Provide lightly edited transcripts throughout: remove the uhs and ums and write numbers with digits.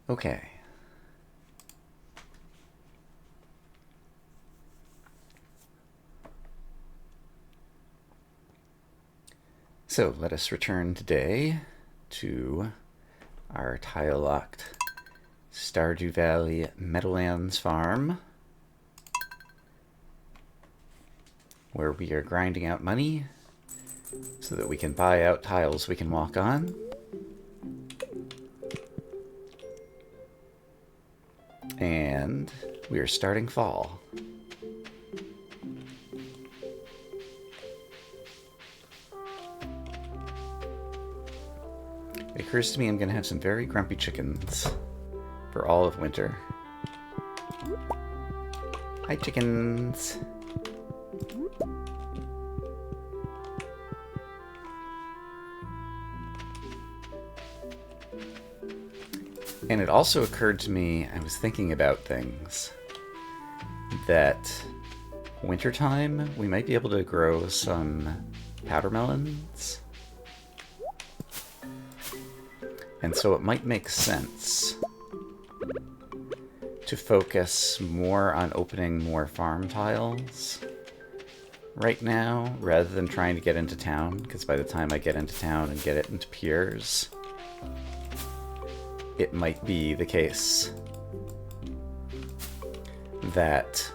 Okay. So let us return today to our tile-locked Stardew Valley Meadowlands farm, where we are grinding out money so that we can buy out tiles we can walk on. And we are starting fall. It occurs to me I'm going to have some very grumpy chickens for all of winter. Hi, chickens. And it also occurred to me, I was thinking about things, that wintertime we might be able to grow some powder melons. And so it might make sense to focus more on opening more farm tiles right now, rather than trying to get into town, because by the time I get into town and get it into piers, it might be the case that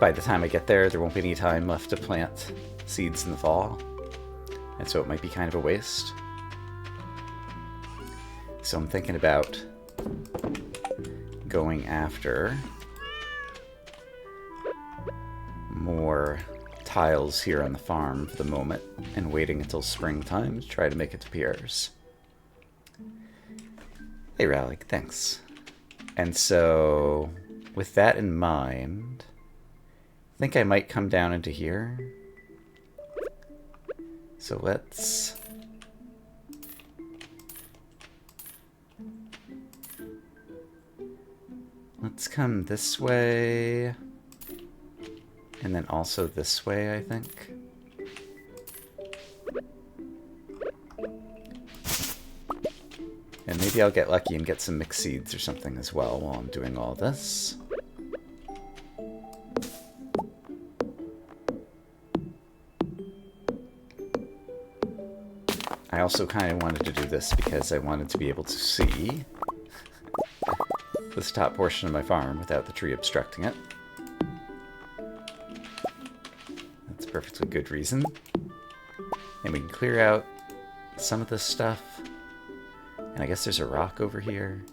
by the time I get there, there won't be any time left to plant seeds in the fall, and so it might be kind of a waste. So I'm thinking about going after more tiles here on the farm for the moment and waiting until springtime to try to make it to piers. Hey Rallic, thanks. And so with that in mind, I think I might come down into here. So let's come this way, and then also this way, I think. And maybe I'll get lucky and get some mixed seeds or something as well while I'm doing all this. I also kind of wanted to do this because I wanted to be able to see this top portion of my farm without the tree obstructing it. That's a perfectly good reason. And we can clear out some of this stuff. And I guess there's a rock over here.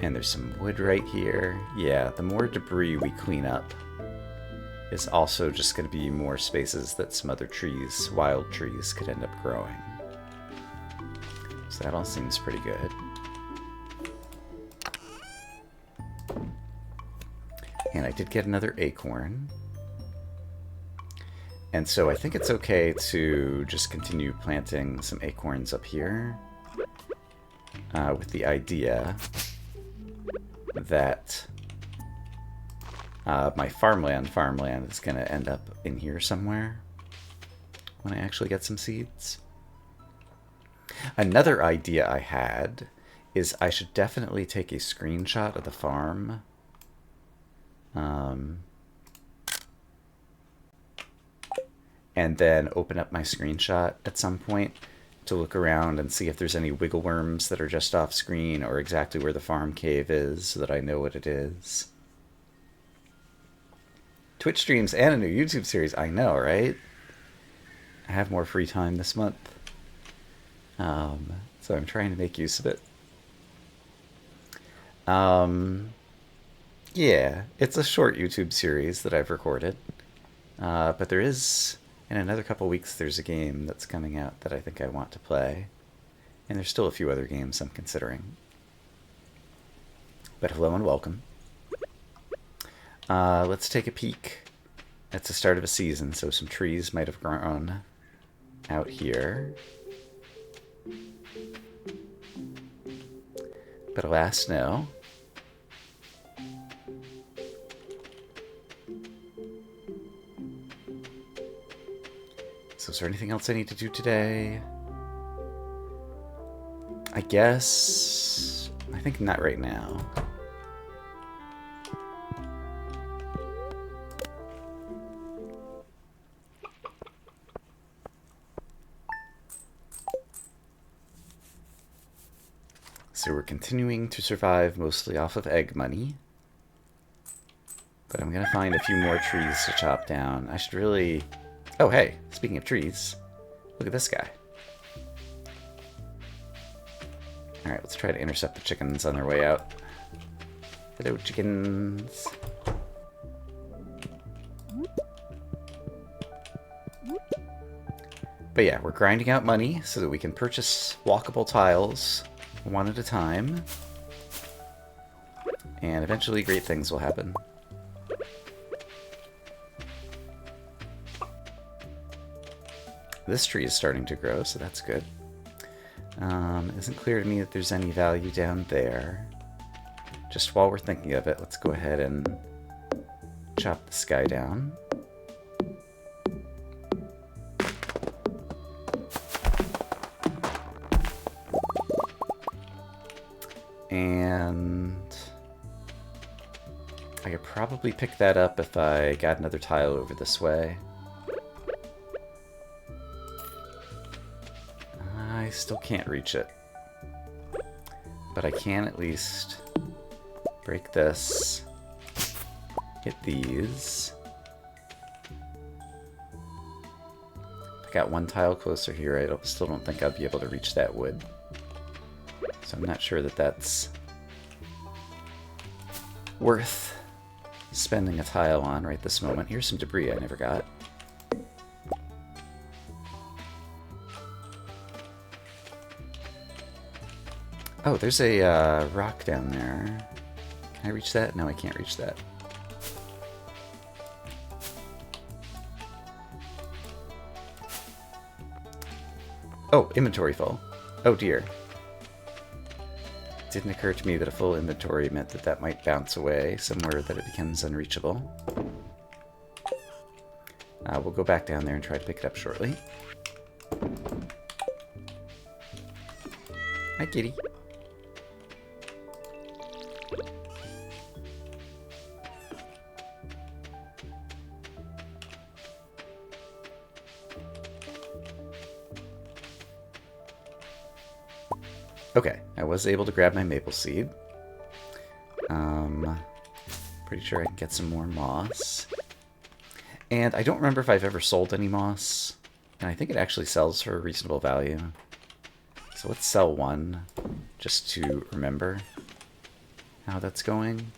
And there's some wood right here. Yeah, the more debris we clean up is also just going to be more spaces that some other trees, wild trees, could end up growing. So that all seems pretty good. And I did get another acorn. And so I think it's okay to just continue planting some acorns up here, with the idea that my farmland is going to end up in here somewhere when I actually get some seeds. Another idea I had is I should definitely take a screenshot of the farm. And then open up my screenshot at some point to look around and see if there's any wiggle worms that are just off screen or exactly where the farm cave is so that I know what it is. Twitch streams and a new YouTube series. I know, right? I have more free time this month. So I'm trying to make use of it. Yeah, it's a short YouTube series that I've recorded. But there is, in another couple weeks, there's a game that's coming out that I think I want to play. And there's still a few other games I'm considering. But hello and welcome. Let's take a peek. It's the start of a season, so some trees might have grown out here. But alas, no. So is there anything else I need to do today? guess... I think not right now. So we're continuing to survive mostly off of egg money. But I'm going to find a few more trees to chop down. I should really... Oh, hey, speaking of trees, look at this guy. Alright, let's try to intercept the chickens on their way out. Hello, chickens. But yeah, we're grinding out money so that we can purchase walkable tiles one at a time. And eventually great things will happen. This tree is starting to grow, so that's good. It isn't clear to me that there's any value down there. Just while we're thinking of it, let's go ahead and chop this guy down. And I could probably pick that up if I got another tile over this way. I still can't reach it. But I can at least break this, hit these. If I got one tile closer here, I still don't think I'd be able to reach that wood. So I'm not sure that that's worth spending a tile on right this moment. Here's some debris I never got. Oh, there's a rock down there. Can I reach that? No, I can't reach that. Oh, inventory full. Oh dear. Didn't occur to me that a full inventory meant that that might bounce away somewhere that it becomes unreachable. We'll go back down there and try to pick it up shortly. Hi, kitty. Okay, I was able to grab my maple seed. Pretty sure I can get some more moss. And I don't remember if I've ever sold any moss. And I think it actually sells for a reasonable value. So let's sell one, just to remember how that's going.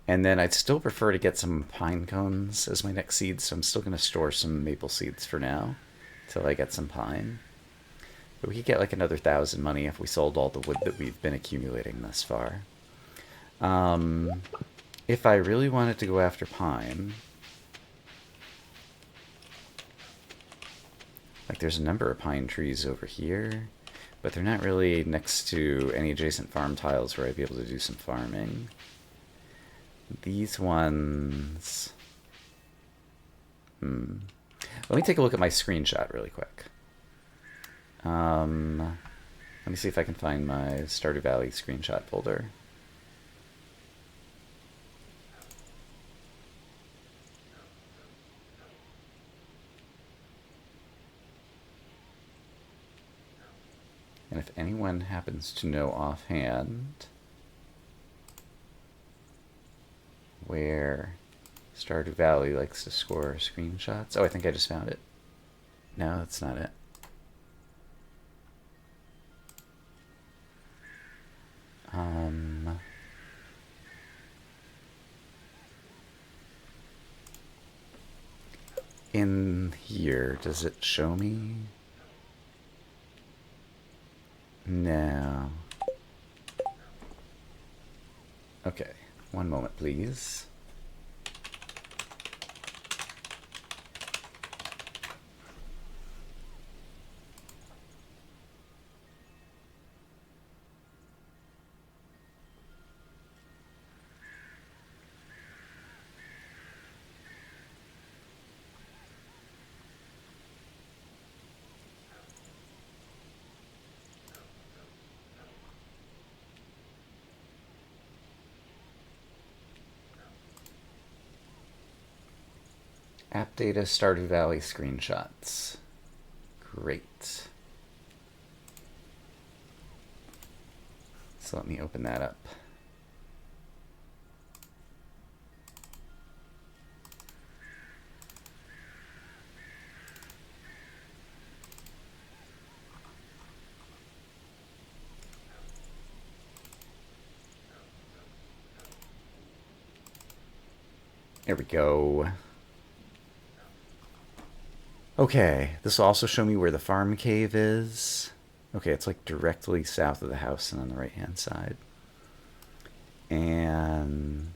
And then I'd still prefer to get some pine cones as my next seeds, so I'm still going to store some maple seeds for now, till I get some pine. But we could get like another 1,000 money if we sold all the wood that we've been accumulating thus far. If I really wanted to go after pine, like there's a number of pine trees over here, but they're not really next to any adjacent farm tiles where I'd be able to do some farming. These ones... Let me take a look at my screenshot really quick. Let me see if I can find my Stardew Valley screenshot folder. And if anyone happens to know offhand where Stardew Valley likes to score screenshots... Oh, I think I just found it. No, that's not it. In here, does it show me? No. Okay, one moment, please. App data Stardew Valley screenshots. Great. So let me open that up. There we go. Okay, this will also show me where the farm cave is. Okay, it's like directly south of the house and on the right-hand side. And...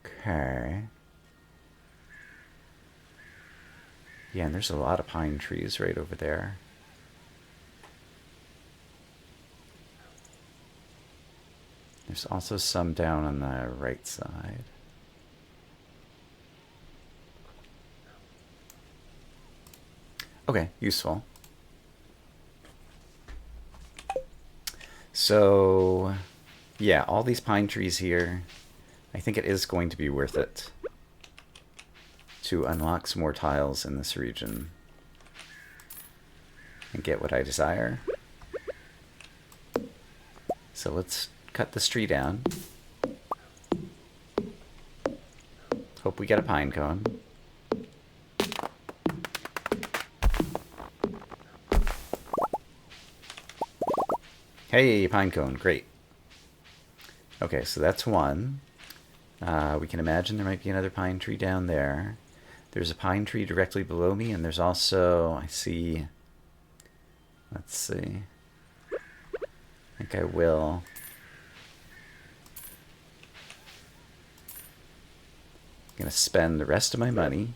okay. Yeah, and there's a lot of pine trees right over there. There's also some down on the right side. Okay, useful. So, yeah, all these pine trees here, I think it is going to be worth it to unlock some more tiles in this region and get what I desire. So let's cut this tree down. Hope we get a pine cone. Hey, pine cone, great. Okay, so that's one. We can imagine there might be another pine tree down there. There's a pine tree directly below me, and there's also, I see, let's see. I think I will. I'm gonna spend the rest of my money.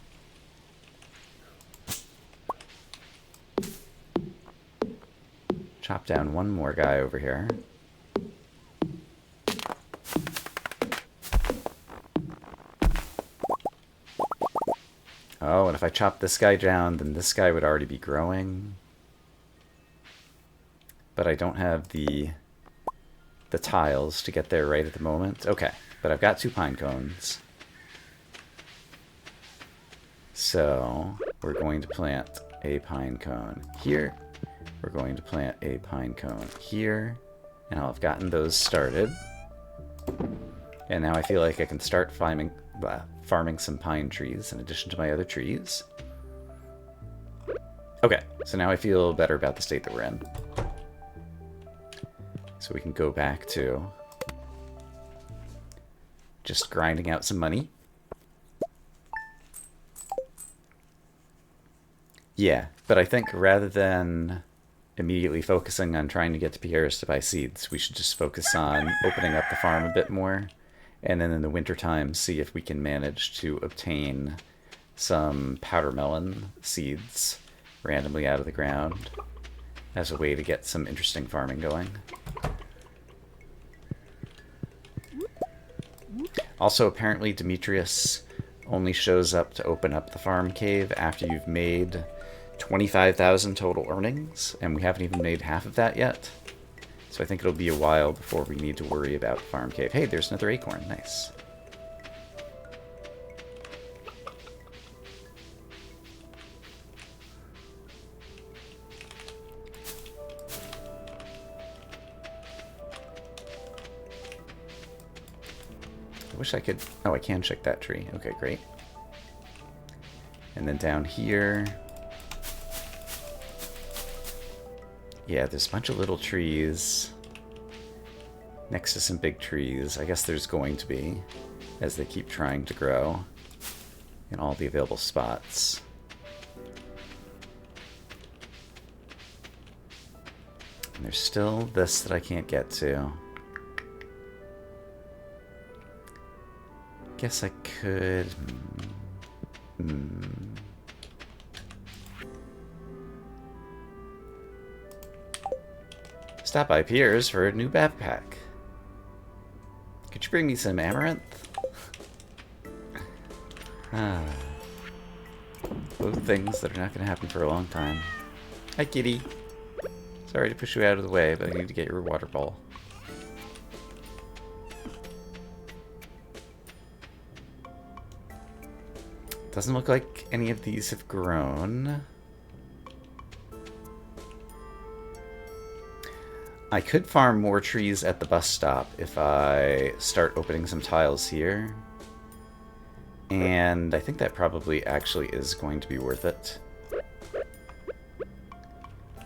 Chop down one more guy over here. Oh, and if I chop this guy down, then this guy would already be growing. But I don't have the tiles to get there right at the moment. Okay, but I've got 2 pine cones. So, we're going to plant a pine cone here. We're going to plant a pine cone here. And I'll have gotten those started. And now I feel like I can start farming some pine trees in addition to my other trees. Okay, so now I feel better about the state that we're in. So we can go back to just grinding out some money. Yeah, but I think rather than immediately focusing on trying to get to Pierre's to buy seeds, we should just focus on opening up the farm a bit more. And then in the wintertime, see if we can manage to obtain some powder melon seeds randomly out of the ground as a way to get some interesting farming going. Also, apparently Demetrius only shows up to open up the farm cave after you've made 25,000 total earnings, and we haven't even made half of that yet. So I think it'll be a while before we need to worry about farm cave. Hey, there's another acorn. Nice. I wish I could... oh, I can check that tree. Okay, great. And then down here... yeah, there's a bunch of little trees next to some big trees. I guess there's going to be, as they keep trying to grow in all the available spots. And there's still this that I can't get to. Guess I could... stop by Pierre's for a new backpack. Could you bring me some amaranth? Both things that are not going to happen for a long time. Hi, kitty. Sorry to push you out of the way, but I need to get your water bowl. Doesn't look like any of these have grown. I could farm more trees at the bus stop if I start opening some tiles here. And I think that probably actually is going to be worth it.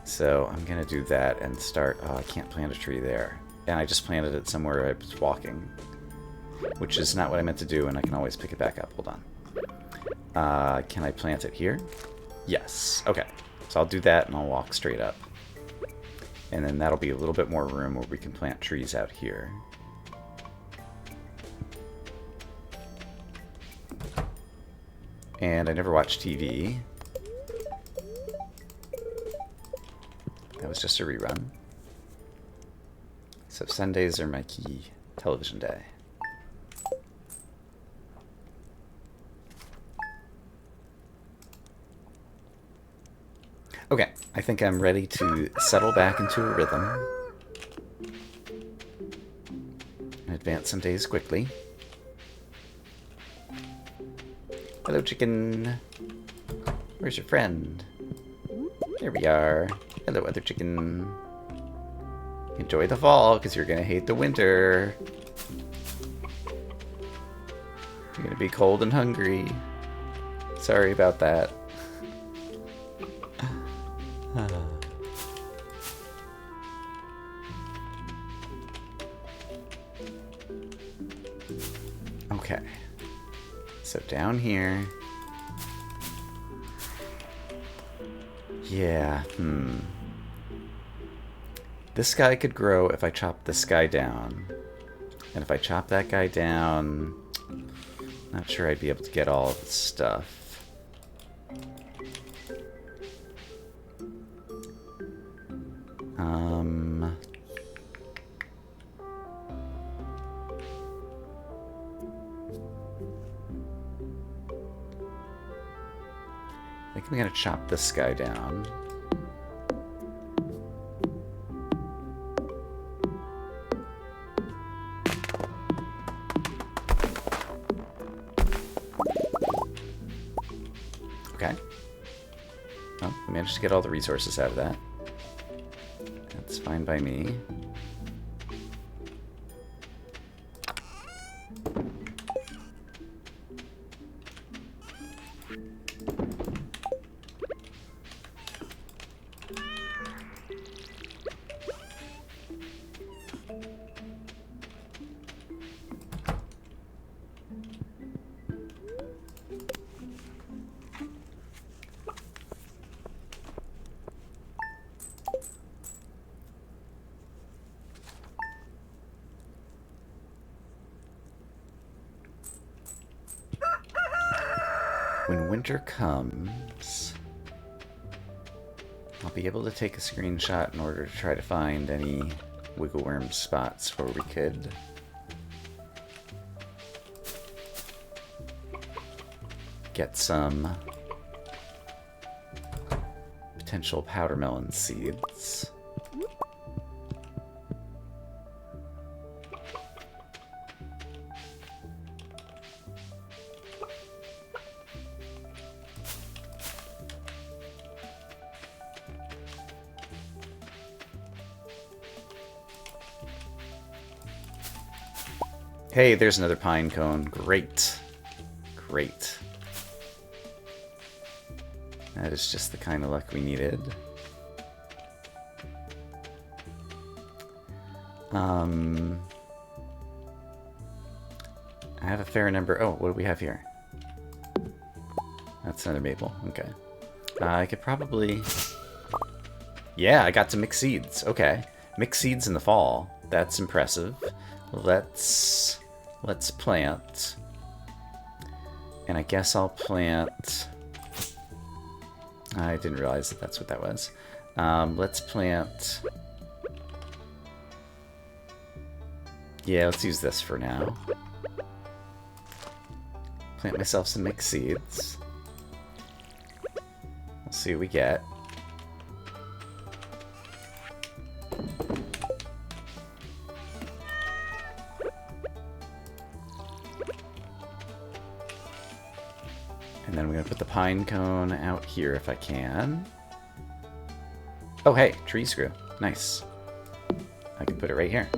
So I'm going to do that and start... Oh, I can't plant a tree there. And I just planted it somewhere I was walking. Which is not what I meant to do, and I can always pick it back up. Hold on. Can I plant it here? Yes. Okay. So I'll do that, and I'll walk straight up. And then that'll be a little bit more room where we can plant trees out here. And I never watched TV. That was just a rerun. So Sundays are my key television day. Okay, I think I'm ready to settle back into a rhythm and advance some days quickly. Hello, chicken. Where's your friend? There we are. Hello, other chicken. Enjoy the fall, because you're going to hate the winter. You're going to be cold and hungry. Sorry about that. Okay. So down here. Yeah, This guy could grow if I chop this guy down. And if I chop that guy down, not sure I'd be able to get all of the stuff. I think I'm gonna chop this guy down. Okay. Well, we managed to get all the resources out of that. That's fine by me. When winter comes, I'll be able to take a screenshot in order to try to find any wiggle worm spots where we could get some potential powder melon seeds. Hey, there's another pine cone. Great. Great. That is just the kind of luck we needed. I have a fair number. Oh, what do we have here? That's another maple. Okay. I could probably... Yeah, I got to mix seeds. Okay. Mix seeds in the fall. That's impressive. Let's plant. And I guess I'll plant... I didn't realize that that's what that was. Let's plant... Yeah, let's use this for now. Plant myself some mixed seeds. We'll see what we get. And then I'm going to put the pine cone out here if I can. Oh, hey, tree screw. Nice. I can put it right here.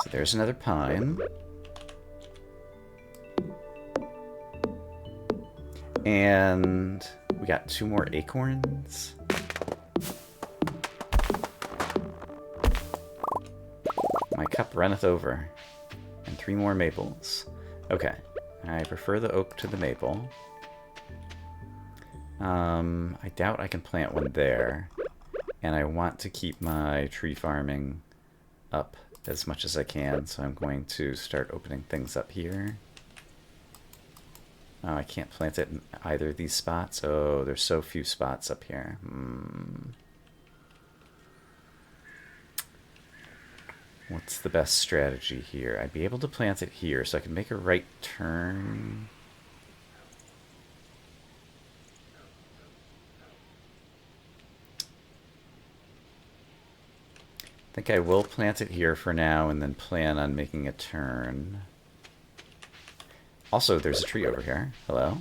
So there's another pine. And we got 2 more acorns. My cup runneth over. And 3 more maples. Okay. I prefer the oak to the maple. I doubt I can plant one there. And I want to keep my tree farming up as much as I can, so I'm going to start opening things up here. Oh, I can't plant it in either of these spots. Oh, there's so few spots up here. What's the best strategy here? I'd be able to plant it here, so I can make a right turn. I think I will plant it here for now and then plan on making a turn. Also, there's a tree over here. Hello?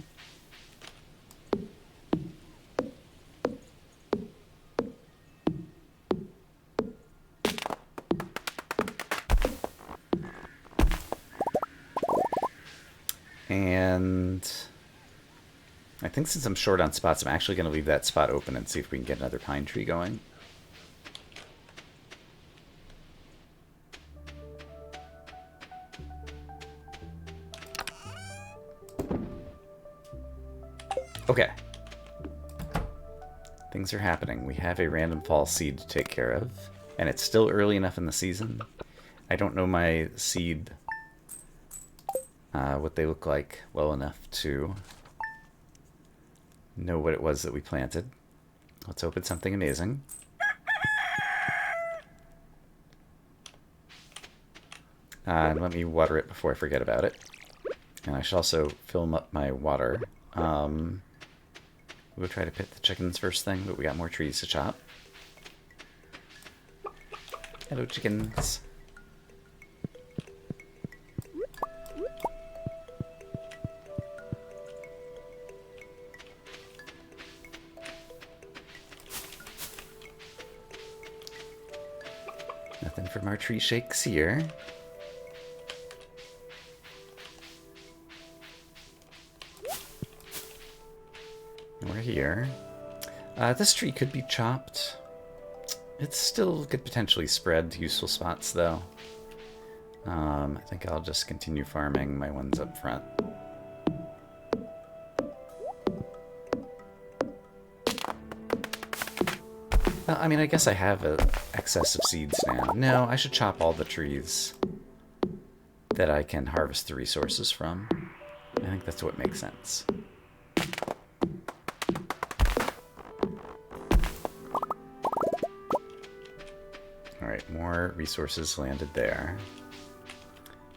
And I think since I'm short on spots, I'm actually going to leave that spot open and see if we can get another pine tree going. Okay. Things are happening. We have a random fall seed to take care of. And it's still early enough in the season. I don't know my seed, what they look like well enough to know what it was that we planted. Let's hope it's something amazing. And let me water it before I forget about it. And I should also fill up my water. We'll try to pick the chickens first thing, but we got more trees to chop. Hello, chickens. Nothing from our tree shakes here. We're here. This tree could be chopped. It still could potentially spread to useful spots, though. I think I'll just continue farming my ones up front. Well, I mean, I guess I have an excess of seeds now. No, I should chop all the trees that I can harvest the resources from. I think that's what makes sense. Alright, more resources landed there.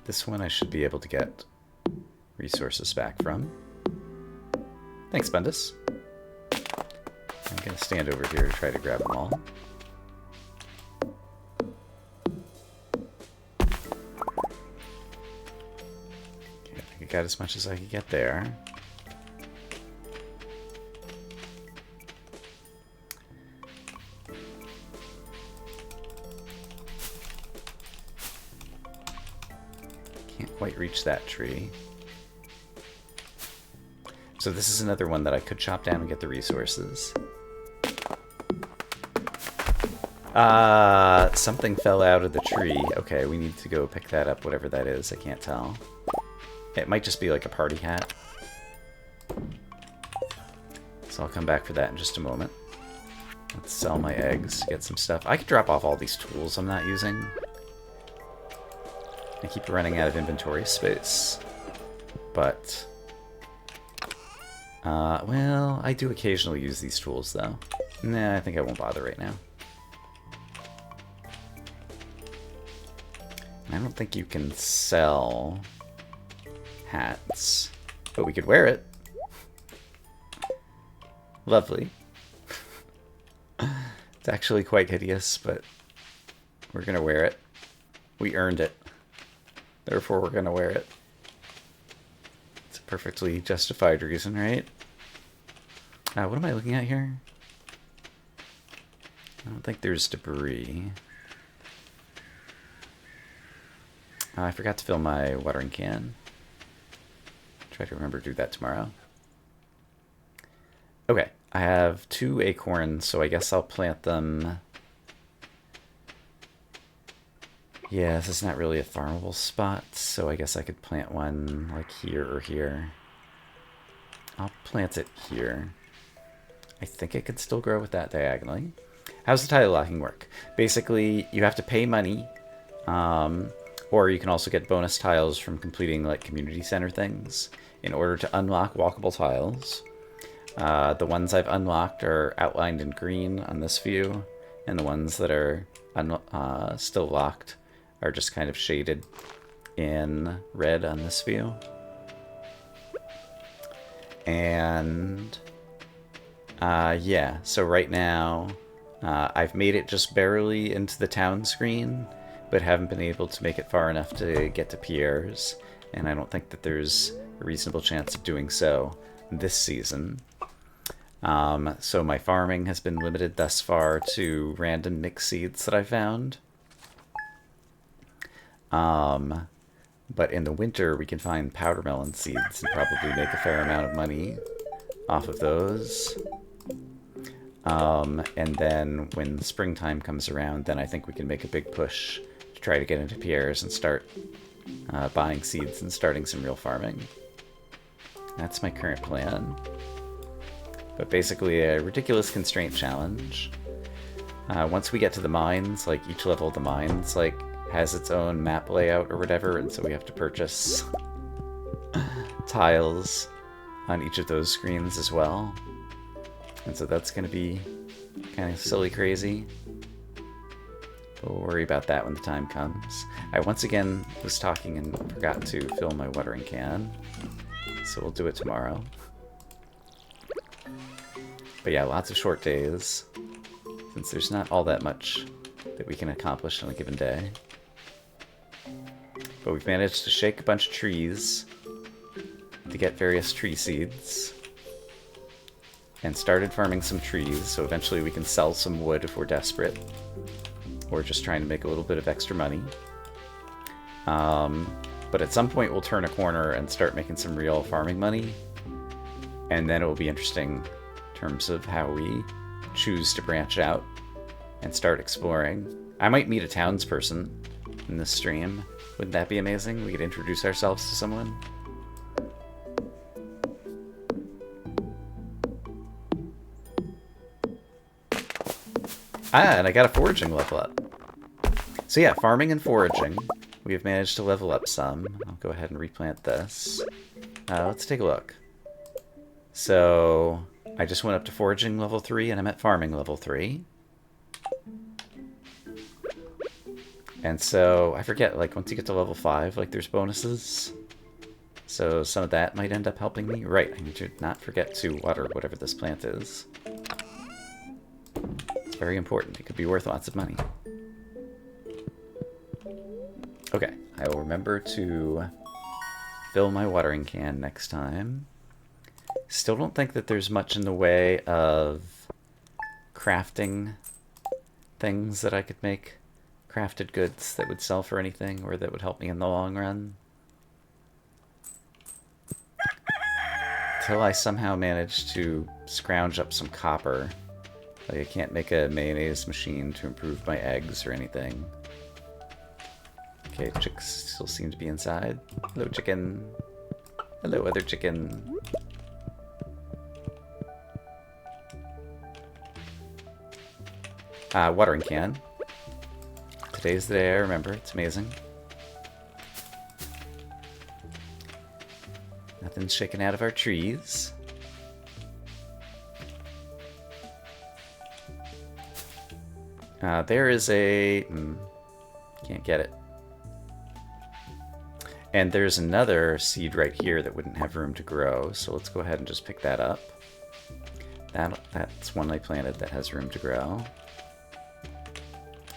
This one I should be able to get resources back from. Thanks, Bendis. I'm going to stand over here to try to grab them all. Okay, I think I got as much as I could get there. Can't quite reach that tree. So this is another one that I could chop down and get the resources. Something fell out of the tree. Okay, we need to go pick that up, whatever that is. I can't tell. It might just be like a party hat. So I'll come back for that in just a moment. Let's sell my eggs to get some stuff. I could drop off all these tools I'm not using. I keep running out of inventory space. But... well, I do occasionally use these tools, though. Nah, I think I won't bother right now. I don't think you can sell hats, but we could wear it. Lovely. It's actually quite hideous, but we're going to wear it. We earned it. Therefore, we're going to wear it. It's a perfectly justified reason, right? What am I looking at here? I don't think there's debris. I forgot to fill my watering can. Try to remember to do that tomorrow. Okay, I have 2 acorns, so I guess I'll plant them. Yeah, this is not really a farmable spot, so I guess I could plant one like here or here. I'll plant it here. I think it could still grow with that diagonally. How's the tile locking work? Basically, you have to pay money, or you can also get bonus tiles from completing like community center things in order to unlock walkable tiles. The ones I've unlocked are outlined in green on this view, and the ones that are still locked are just kind of shaded in red on this view. And yeah, so right now I've made it just barely into the town screen, but haven't been able to make it far enough to get to Pierre's, and I don't think that there's a reasonable chance of doing so this season. So my farming has been limited thus far to random mixed seeds that I found. But in the winter we can find powder melon seeds and probably make a fair amount of money off of those. And then when springtime comes around, then I think we can make a big push to try to get into Pierre's and start buying seeds and starting some real farming. That's my current plan. But basically a ridiculous constraint challenge. Once we get to the mines, like each level of the mines like has its own map layout or whatever, and so we have to purchase tiles on each of those screens as well. And so that's going to be kind of silly crazy. But we'll worry about that when the time comes. I once again was talking and forgot to fill my watering can, so we'll do it tomorrow. But yeah, lots of short days, since there's not all that much that we can accomplish on a given day. But we've managed to shake a bunch of trees to get various tree seeds, and started farming some trees, so eventually we can sell some wood if we're desperate, or just trying to make a little bit of extra money. But at some point we'll turn a corner and start making some real farming money, and then it will be interesting in terms of how we choose to branch out and start exploring. I might meet a townsperson in this stream. Wouldn't that be amazing? We could introduce ourselves to someone. And I got a foraging level up. So yeah, farming and foraging. We have managed to level up some. I'll go ahead and replant this. Let's take a look. So I just went up to foraging level 3 and I'm at farming level 3. And so, I forget, like, once you get to level 5, like, there's bonuses. So some of that might end up helping me. Right, I need to not forget to water whatever this plant is. It's very important. It could be worth lots of money. Okay, I will remember to fill my watering can next time. Still don't think that there's much in the way of crafting things that I could make. Crafted goods that would sell for anything or that would help me in the long run. Until I somehow manage to scrounge up some copper. Like I can't make a mayonnaise machine to improve my eggs or anything. Okay, chicks still seem to be inside. Hello, chicken. Hello, other chicken. Watering can. Today's the day I remember. It's amazing. Nothing's shaken out of our trees. There is a... can't get it. And there's another seed right here that wouldn't have room to grow, so let's go ahead and just pick that up. That's one I planted that has room to grow.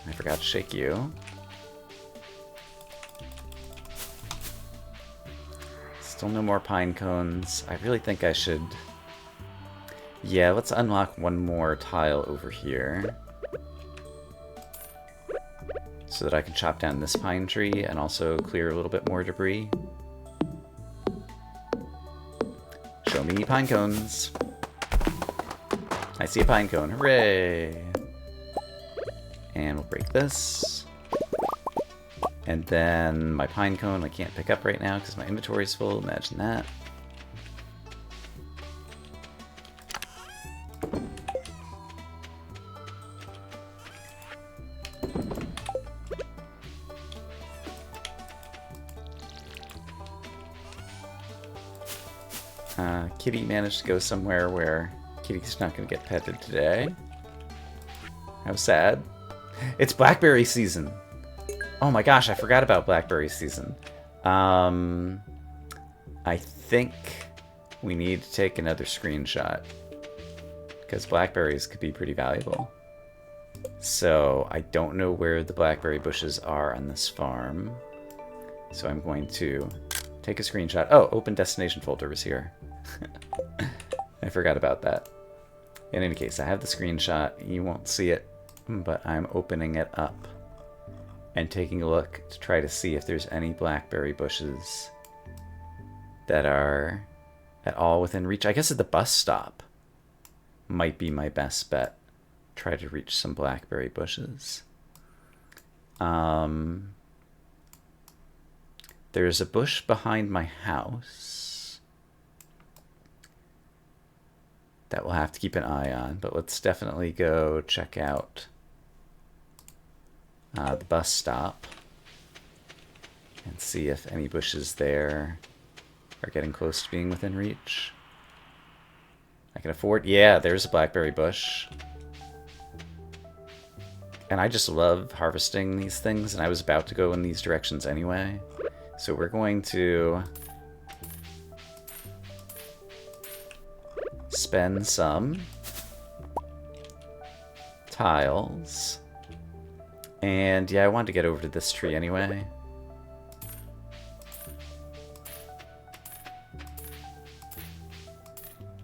I forgot to shake you. Still no more pine cones. I really think I should... Yeah, let's unlock one more tile over here. So that I can chop down this pine tree and also clear a little bit more debris. Show me pine cones. I see a pine cone. Hooray! And we'll break this. And then my pine cone I can't pick up right now because my inventory is full. Imagine that. Kitty managed to go somewhere where Kitty's not going to get petted today. How sad. It's blackberry season. Oh my gosh, I forgot about blackberry season. I think we need to take another screenshot because blackberries could be pretty valuable. So I don't know where the blackberry bushes are on this farm. So I'm going to take a screenshot. Oh, open destination folder was here. I forgot about that. In any case, I have the screenshot. You won't see it, but I'm opening it up and taking a look to try to see if there's any blackberry bushes that are at all within reach. I guess at the bus stop might be my best bet. Try to reach some blackberry bushes. There's a bush behind my house that we'll have to keep an eye on, but let's definitely go check out the bus stop and see if any bushes there are getting close to being within reach. I can afford... Yeah, there's a blackberry bush. And I just love harvesting these things, and I was about to go in these directions anyway. So we're going to spend some tiles. And yeah, I wanted to get over to this tree anyway.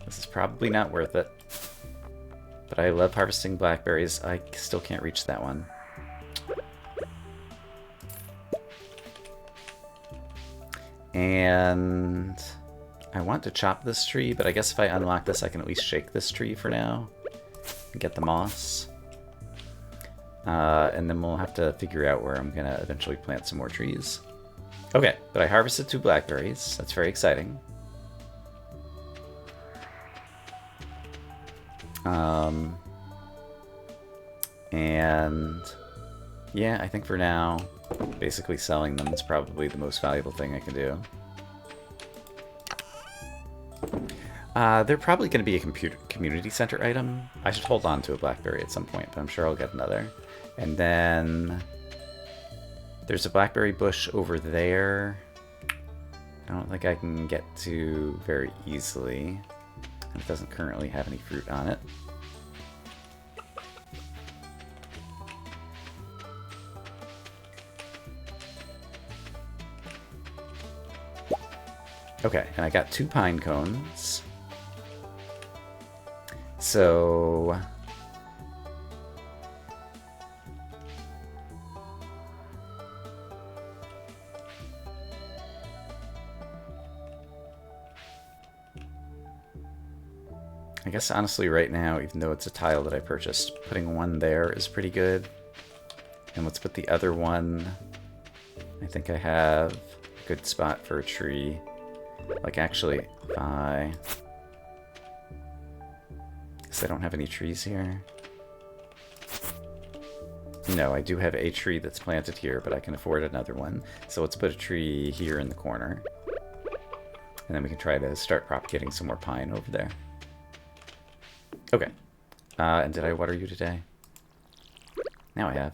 This is probably not worth it. But I love harvesting blackberries. I still can't reach that one. And I want to chop this tree, but I guess if I unlock this, I can at least shake this tree for now and get the moss. And then we'll have to figure out where I'm going to eventually plant some more trees. Okay, but I harvested 2 blackberries. That's very exciting. And yeah, I think for now, basically selling them is probably the most valuable thing I can do. They're probably going to be a community center item. I should hold on to a blackberry at some point, but I'm sure I'll get another. And then there's a blackberry bush over there. I don't think I can get to very easily. It doesn't currently have any fruit on it. Okay, and I got 2 pine cones. So I guess honestly right now, even though it's a tile that I purchased, putting one there is pretty good. And let's put the other one, I think I have a good spot for a tree. Like actually, if I... Because I don't have any trees here. No, I do have a tree that's planted here, but I can afford another one. So let's put a tree here in the corner. And then we can try to start propagating some more pine over there. Okay. And did I water you today? Now I have.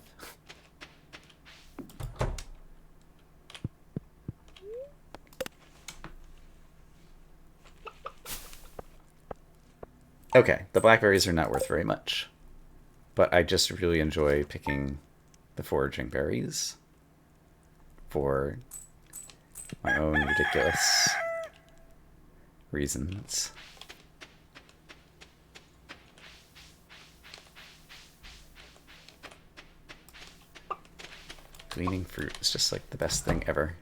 Okay, the blackberries are not worth very much. But I just really enjoy picking the foraging berries for my own ridiculous reasons. Gleaning fruit is just like the best thing ever.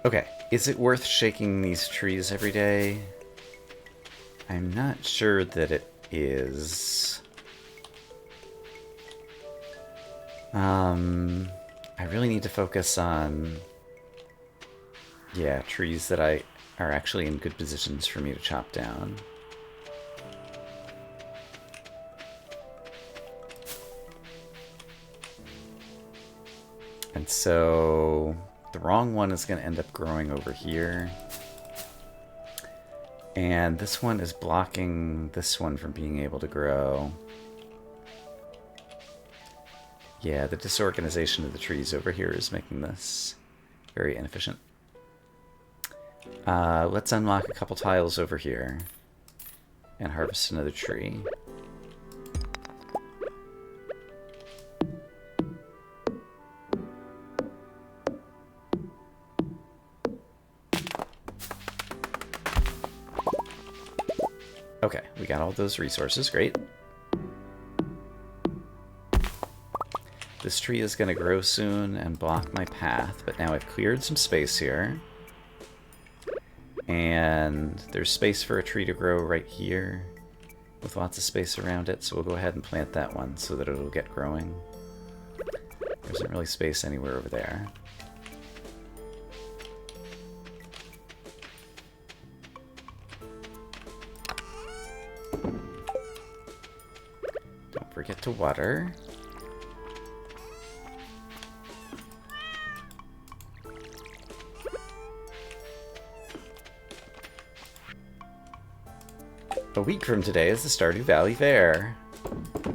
Okay, is it worth shaking these trees every day? I'm not sure that it is. I really need to focus on, yeah, trees that are actually in good positions for me to chop down. And so the wrong one is going to end up growing over here. And this one is blocking this one from being able to grow. Yeah, the disorganization of the trees over here is making this very inefficient. Let's unlock a couple tiles over here and harvest another tree. Okay, we got all those resources, great. This tree is going to grow soon and block my path, but now I've cleared some space here. And there's space for a tree to grow right here with lots of space around it, so we'll go ahead and plant that one so that it'll get growing. There isn't really space anywhere over there. Don't forget to water. A week from today is the Stardew Valley Fair.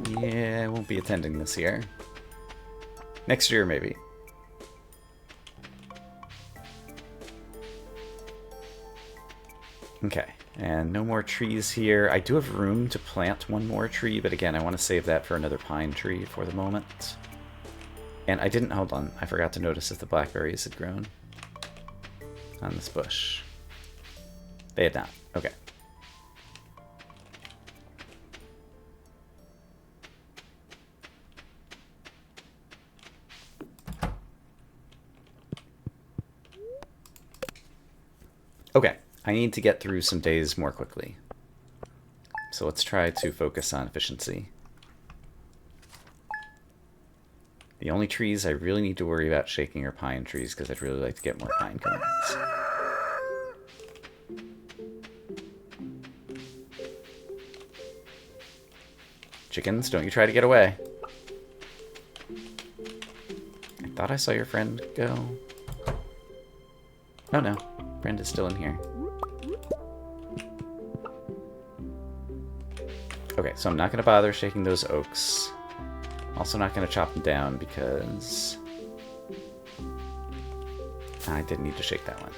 Yeah, I won't be attending this year. Next year, maybe. Okay, and no more trees here. I do have room to plant one more tree, but again, I want to save that for another pine tree for the moment. And I didn't, hold on, I forgot to notice if the blackberries had grown on this bush. They had not, okay. Okay, I need to get through some days more quickly. So let's try to focus on efficiency. The only trees I really need to worry about shaking are pine trees, because I'd really like to get more pine cones. Chickens, don't you try to get away. I thought I saw your friend go. Oh no. Friend is still in here. Okay, so I'm not going to bother shaking those oaks. Also not going to chop them down because I didn't need to shake that one.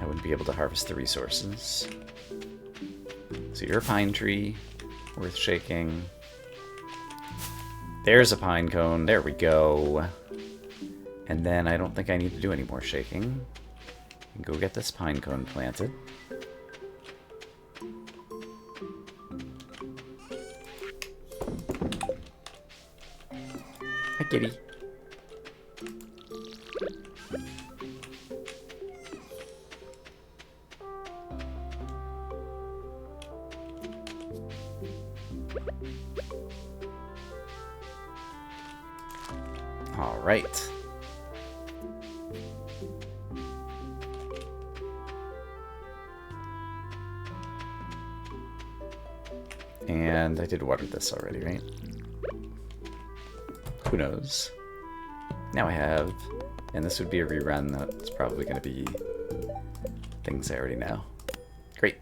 I wouldn't be able to harvest the resources. So you're a pine tree, worth shaking. There's a pine cone, there we go. And then I don't think I need to do any more shaking. Go get this pine cone planted. Hi, kitty. All right. And I did water this already, right? Who knows? Now I have, and this would be a rerun. That's probably going to be things I already know. Great.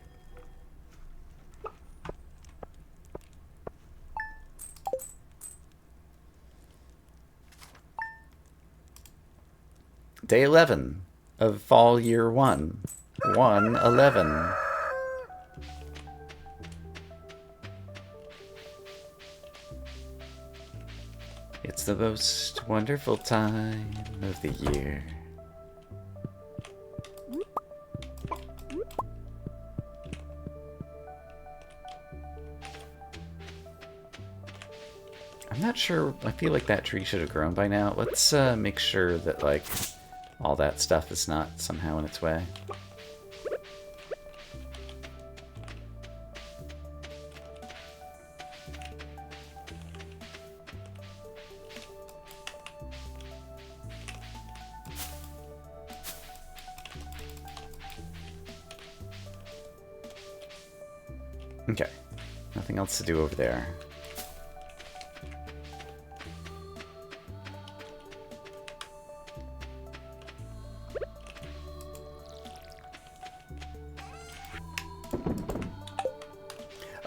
Day 11 of fall year 1. 111. It's the most wonderful time of the year. I'm not sure. I feel like that tree should have grown by now. Let's make sure that, like, all that stuff is not somehow in its way. Okay. Nothing else to do over there.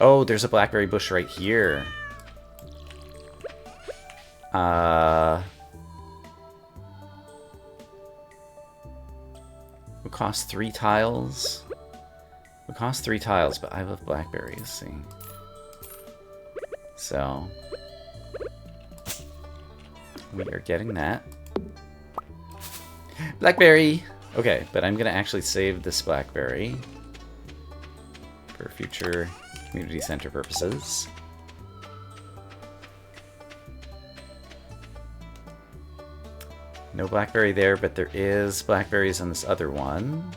Oh, there's a blackberry bush right here. Would cost 3 tiles. Would cost 3 tiles, but I love blackberries, see. So we are getting that. Blackberry! Okay, but I'm gonna actually save this blackberry for future community center purposes. No blackberry there, but there is blackberries on this other one.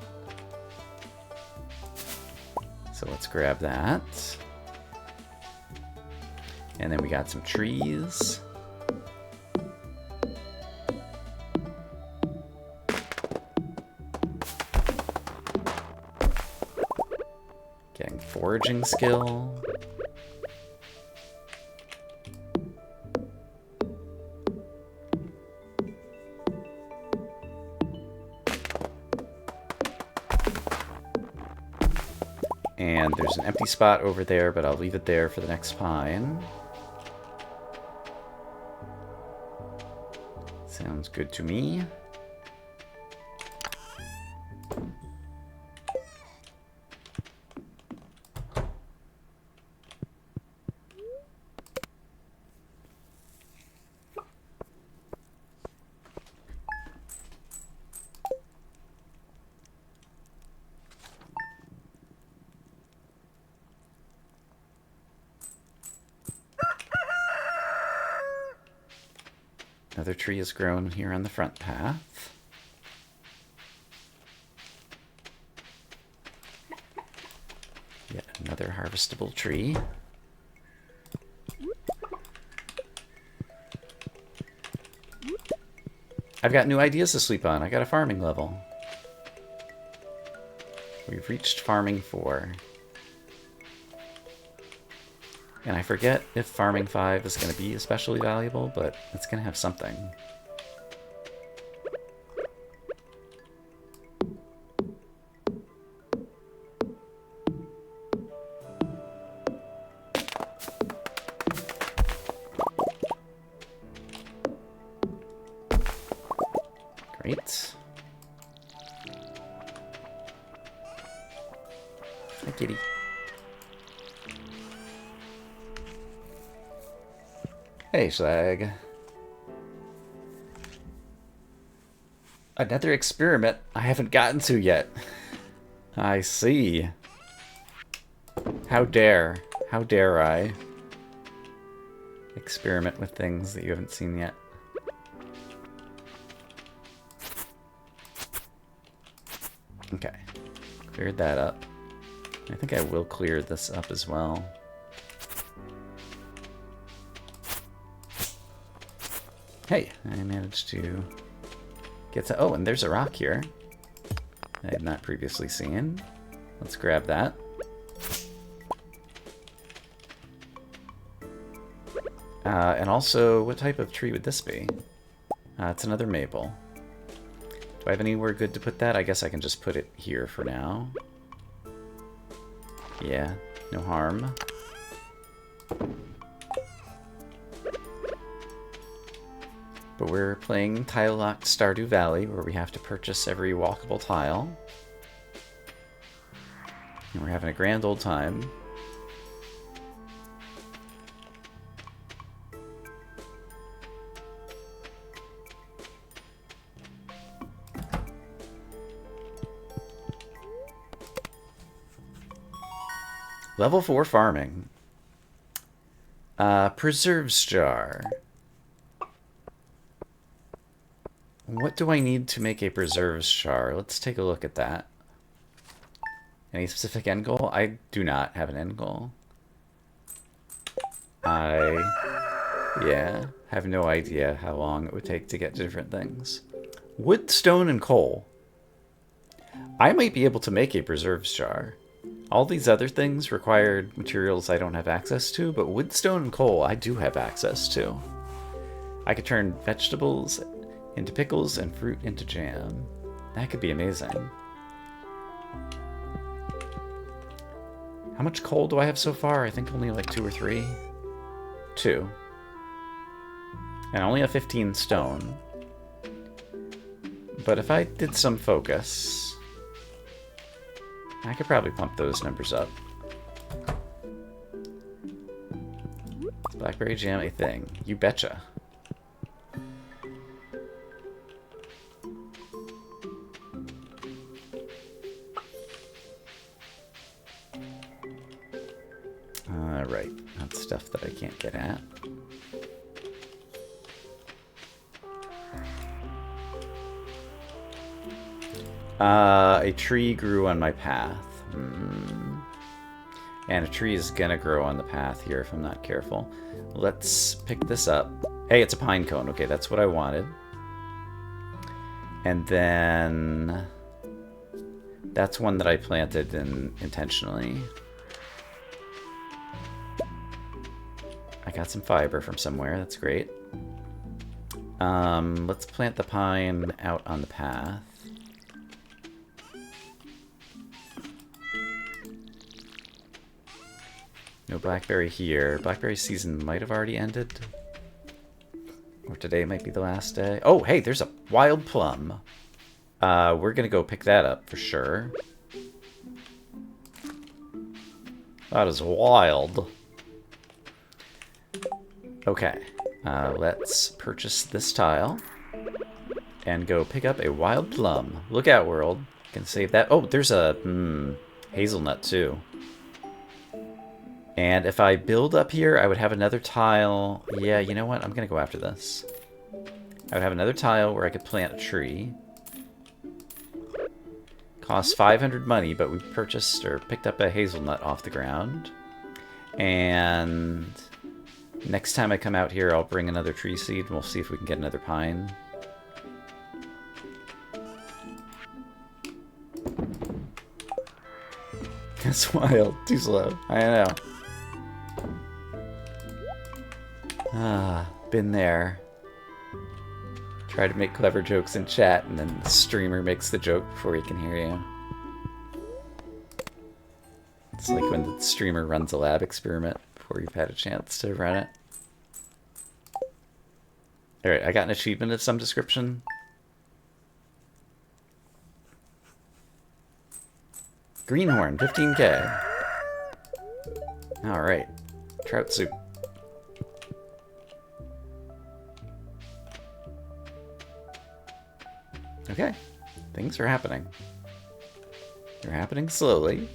So let's grab that. And then we got some trees. Getting foraging skill. And there's an empty spot over there, but I'll leave it there for the next pine. Sounds good to me. Another tree has grown here on the front path. Yet another harvestable tree. I've got new ideas to sleep on. I got a farming level. We've reached farming 4. And I forget if farming 5 is going to be especially valuable, but it's going to have something. Great. Hi, kitty. Hey, Slag. Another experiment I haven't gotten to yet. I see. How dare I experiment with things that you haven't seen yet. Okay, cleared that up. I think I will clear this up as well. Hey, I managed to get to... Oh, and there's a rock here I had not previously seen. Let's grab that. And also, what type of tree would this be? It's another maple. Do I have anywhere good to put that? I guess I can just put it here for now. Yeah, no harm. But we're playing Tile Locked Stardew Valley, where we have to purchase every walkable tile. And we're having a grand old time. Level 4 farming. Preserves jar. What do I need to make a preserves jar? Let's take a look at that. Any specific end goal? I do not have an end goal. Yeah, have no idea how long it would take to get to different things. Wood, stone, and coal. I might be able to make a preserves jar. All these other things required materials I don't have access to, but wood, stone, and coal I do have access to. I could turn vegetables into pickles and fruit into jam. That could be amazing. How much coal do I have so far? I think only like 2 or 3. 2. And I only have 15 stone. But if I did some focus, I could probably pump those numbers up. Is blackberry jam a thing? You betcha. Right, that's stuff that I can't get at. A tree grew on my path. And a tree is gonna grow on the path here if I'm not careful. Let's pick this up. Hey, it's a pine cone. Okay, that's what I wanted. And then that's one that I planted intentionally. I got some fiber from somewhere. That's great. Let's plant the pine out on the path. No blackberry here. Blackberry season might have already ended. Or today might be the last day. Oh, hey, there's a wild plum. We're gonna go pick that up for sure. That is wild. Okay, let's purchase this tile and go pick up a wild plum. Look out, world. Can save that. Oh, there's a hazelnut too. And if I build up here, I would have another tile. Yeah, you know what? I'm gonna go after this. I would have another tile where I could plant a tree. Costs 500 money, but we purchased or picked up a hazelnut off the ground. And next time I come out here, I'll bring another tree seed, and we'll see if we can get another pine. That's wild. Too slow. I know. Been there. Try to make clever jokes in chat, and then the streamer makes the joke before he can hear you. It's like when the streamer runs a lab experiment before you've had a chance to run it. Alright, I got an achievement of some description. Greenhorn, 15k. Alright. Trout soup. Okay. Things are happening. They're happening slowly.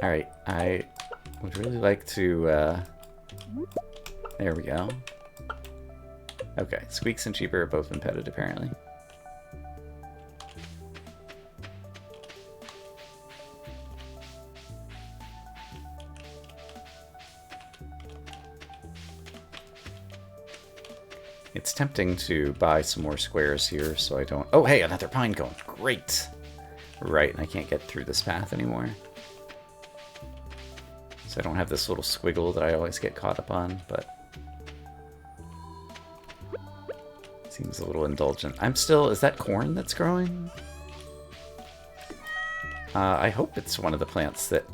Alright, I would really like to, there we go. Okay, Squeaks and Cheaper have both been petted, apparently. It's tempting to buy some more squares here, so I don't... Oh, hey, another pine cone. Great! Right, and I can't get through this path anymore. So I don't have this little squiggle that I always get caught up on, but... Seems a little indulgent. I'm still... Is that corn that's growing? I hope it's one of the plants that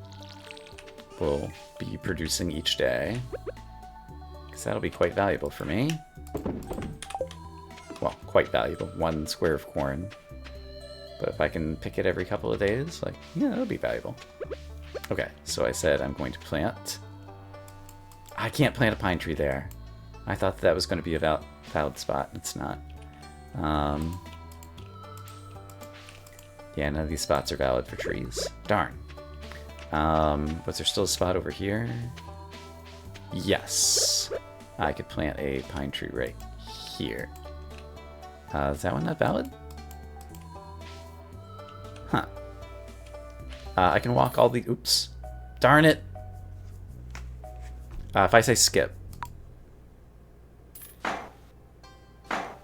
will be producing each day. Because So that'll be quite valuable for me. Well, quite valuable. 1 square of corn. But if I can pick it every couple of days, like, yeah, that'll be valuable. Okay, so I said I'm going to plant. I can't plant a pine tree there. I thought that was going to be a valid spot. It's not. Yeah, none of these spots are valid for trees. Darn. Was there still a spot over here? Yes. I could plant a pine tree right here. Is that one not valid? Huh. I can walk all the... Oops. Darn it. If I say skip.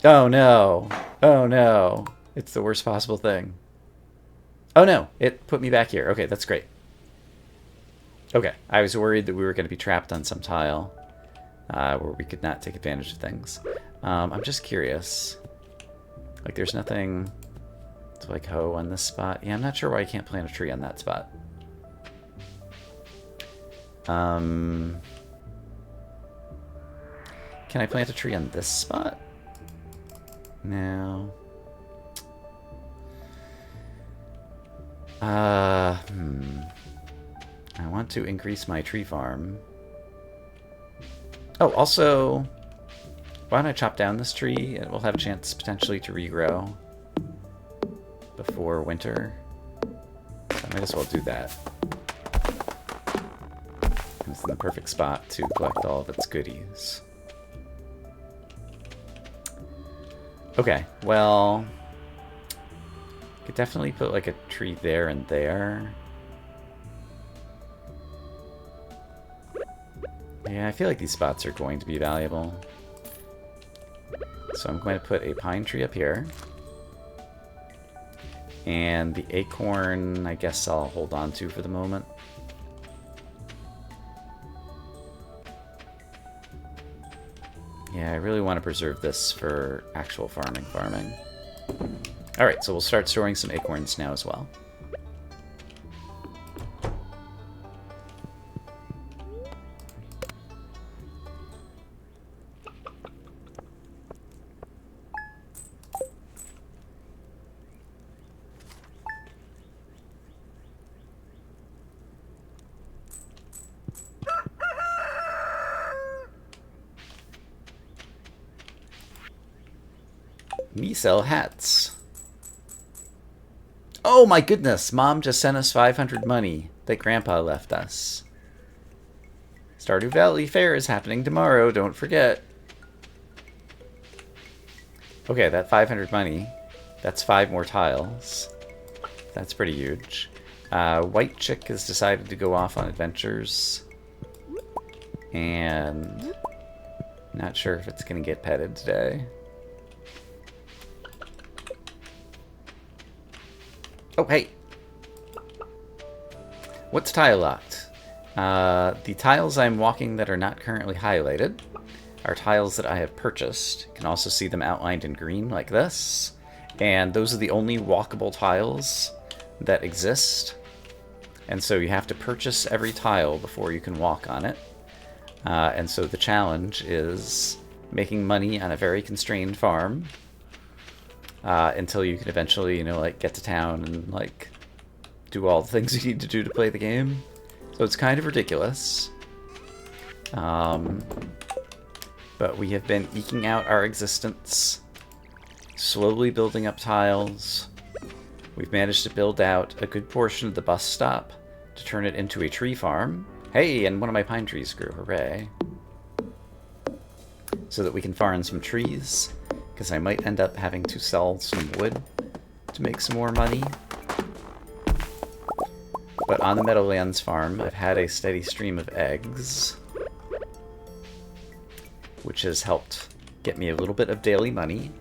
Oh no. Oh no. It's the worst possible thing. Oh no. It put me back here. Okay, that's great. Okay. I was worried that we were going to be trapped on some tile where we could not take advantage of things. I'm just curious. Like, there's nothing to, like, hoe on this spot. Yeah, I'm not sure why I can't plant a tree on that spot. Can I plant a tree on this spot? No. I want to increase my tree farm. Oh, also, why don't I chop down this tree? It will have a chance potentially to regrow before winter. So I might as well do that. It's in the perfect spot to collect all of its goodies. Okay, well, could definitely put like a tree there and there. Yeah, I feel like these spots are going to be valuable. So I'm going to put a pine tree up here. And the acorn, I guess I'll hold on to for the moment. Yeah, I really want to preserve this for actual farming. Alright, so we'll start storing some acorns now as well. We sell hats. Oh my goodness, Mom just sent us 500 money that Grandpa left us. Stardew Valley Fair is happening tomorrow, don't forget. Okay, that 500 money, that's 5 more tiles. That's pretty huge. White Chick has decided to go off on adventures. And not sure if it's going to get petted today. Oh, hey. What's tile locked? The tiles I'm walking that are not currently highlighted are tiles that I have purchased. You can also see them outlined in green like this. And those are the only walkable tiles that exist. And so you have to purchase every tile before you can walk on it. And so the challenge is making money on a very constrained farm. Until you can eventually, you know, like, get to town and, like, do all the things you need to do to play the game. So it's kind of ridiculous. But we have been eking out our existence, slowly building up tiles. We've managed to build out a good portion of the bus stop to turn it into a tree farm. Hey, and one of my pine trees grew, hooray. So that we can farm some trees. Because I might end up having to sell some wood to make some more money. But on the Meadowlands farm, I've had a steady stream of eggs, which has helped get me a little bit of daily money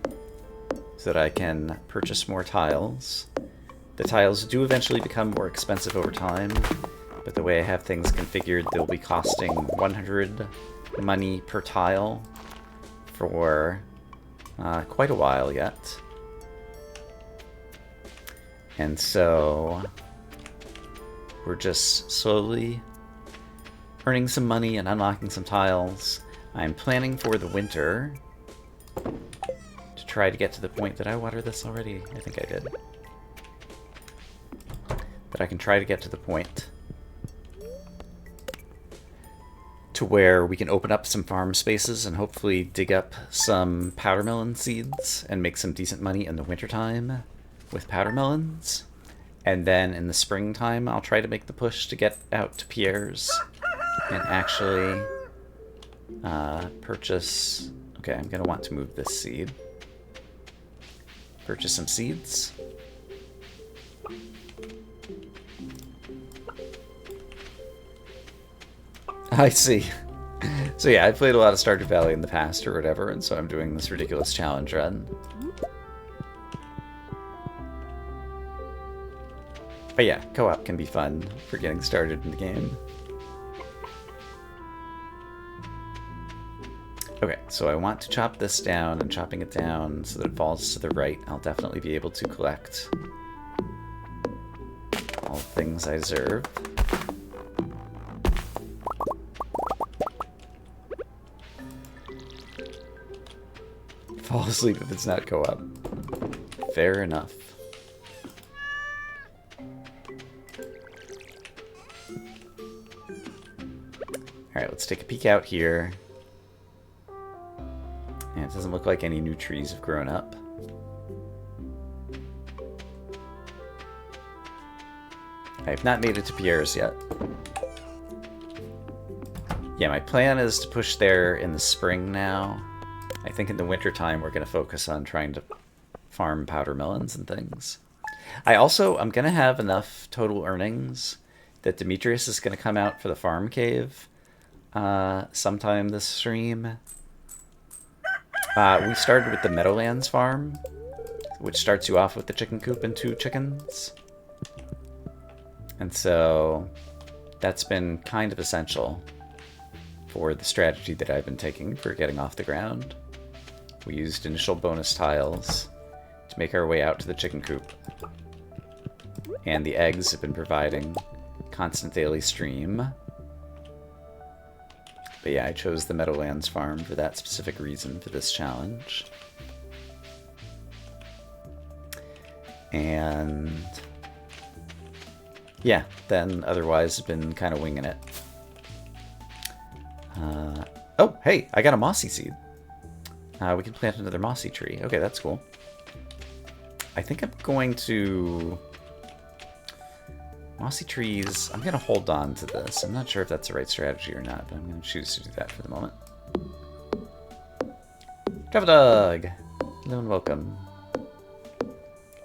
so that I can purchase more tiles. The tiles do eventually become more expensive over time, but the way I have things configured, they'll be costing 100 money per tile for quite a while yet. And so we're just slowly earning some money and unlocking some tiles. I'm planning for the winter to try to get to the point. Did I water this already? I think I did. But I can try to get to the point to where we can open up some farm spaces and hopefully dig up some powder melon seeds and make some decent money in the wintertime with powder melons. And then in the springtime, I'll try to make the push to get out to Pierre's and actually purchase... Okay, I'm going to want to move this seed. Purchase some seeds. I see. So yeah, I played a lot of Stardew Valley in the past or whatever, and so I'm doing this ridiculous challenge run. But yeah, co-op can be fun for getting started in the game. Okay, so I want to chop this down, and chopping it down so that it falls to the right, I'll definitely be able to collect all the things I deserve. Fall asleep if it's not co-op. Fair enough. Alright, let's take a peek out here. And it doesn't look like any new trees have grown up. I have not made it to Pierre's yet. Yeah, my plan is to push there in the spring now. I think in the wintertime we're going to focus on trying to farm powder melons and things. I'm going to have enough total earnings that Demetrius is going to come out for the farm cave sometime this stream. We started with the Meadowlands farm, which starts you off with the chicken coop and 2 chickens. And so that's been kind of essential for the strategy that I've been taking for getting off the ground. We used initial bonus tiles to make our way out to the chicken coop. And the eggs have been providing constant daily stream. But yeah, I chose the Meadowlands farm for that specific reason for this challenge. And yeah, then otherwise I've been kind of winging it. Oh, hey, I got a mossy seed. We can plant another mossy tree. Okay, that's cool. I think I'm going to... Mossy trees, I'm going to hold on to this. I'm not sure if that's the right strategy or not, but I'm going to choose to do that for the moment. Java Dog! Hello and welcome.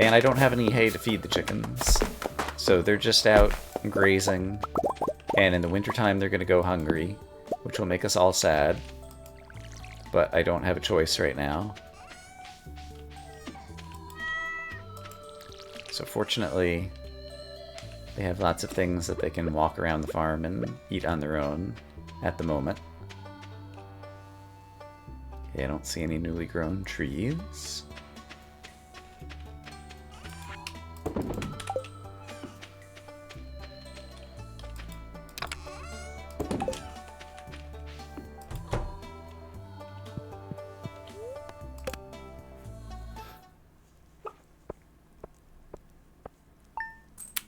And I don't have any hay to feed the chickens, so they're just out grazing, and in the wintertime they're going to go hungry, which will make us all sad. But I don't have a choice right now. So fortunately, they have lots of things that they can walk around the farm and eat on their own at the moment. Okay, I don't see any newly grown trees.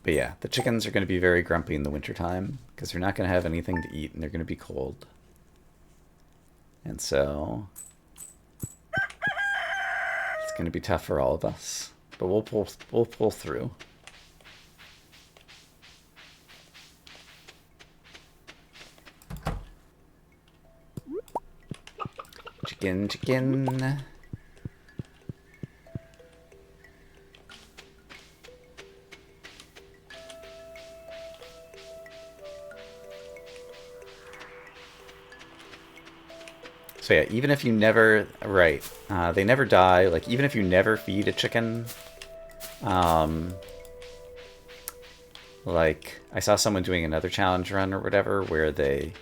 But yeah, the chickens are going to be very grumpy in the wintertime because they're not going to have anything to eat and they're going to be cold. And so it's going to be tough for all of us, but we'll pull through. Chicken. So yeah, even if you never... Right. They never die. Like, even if you never feed a chicken... like, I saw someone doing another challenge run or whatever where they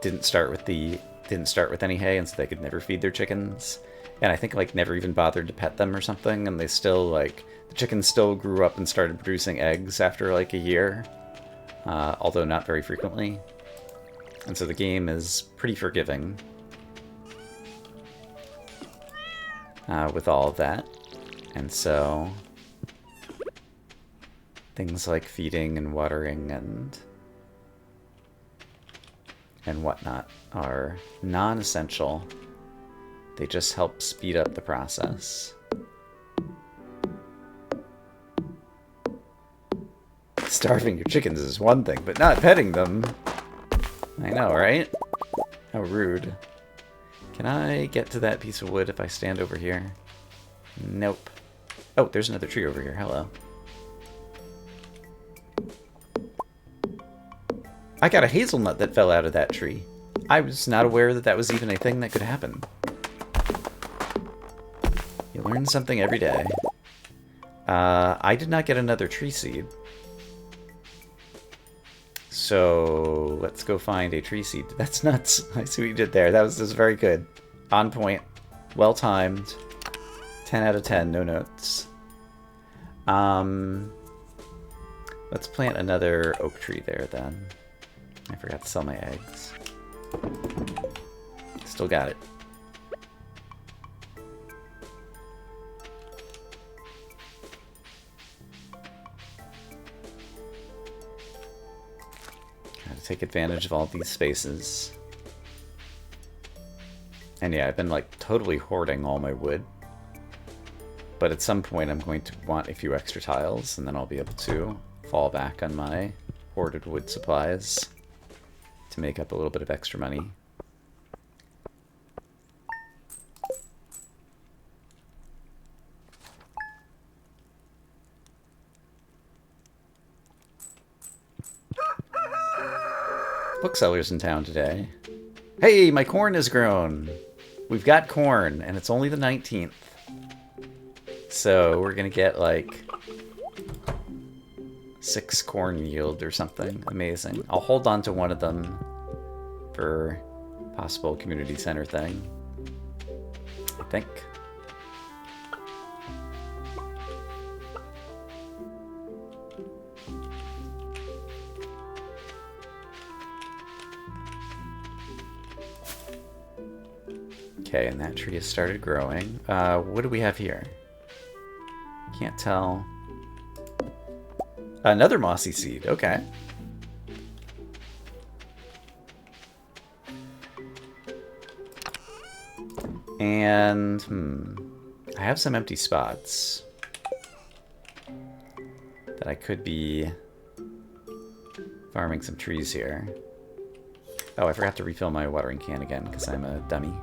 didn't start with any hay, and so they could never feed their chickens. And I think, like, never even bothered to pet them or something, and they still, like... The chickens still grew up and started producing eggs after, like, a year. Although not very frequently. And so the game is pretty forgiving with all of that. And so things like feeding and watering and whatnot are non-essential. They just help speed up the process. Starving your chickens is one thing, but not petting them. I know, right? How rude. Can I get to that piece of wood if I stand over here? Nope. Oh, there's another tree over here. Hello. I got a hazelnut that fell out of that tree. I was not aware that that was even a thing that could happen. You learn something every day. I did not get another tree seed. So let's go find a tree seed. That's nuts. I see what you did there. That was very good. On point. Well timed. 10 out of 10. No notes. Let's plant another oak tree there then. I forgot to sell my eggs. Still got it. Gotta take advantage of all these spaces. And yeah, I've been like totally hoarding all my wood. But at some point I'm going to want a few extra tiles, and then I'll be able to fall back on my hoarded wood supplies to make up a little bit of extra money. Booksellers in town today. Hey, my corn has grown! We've got corn, and it's only the 19th. So we're gonna get like 6 corn yield or something. Amazing. I'll hold on to one of them for possible community center thing, I think. Okay, and that tree has started growing. What do we have here? Can't tell. Another mossy seed, okay. And, I have some empty spots that I could be farming some trees here. Oh, I forgot to refill my watering can again because I'm a dummy.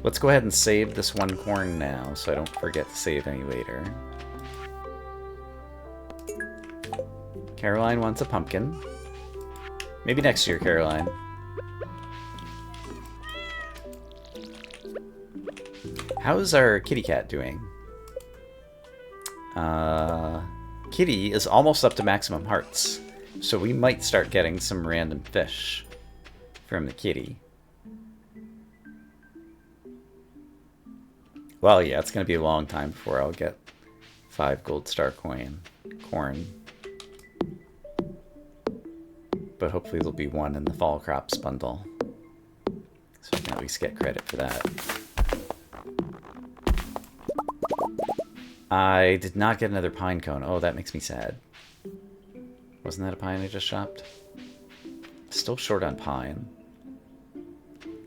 Let's go ahead and save this one corn now so I don't forget to save any later. Caroline wants a pumpkin. Maybe next year, Caroline. How's our kitty cat doing? Kitty is almost up to maximum hearts, so we might start getting some random fish from the kitty. Well, yeah, it's going to be a long time before I'll get 5 gold star corn. But hopefully there'll be one in the fall crops bundle. So I can at least get credit for that. I did not get another pine cone. Oh, that makes me sad. Wasn't that a pine I just chopped? Still short on pine.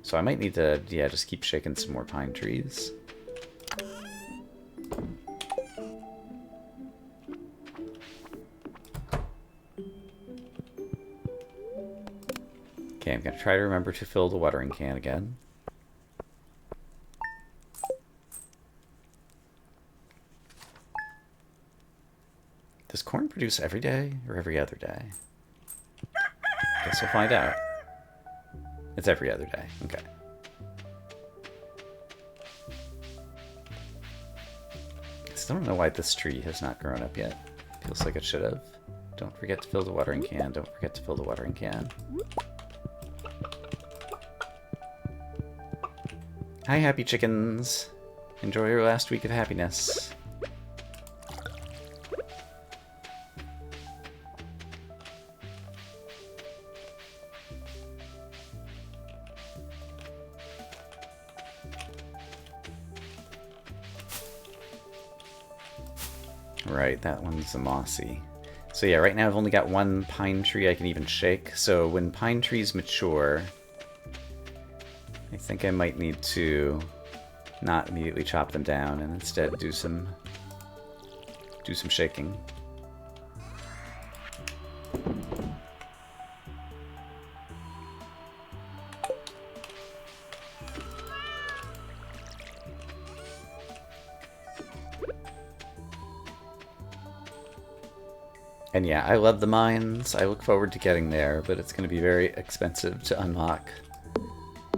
So I might need to, yeah, just keep shaking some more pine trees. Okay, I'm going to try to remember to fill the watering can again. Does corn produce every day or every other day? Guess we'll find out. It's every other day. Okay. I still don't know why this tree has not grown up yet. Feels like it should have. Don't forget to fill the watering can. Don't forget to fill the watering can. Hi, happy chickens. Enjoy your last week of happiness. Right, that one's a mossy. So yeah, right now I've only got one pine tree I can even shake. So when pine trees mature, I think I might need to not immediately chop them down and instead do some shaking. And yeah, I love the mines. I look forward to getting there, but it's going to be very expensive to unlock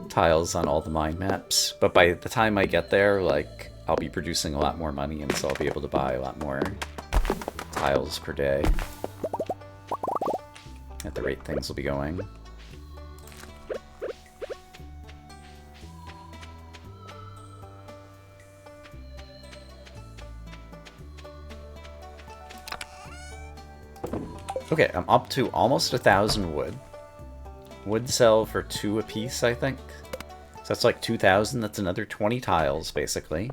tiles on all the mine maps. But by the time I get there, like, I'll be producing a lot more money, and so I'll be able to buy a lot more tiles per day at the rate things will be going. Okay, I'm up to almost 1,000 wood. Wood sell for 2 apiece, I think. So that's like 2,000. That's another 20 tiles, basically,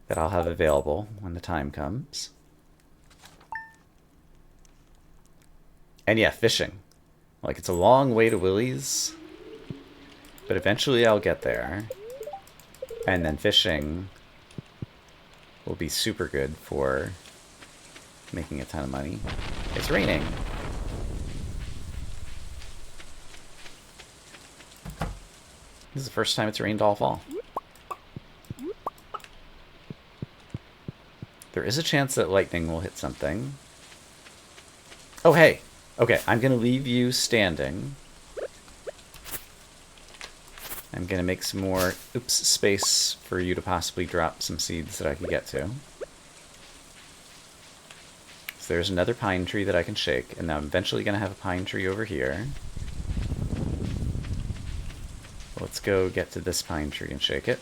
that I'll have available when the time comes. And yeah, fishing. Like, it's a long way to Willie's, but eventually I'll get there. And then fishing will be super good for making a ton of money. It's raining. This is the first time it's rained all fall. There is a chance that lightning will hit something. Oh, hey. Okay, I'm going to leave you standing. I'm going to make some more space for you to possibly drop some seeds that I can get to. So there's another pine tree that I can shake, and now I'm eventually going to have a pine tree over here. Let's go get to this pine tree and shake it.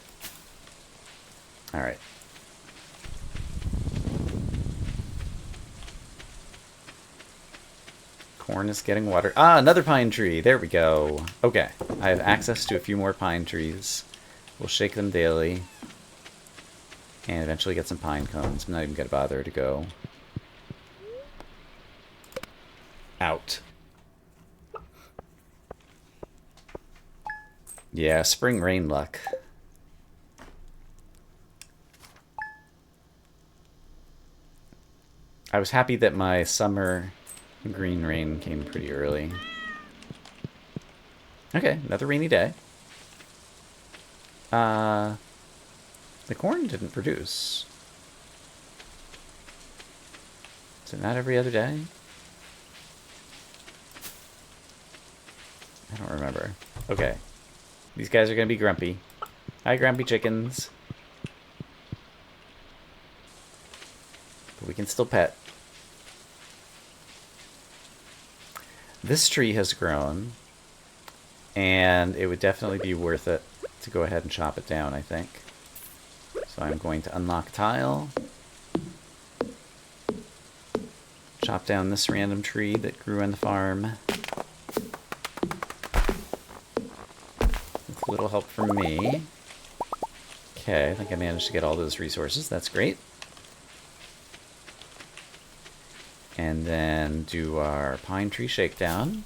Alright. Corn is getting water. Ah, another pine tree! There we go. Okay, I have access to a few more pine trees. We'll shake them daily. And eventually get some pine cones. I'm not even going to bother to go out. Yeah, spring rain luck. I was happy that my summer green rain came pretty early. Okay, another rainy day. The corn didn't produce. Is it not every other day? I don't remember. Okay. These guys are going to be grumpy. Hi, grumpy chickens. But we can still pet. This tree has grown, and it would definitely be worth it to go ahead and chop it down, I think. So I'm going to unlock a tile. Chop down this random tree that grew on the farm. With a little help from me. Okay, I think I managed to get all those resources. That's great. And then do our pine tree shakedown.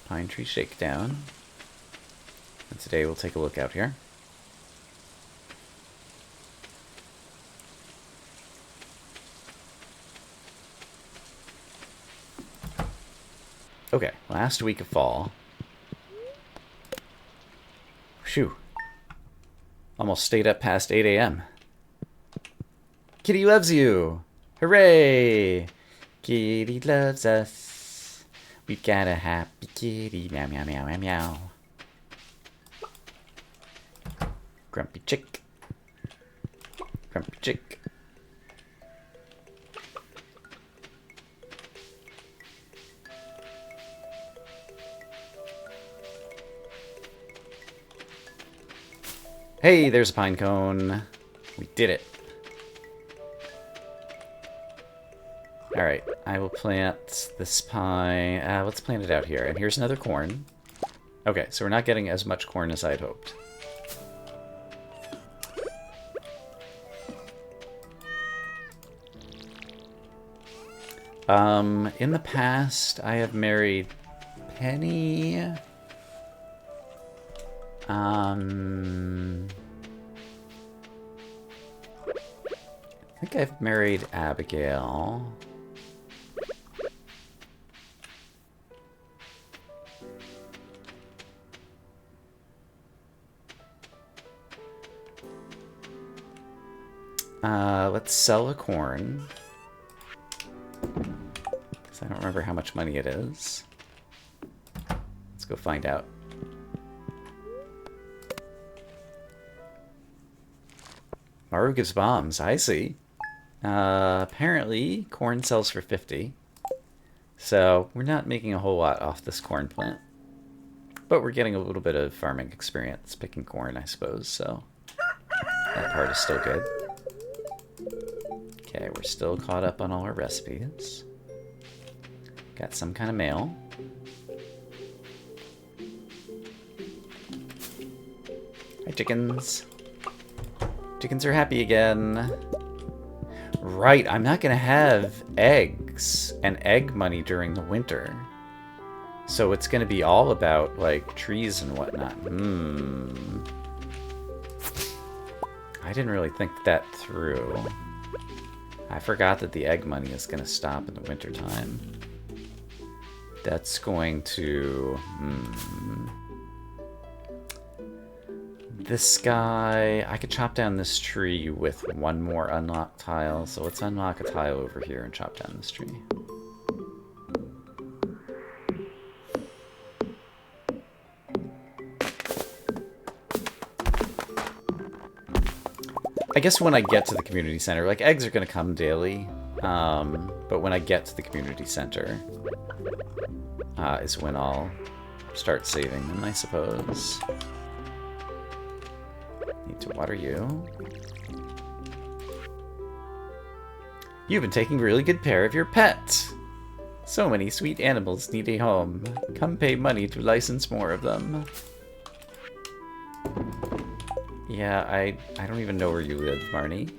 Pine tree shakedown. And today we'll take a look out here. Okay, last week of fall. Phew. Almost stayed up past 8 a.m. Kitty loves you! Hooray! Kitty loves us. We've got a happy kitty. Meow, meow, meow, meow, meow. Grumpy chick. Grumpy chick. Hey, there's a pine cone. We did it. Alright, I will plant This pine... let's plant it out here. And here's another corn. Okay, so we're not getting as much corn as I'd hoped. In the past, I have married Penny. I think I've married Abigail. Let's sell a corn. Because I don't remember how much money it is. Let's go find out. Maru gives bombs, I see. Apparently, corn sells for 50. So, we're not making a whole lot off this corn plant. But we're getting a little bit of farming experience picking corn, I suppose, so that part is still good. Okay, we're still caught up on all our recipes. Got some kind of mail. Hi, chickens. Chickens are happy again. Right, I'm not gonna have eggs and egg money during the winter. So it's gonna be all about, like, trees and whatnot. I didn't really think that through. I forgot that the egg money is gonna stop in the wintertime. That's going to... This guy... I could chop down this tree with one more unlocked tile, so let's unlock a tile over here and chop down this tree. I guess when I get to the community center, like, eggs are going to come daily, but when I get to the community center is when I'll start saving them, I suppose. Need to water you. You've been taking really good care of your pet. So many sweet animals need a home. Come pay money to license more of them. Yeah, I don't even know where you live, Marnie.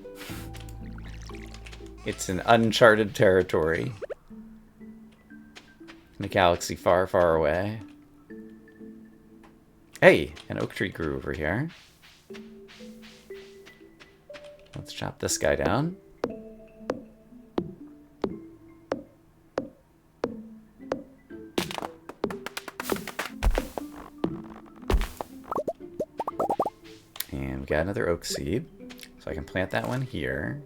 It's an uncharted territory. In a galaxy far, far away. Hey, an oak tree grew over here. Let's chop this guy down. And we got another oak seed. So I can plant that one here.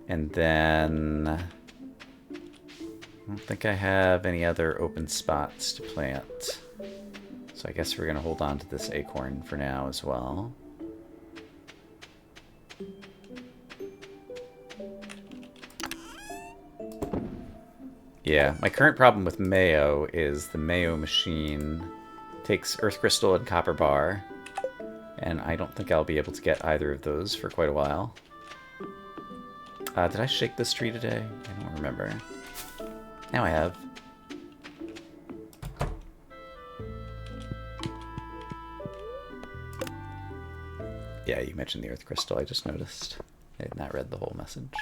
And then... I don't think I have any other open spots to plant. So I guess we're going to hold on to this acorn for now as well. Yeah, my current problem with Mayo is the Mayo machine takes Earth Crystal and Copper Bar, and I don't think I'll be able to get either of those for quite a while. Did I shake this tree today? I don't remember. Now I have. Yeah, you mentioned the Earth Crystal, I just noticed. I had not read the whole message.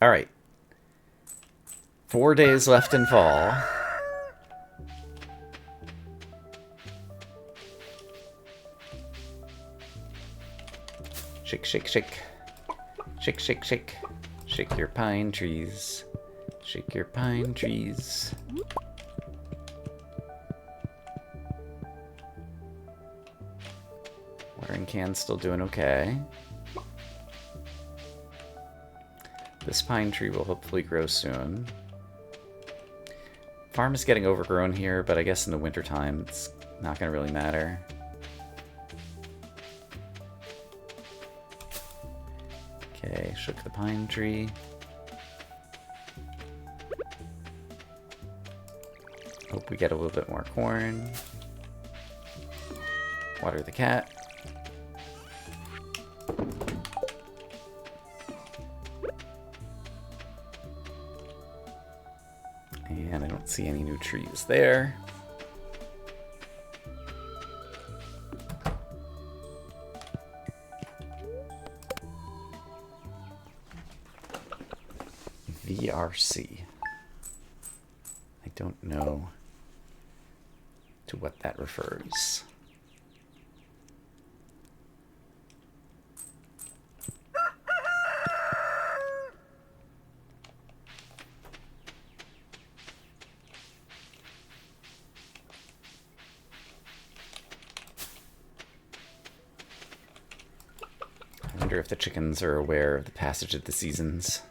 Alright. 4 days left in fall. Shake, shake, shake. Shake, shake, shake. Shake your pine trees. Shake your pine trees. Watering can's still doing okay. This pine tree will hopefully grow soon. Farm is getting overgrown here, but I guess in the wintertime it's not going to really matter. Okay, shook the pine tree. Hope we get a little bit more corn. Water the cat. And I don't see any new trees there. VRC. I don't know to what that refers. I wonder if the chickens are aware of the passage of the seasons.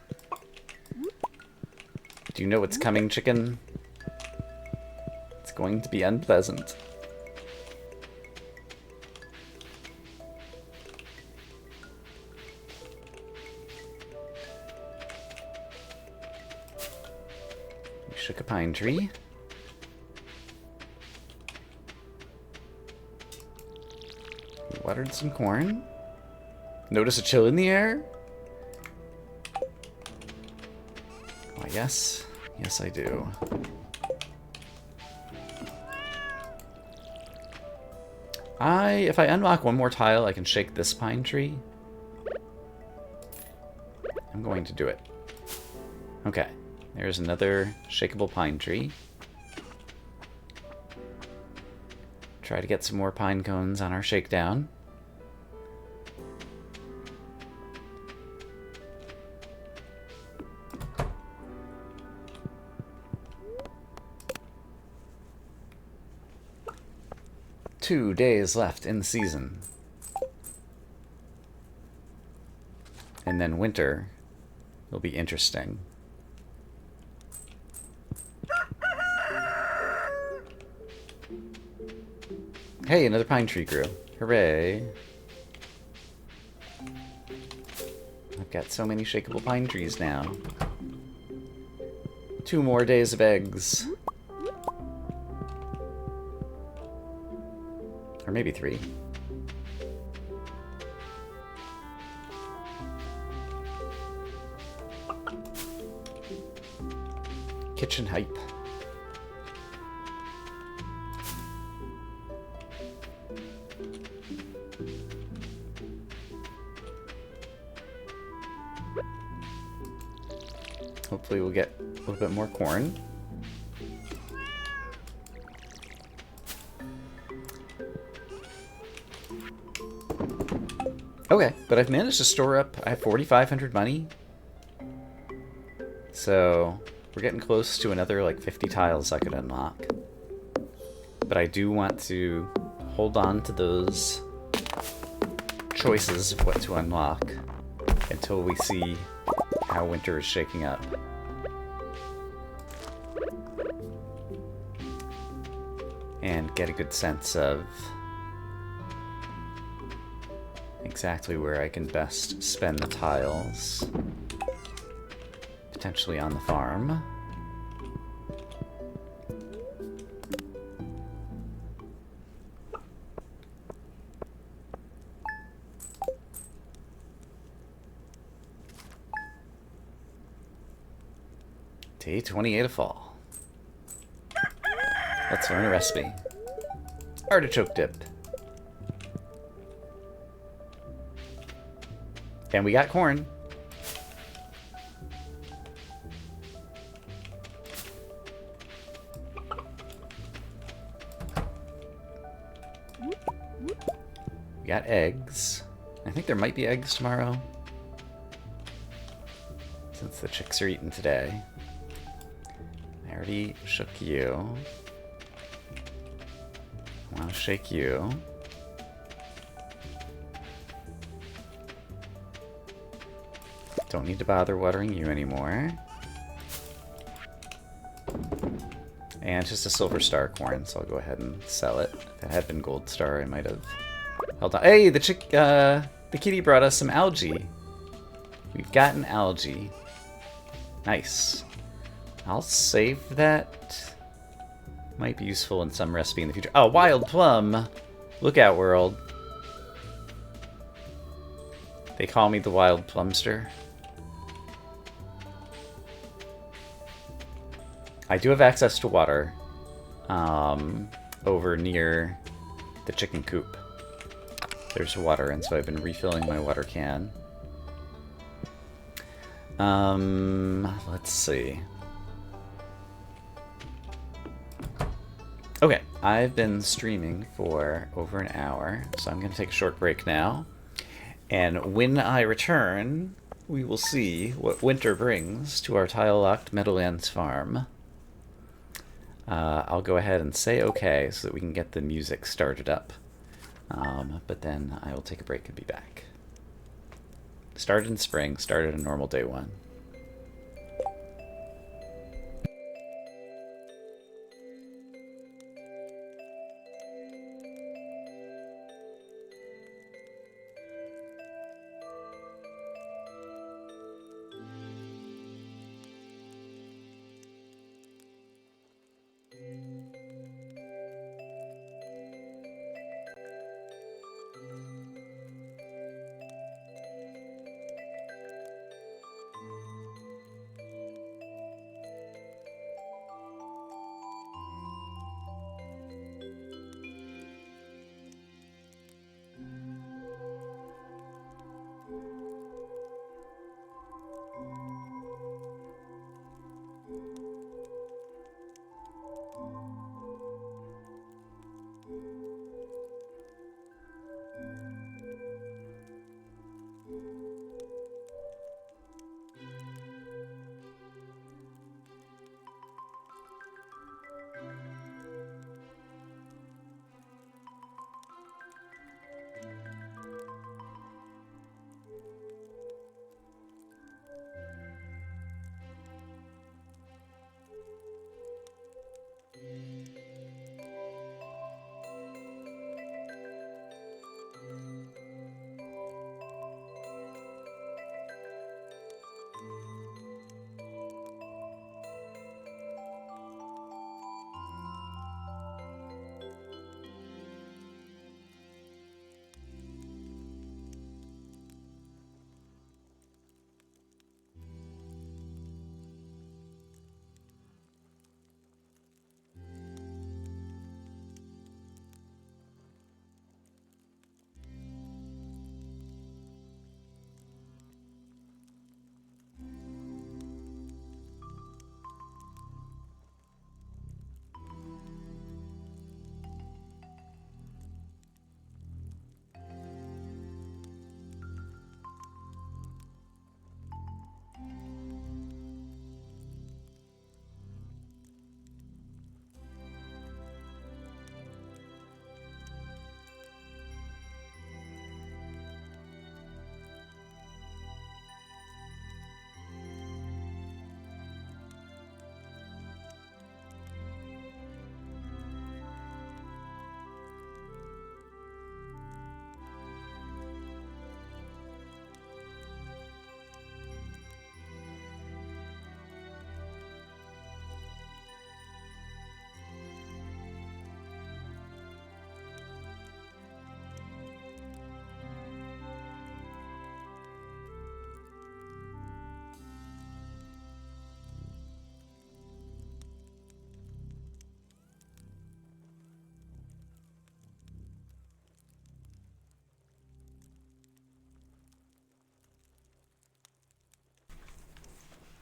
Do you know what's coming, chicken? It's going to be unpleasant. We shook a pine tree. We watered some corn. Notice a chill in the air? Why, yes. Yes, I do. If I unlock one more tile, I can shake this pine tree. I'm going to do it. Okay. There's another shakeable pine tree. Try to get some more pine cones on our shakedown. Two days left in the season. And then winter will be interesting. Hey, another pine tree grew. Hooray. I've got so many shakeable pine trees now. 2 more days of eggs. Or maybe 3. Kitchen hype. Hopefully we'll get a little bit more corn. Okay, but I've managed to store up, I have 4,500 money. So we're getting close to another like 50 tiles I could unlock. But I do want to hold on to those choices of what to unlock until we see how winter is shaking up. And get a good sense of exactly where I can best spend the tiles. Potentially on the farm. Day 28 of fall. Let's learn a recipe. Artichoke dip. And we got corn. We got eggs. I think there might be eggs tomorrow, since the chicks are eating today. I already shook you. I want to shake you. Don't need to bother watering you anymore. And just a silver star corn, so I'll go ahead and sell it. If it had been gold star, I might have held on. Hey, the kitty brought us some algae. We've gotten algae. Nice. I'll save that. Might be useful in some recipe in the future. Oh, wild plum! Look out, world. They call me the wild plumster. I do have access to water over near the chicken coop. There's water, and so I've been refilling my water can. Let's see. Okay, I've been streaming for over an hour, so I'm going to take a short break now. And when I return, we will see what winter brings to our tile-locked Meadowlands farm. I'll go ahead and say okay so that we can get the music started up. But then I will take a break and be back. Started in spring, started a normal day one.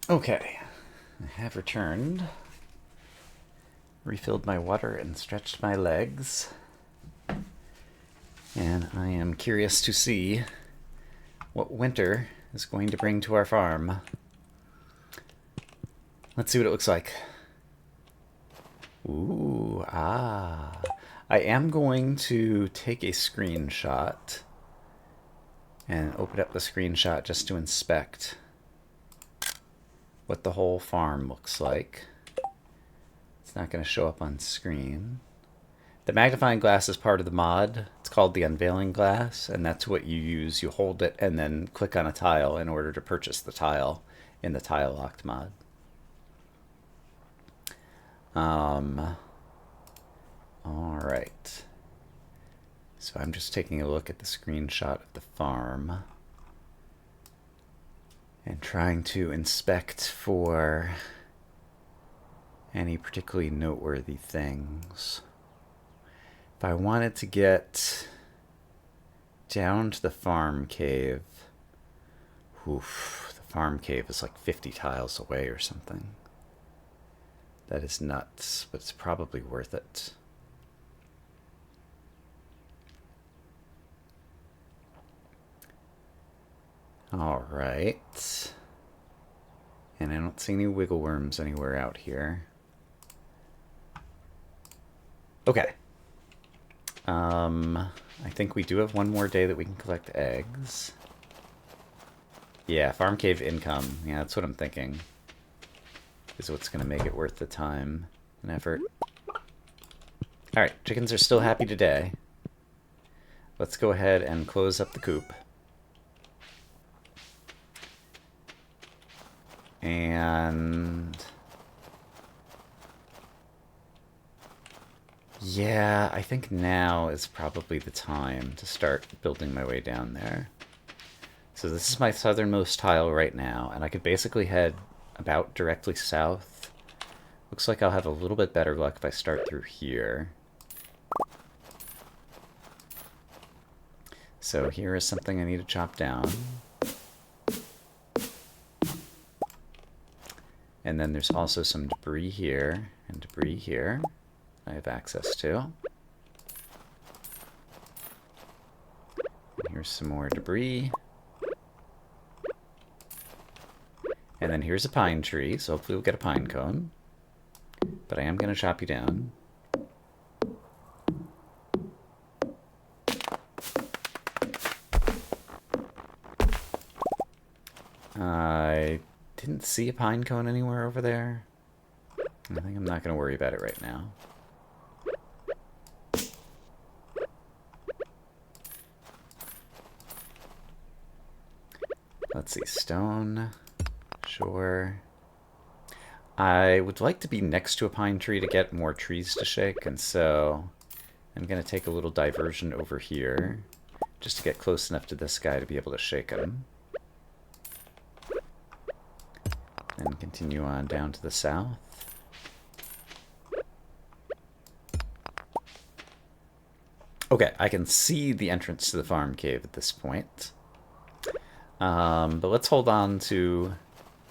Okay, I have returned, refilled my water, and stretched my legs. And I am curious to see what winter is going to bring to our farm. Let's see what it looks like. Ooh, ah. I am going to take a screenshot and open up the screenshot just to inspect what the whole farm looks like. It's not going to show up on screen. The magnifying glass is part of the mod. It's called the unveiling glass, and that's what you use. You hold it and then click on a tile in order to purchase the tile in the tile locked mod. All right. So I'm just taking a look at the screenshot of the farm and trying to inspect for any particularly noteworthy things. If I wanted to get down to the farm cave, oof, the farm cave is like 50 tiles away or something. That is nuts, but it's probably worth it. All right. And I don't see any wiggle worms anywhere out here. Okay. I think we do have one more day that we can collect eggs. Yeah, farm cave income. Yeah, that's what I'm thinking. Is what's going to make it worth the time and effort. Alright, chickens are still happy today. Let's go ahead and close up the coop. And... yeah, I think now is probably the time to start building my way down there. So this is my southernmost tile right now, and I could basically head about directly south. Looks like I'll have a little bit better luck if I start through here. So here is something I need to chop down. And then there's also some debris here and debris here I have access to. Here's some more debris. And then here's a pine tree, so hopefully we'll get a pine cone. But I am going to chop you down. I didn't see a pine cone anywhere over there. I think I'm not going to worry about it right now. Let's see, stone. Sure. I would like to be next to a pine tree to get more trees to shake, and so I'm going to take a little diversion over here just to get close enough to this guy to be able to shake him. And continue on down to the south. Okay, I can see the entrance to the farm cave at this point. But let's hold on to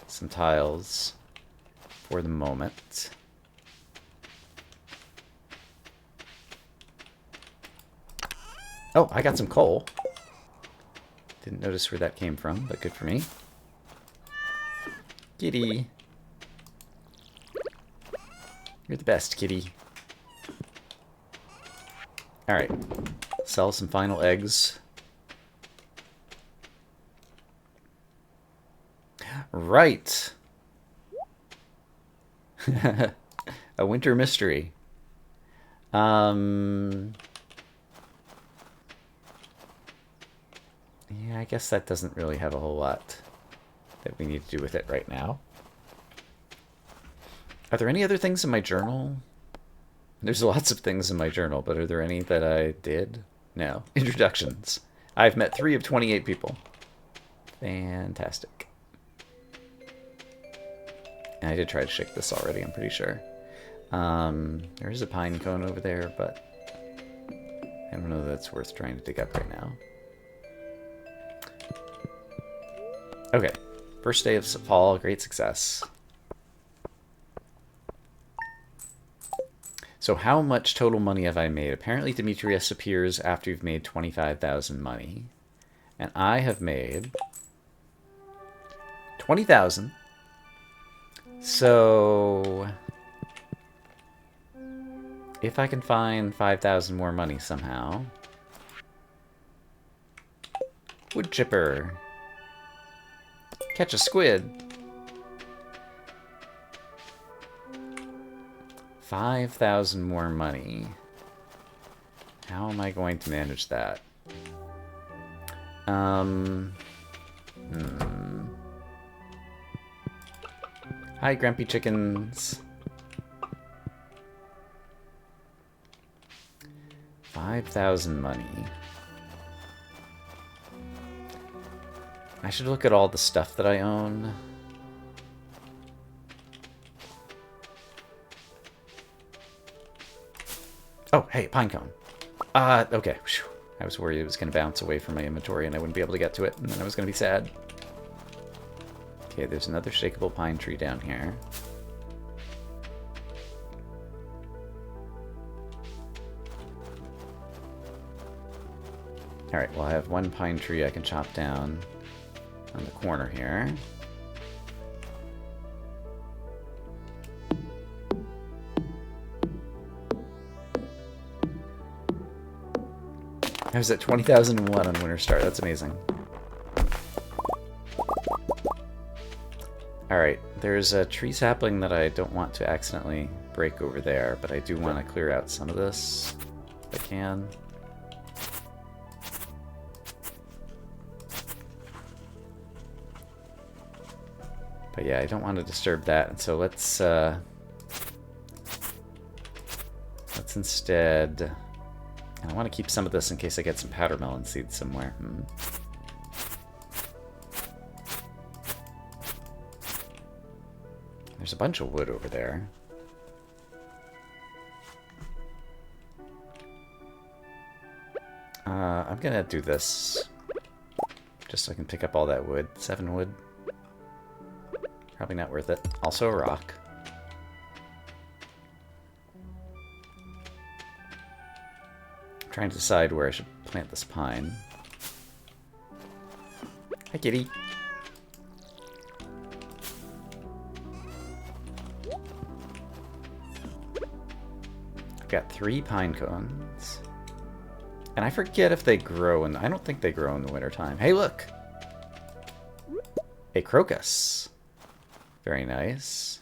some tiles for the moment. Oh, I got some coal. Didn't notice where that came from, but good for me. Kitty. You're the best, kitty. Alright. Sell some final eggs. Right. A winter mystery. Yeah, I guess that doesn't really have a whole lot that we need to do with it right now. Are there any other things in my journal? There's lots of things in my journal, but are there any that I did? No. Introductions. I've met 3 of 28 people. Fantastic. And I did try to shake this already, I'm pretty sure. There's a pine cone over there, but I don't know that it's worth trying to dig up right now. Okay. First day of fall, great success. So how much total money have I made? Apparently Demetrius appears after you've made 25,000 money. And I have made 20,000. So if I can find 5,000 more money somehow. Wood chipper. Catch a squid. 5,000 more money. How am I going to manage that? Hi, Grumpy Chickens. 5,000 money. I should look at all the stuff that I own. Oh, hey, pine cone. Okay. Whew. I was worried it was going to bounce away from my inventory and I wouldn't be able to get to it, and then I was going to be sad. Okay, there's another shakeable pine tree down here. Alright, well I have one pine tree I can chop down on the corner here. I was at 20,001 on Winter Star. That's amazing. Alright, there's a tree sapling that I don't want to accidentally break over there, but I do want to clear out some of this if I can. But yeah, I don't want to disturb that, and so let's instead... I want to keep some of this in case I get some powder melon seeds somewhere. There's a bunch of wood over there. I'm gonna do this just so I can pick up all that wood. 7 wood. Probably not worth it. Also a rock. I'm trying to decide where I should plant this pine. Hi, kitty. I've got 3 pine cones. And I forget if they grow in... I don't think they grow in the wintertime. Hey, look! A crocus. Very nice.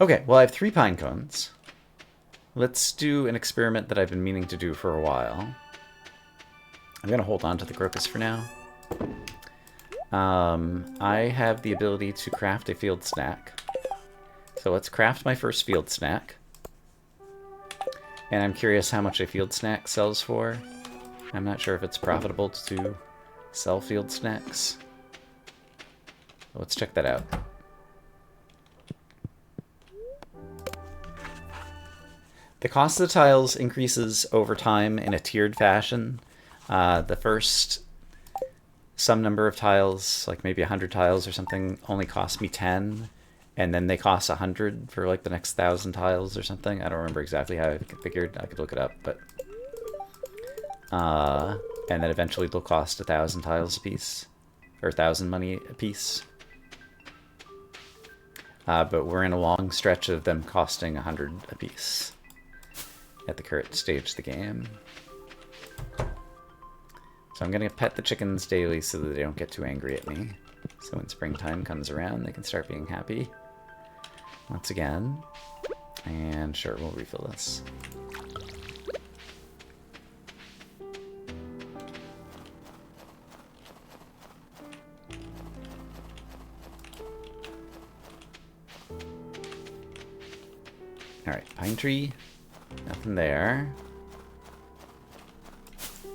Okay, well I have 3 pine cones. Let's do an experiment that I've been meaning to do for a while. I'm going to hold on to the crocus for now. I have the ability to craft a field snack. So let's craft my first field snack. And I'm curious how much a field snack sells for. I'm not sure if it's profitable to sell field snacks. Let's check that out. The cost of the tiles increases over time in a tiered fashion. The first some number of tiles, like maybe 100 tiles or something, only cost me 10. And then they cost 100 for like the next 1,000 tiles or something. I don't remember exactly how I figured. I could look it up, but... and then eventually they'll cost 1,000 tiles a piece. Or 1,000 money a piece. But we're in a long stretch of them costing 100 a piece. At the current stage of the game. So I'm going to pet the chickens daily so that they don't get too angry at me. So when springtime comes around, they can start being happy. Once again. And sure, we'll refill this. Alright, pine tree. Nothing there.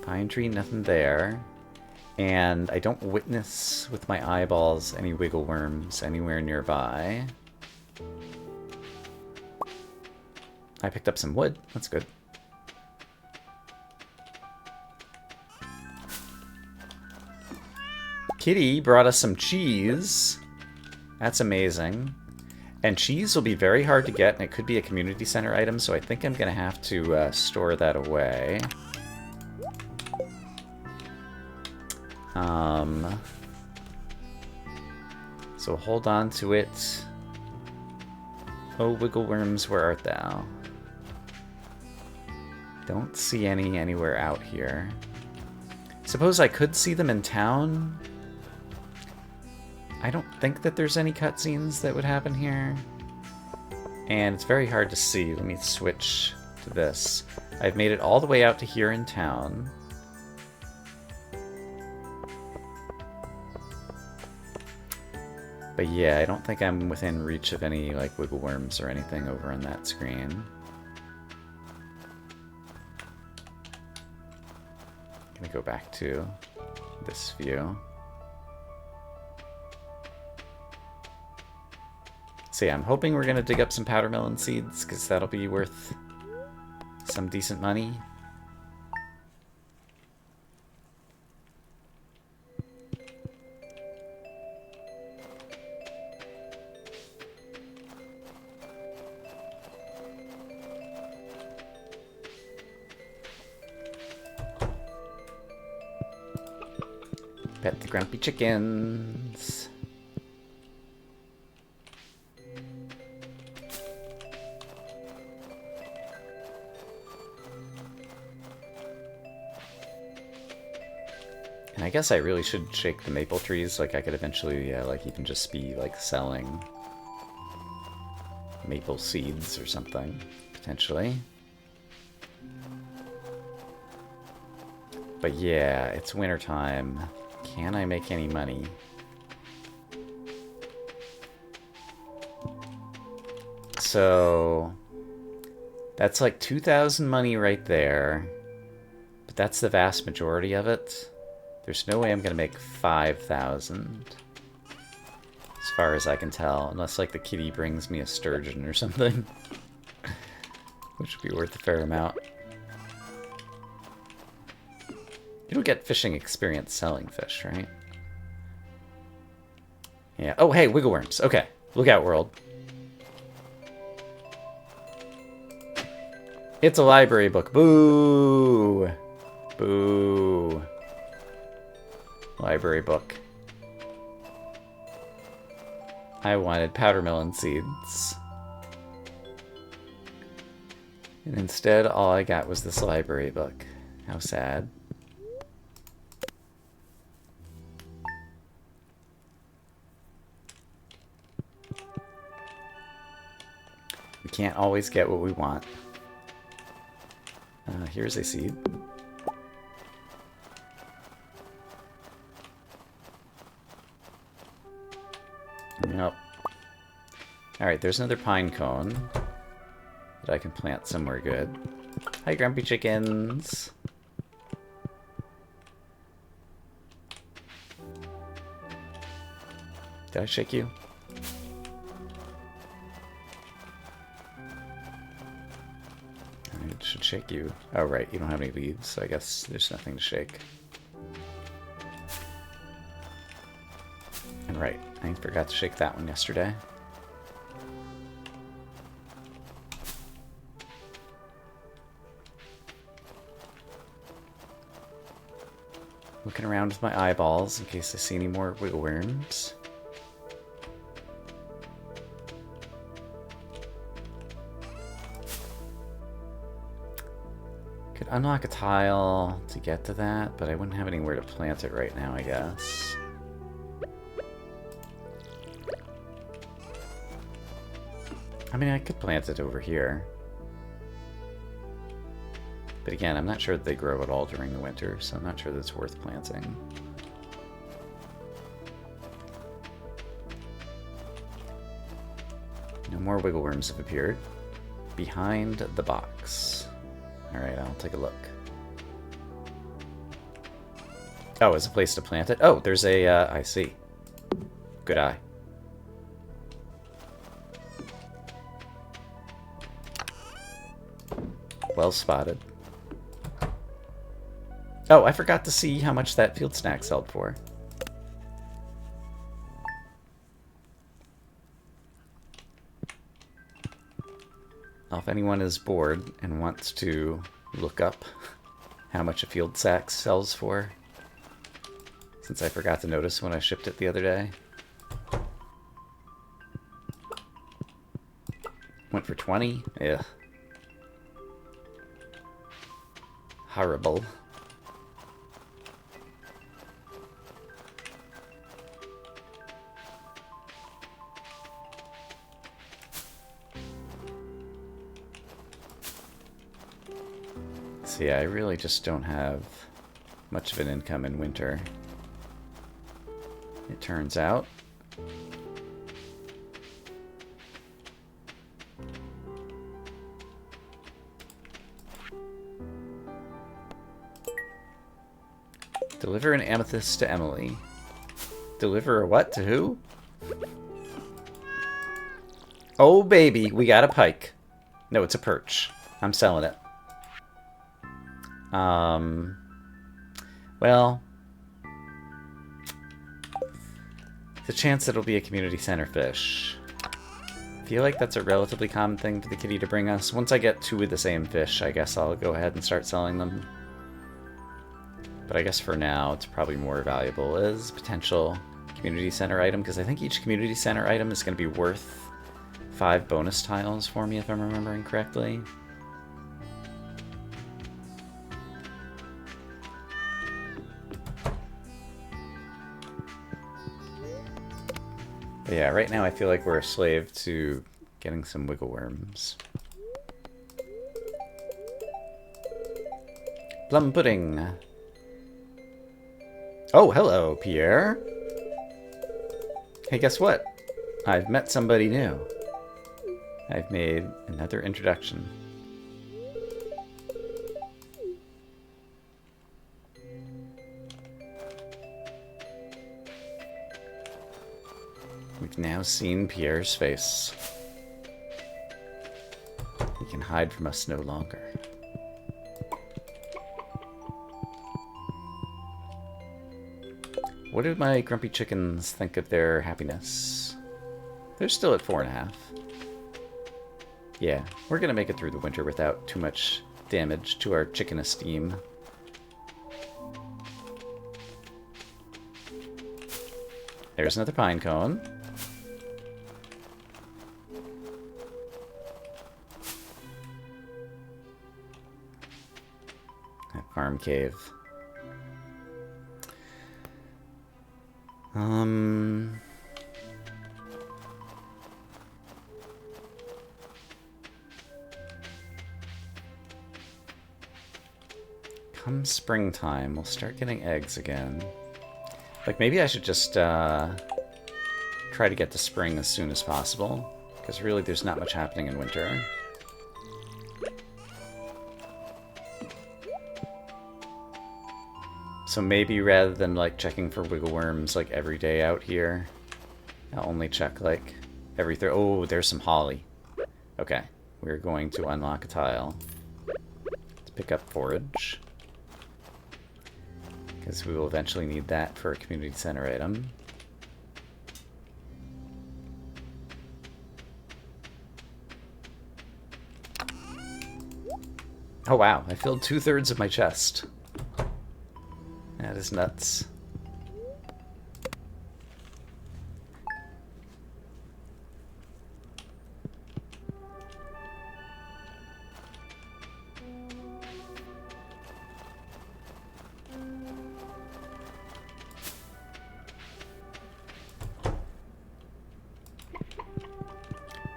Pine tree, nothing there. And I don't witness with my eyeballs any wiggle worms anywhere nearby. I picked up some wood. That's good. Kitty brought us some cheese. That's amazing. And cheese will be very hard to get, and it could be a community center item, so I think I'm going to have to store that away. So hold on to it. Oh, wiggle worms, where art thou? Don't see any anywhere out here. Suppose I could see them in town? I don't think that there's any cutscenes that would happen here. And it's very hard to see. Let me switch to this. I've made it all the way out to here in town. But yeah, I don't think I'm within reach of any like wiggle worms or anything over on that screen. I'm gonna go back to this view. So yeah, I'm hoping we're going to dig up some powdermelon seeds, because that'll be worth some decent money. Pet the grumpy chickens. And I guess I really should shake the maple trees. Like, I could eventually, like, even just be, like, selling maple seeds or something, potentially. But yeah, it's wintertime. Can I make any money? So that's like 2,000 money right there. But that's the vast majority of it. There's no way I'm going to make 5,000. As far as I can tell. Unless like the kitty brings me a sturgeon or something. Which would be worth a fair amount. You don't get fishing experience selling fish, right? Yeah. Oh, hey, wiggle worms. Okay. Look out, world. It's a library book. Boo! Boo. Library book. I wanted powdermelon seeds. And instead, all I got was this library book. How sad. We can't always get what we want. Here's a seed. Nope. Alright, there's another pine cone that I can plant somewhere good. Hi, grumpy chickens. Did I shake you? I should shake you. Oh, right, you don't have any leaves, so I guess there's nothing to shake. And right, I forgot to shake that one yesterday. Looking around with my eyeballs in case I see any more wiggle worms. Could unlock a tile to get to that, but I wouldn't have anywhere to plant it right now, I guess. I mean, I could plant it over here. But again, I'm not sure that they grow at all during the winter, so I'm not sure that's worth planting. No more wiggle worms have appeared. Behind the box. Alright, I'll take a look. Oh, it's a place to plant it? Oh, there's a, I see. Good eye. Well spotted. Oh, I forgot to see how much that field snack sold for. Well, if anyone is bored and wants to look up how much a field sack sells for, since I forgot to notice when I shipped it the other day. Went for 20? Ugh. Horrible. So yeah, I really just don't have much of an income in winter, it turns out. Deliver an amethyst to Emily. Deliver a what? To who? Oh, baby, we got a pike. No, it's a perch. I'm selling it. Well, the chance it'll be a community center fish. I feel like that's a relatively common thing for the kitty to bring us. Once I get two of the same fish, I guess I'll go ahead and start selling them. But I guess for now, it's probably more valuable as potential community center item, because I think each community center item is going to be worth 5 bonus tiles for me, if I'm remembering correctly. But yeah, right now I feel like we're a slave to getting some wiggle worms. Plum pudding. Oh, hello, Pierre. Hey, guess what? I've met somebody new. I've made another introduction. We've now seen Pierre's face. He can hide from us no longer. What do my grumpy chickens think of their happiness? They're still at 4.5. Yeah, we're gonna make it through the winter without too much damage to our chicken esteem. There's another pine cone. That farm cave. Come springtime, we'll start getting eggs again. Like, maybe I should just try to get to spring as soon as possible, because really there's not much happening in winter. So maybe rather than like checking for wiggle worms like every day out here, I'll only check like every third. Oh, there's some holly. Okay, we're going to unlock a tile. Let's pick up forage, because we will eventually need that for a community center item. Oh wow, I filled 2/3 of my chest. That is nuts.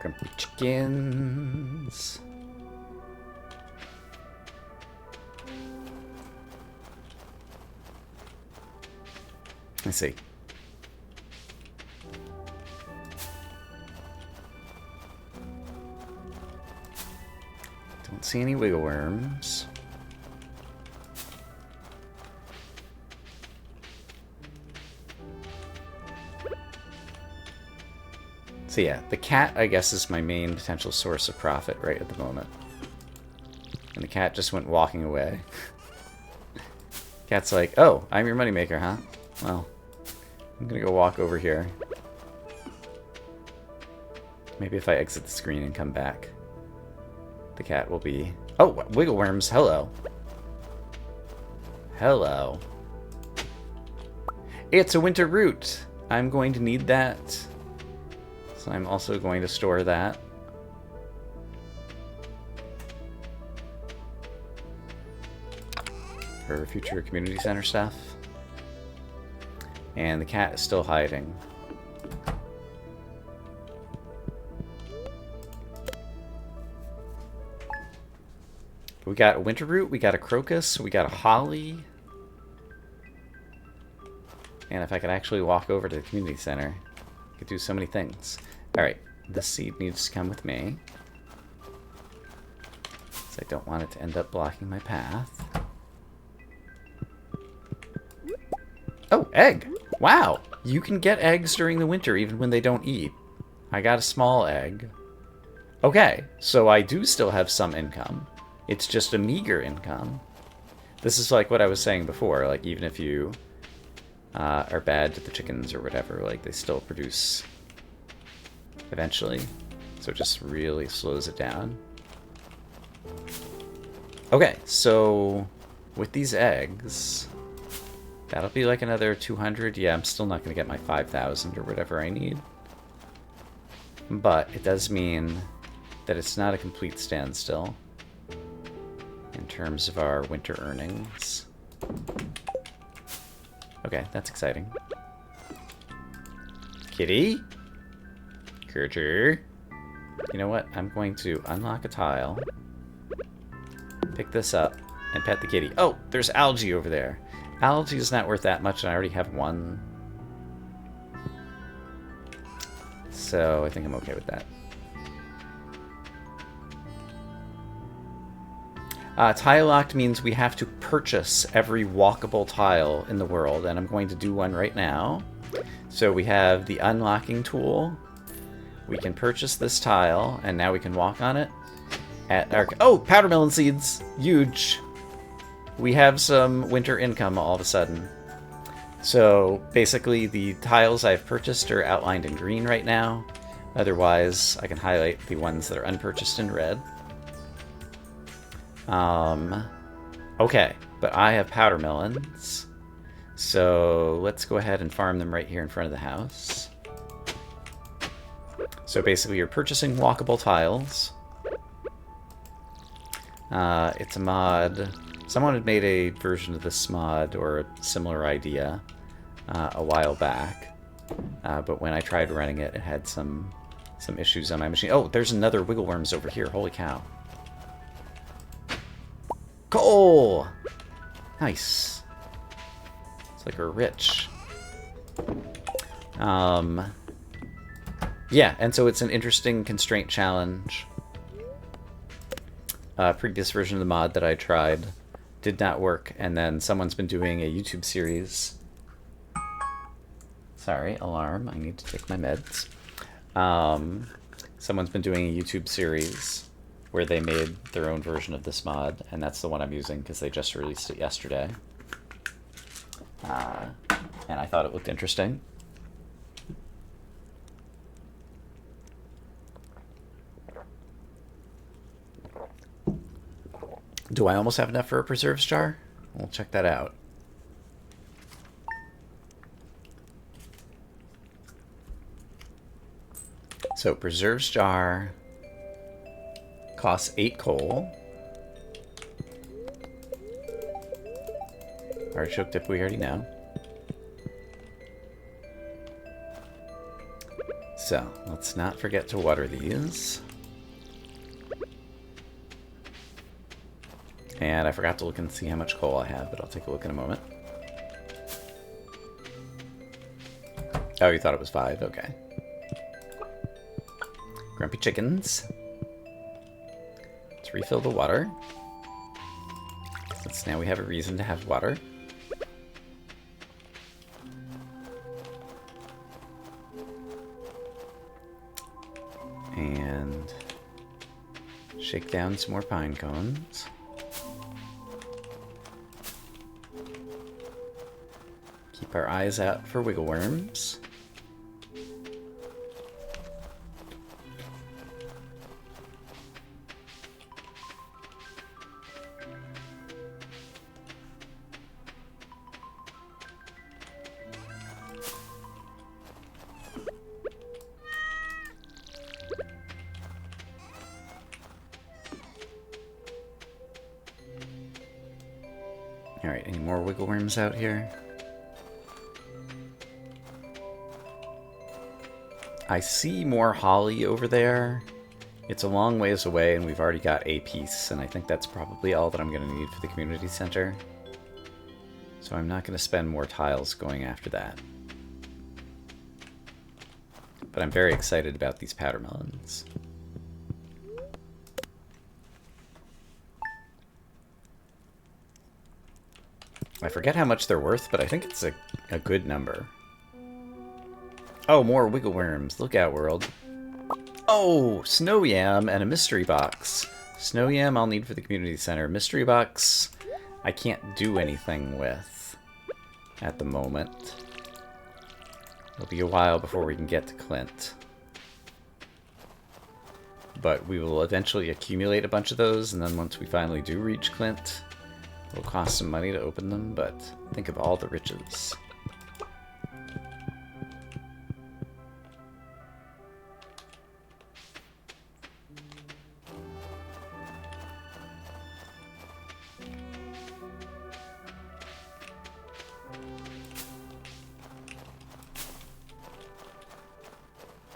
Grumpy chickens. I see. Don't see any wiggle worms. So yeah, the cat, I guess, is my main potential source of profit right at the moment. And the cat just went walking away. Cat's like, oh, I'm your moneymaker, huh? Well, I'm gonna go walk over here. Maybe if I exit the screen and come back, the cat will be... Oh, wiggle worms, hello. Hello. It's a winter root. I'm going to need that. So I'm also going to store that. For future community center stuff. And the cat is still hiding. We got a winter root, we got a crocus, we got a holly. And if I could actually walk over to the community center, I could do so many things. Alright, this seed needs to come with me, because I don't want it to end up blocking my path. Oh, egg! Wow! You can get eggs during the winter even when they don't eat. I got a small egg. Okay, so I do still have some income. It's just a meager income. This is like what I was saying before. Like, even if you are bad to the chickens or whatever, like, they still produce eventually. So it just really slows it down. Okay, so with these eggs, that'll be like another 200. Yeah, I'm still not going to get my 5,000 or whatever I need. But it does mean that it's not a complete standstill in terms of our winter earnings. Okay, that's exciting. Kitty? Critter? You know what? I'm going to unlock a tile, pick this up, and pet the kitty. Oh, there's algae over there. Algae is not worth that much, and I already have one. So I think I'm okay with that. Tile locked means we have to purchase every walkable tile in the world, and I'm going to do one right now. So we have the unlocking tool. We can purchase this tile, and now we can walk on it. At our powder melon seeds! Huge! We have some winter income all of a sudden. So basically the tiles I've purchased are outlined in green right now. Otherwise, I can highlight the ones that are unpurchased in red. Okay, but I have powder melons. So let's go ahead and farm them right here in front of the house. So basically you're purchasing walkable tiles. It's a mod. Someone had made a version of this mod or a similar idea a while back. But when I tried running it, it had some issues on my machine. Oh, there's another wiggle worms over here. Holy cow. Coal! Nice. It's like we're rich. Yeah, and so it's an interesting constraint challenge. Previous version of the mod that I tried did not work, and then someone's been doing a YouTube series. Sorry, alarm. I need to take my meds. Someone's been doing a YouTube series where they made their own version of this mod, and that's the one I'm using because they just released it yesterday. And I thought it looked interesting. Do I almost have enough for a preserves jar? We'll check that out. So preserves jar costs 8 coal. Artichoke dip we already know. So let's not forget to water these. And I forgot to look and see how much coal I have, but I'll take a look in a moment. Oh, you thought it was 5? Okay. Grumpy chickens. Let's refill the water. Since now we have a reason to have water. And shake down some more pine cones. Keep our eyes out for wiggle worms. Alright, any more wiggle worms out here? I see more holly over there. It's a long ways away, and we've already got a piece, and I think that's probably all that I'm going to need for the community center. So I'm not going to spend more tiles going after that. But I'm very excited about these powder melons. I forget how much they're worth, but I think it's a good number. Oh, more wiggle worms. Look out, world. Oh, snow yam and a mystery box. Snow yam I'll need for the community center. Mystery box I can't do anything with at the moment. It'll be a while before we can get to Clint. But we will eventually accumulate a bunch of those, and then once we finally do reach Clint, it'll cost some money to open them, but think of all the riches.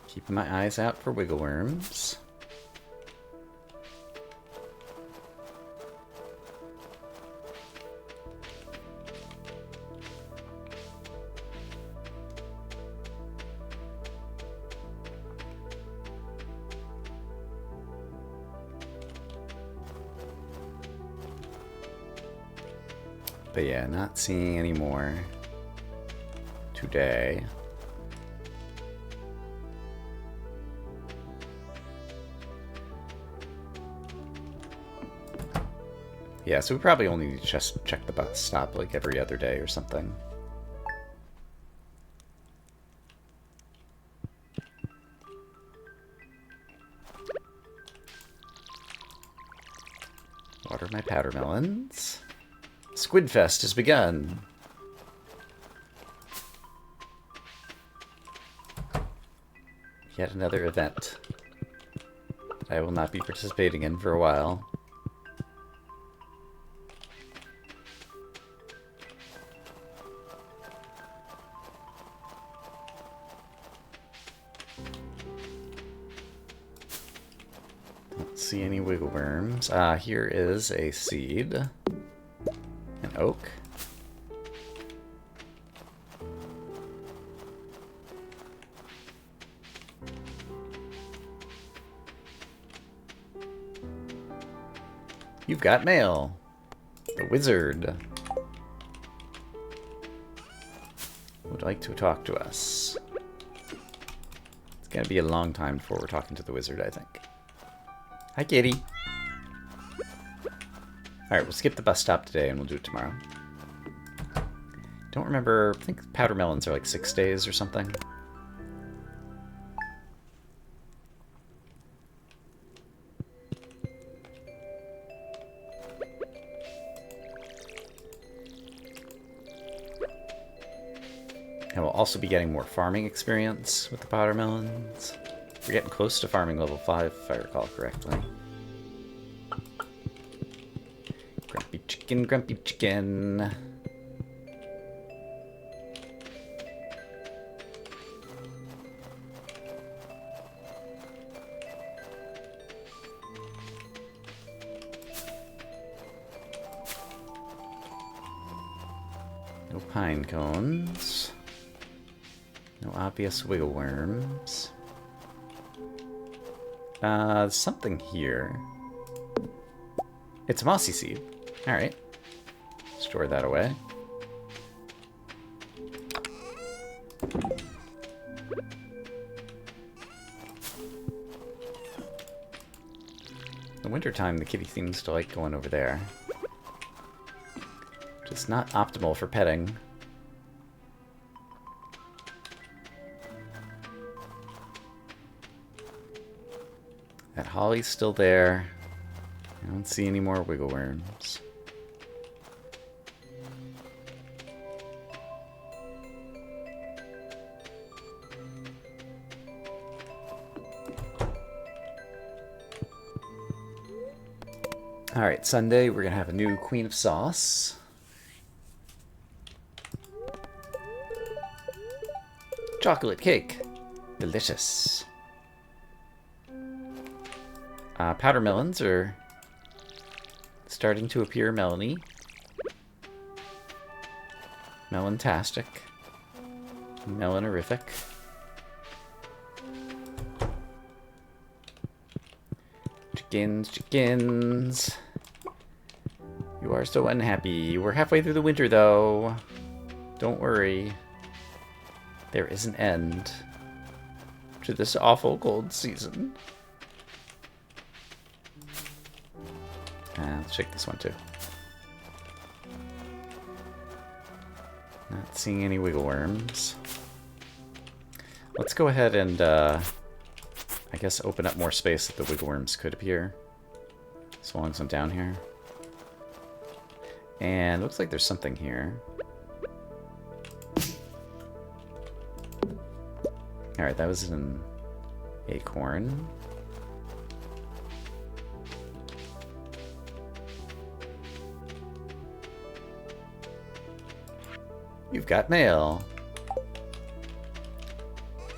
Keeping my eyes out for wiggle worms. But yeah, not seeing any more today. Yeah, so we probably only need to just check the bus stop like every other day or something. Water my powder melons. Squidfest has begun. Yet another event that I will not be participating in for a while. Don't see any wiggle worms. Here is a seed. An oak. You've got mail. The wizard would like to talk to us. It's gonna be a long time before we're talking to the wizard, I think. Hi, kitty. Alright, we'll skip the bus stop today and we'll do it tomorrow. Don't remember, I think powder melons are like 6 days or something. And we'll also be getting more farming experience with the powder melons. We're getting close to farming level 5, if I recall correctly. Grumpy chicken, grumpy chicken. No pine cones. No obvious wiggle worms. Something here. It's a mossy seed. Alright. Store that away. In the wintertime, the kitty seems to like going over there. Which is not optimal for petting. That holly's still there. I don't see any more wiggle worms. Alright, Sunday we're gonna have a new Queen of Sauce. Chocolate cake. Delicious. Powder melons are starting to appear, Melanie. Melontastic. Melonorific. Chickens, chickens. You are so unhappy. We're halfway through the winter, though. Don't worry. There is an end. to this awful cold season. Let's check this one too. Not seeing any wiggle worms. Let's go ahead and, I guess, open up more space that the wiggle worms could appear. As long as I'm down here. And looks like there's something here. Alright, that was an acorn. You've got mail.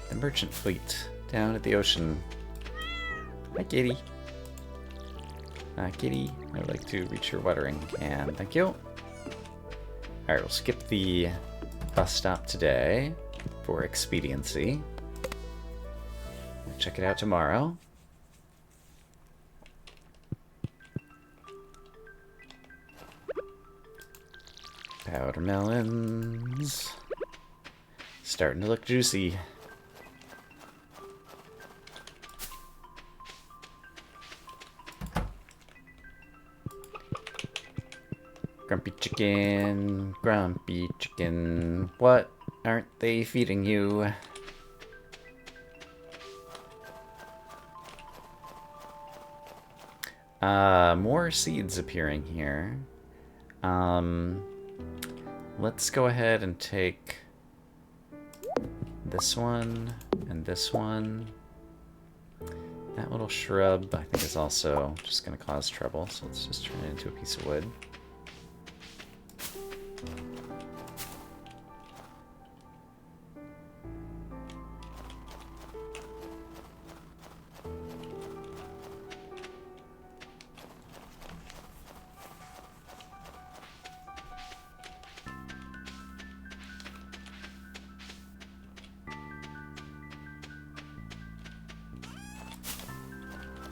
The merchant fleet down at the ocean. Hi, kitty. Kitty, I would like to reach your watering can. Thank you. Alright, we'll skip the bus stop today for expediency. Check it out tomorrow. Powder melons. Starting to look juicy. Grumpy chicken, what aren't they feeding you? More seeds appearing here. Let's go ahead and take this one and this one. That little shrub, I think, is also just going to cause trouble, so let's just turn it into a piece of wood.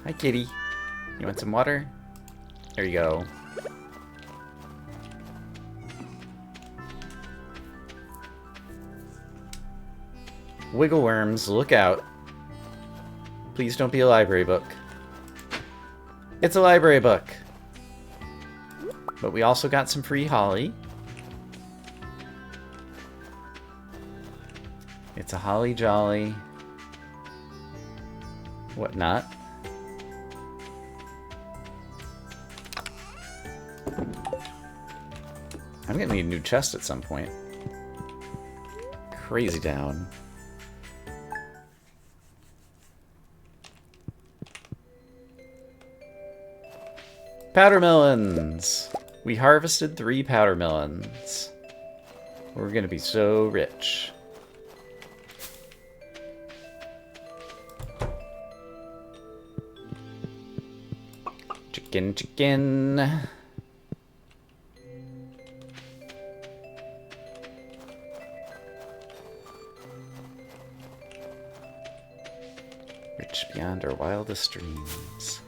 Hi, kitty. You want some water? There you go. Wiggle worms, look out. Please don't be a library book. It's a library book. But we also got some free holly. It's a holly jolly whatnot. I'm gonna need a new chest at some point. Crazy down. Powder melons! We harvested 3 powder melons. We're gonna be so rich. Chicken. Rich beyond our wildest dreams.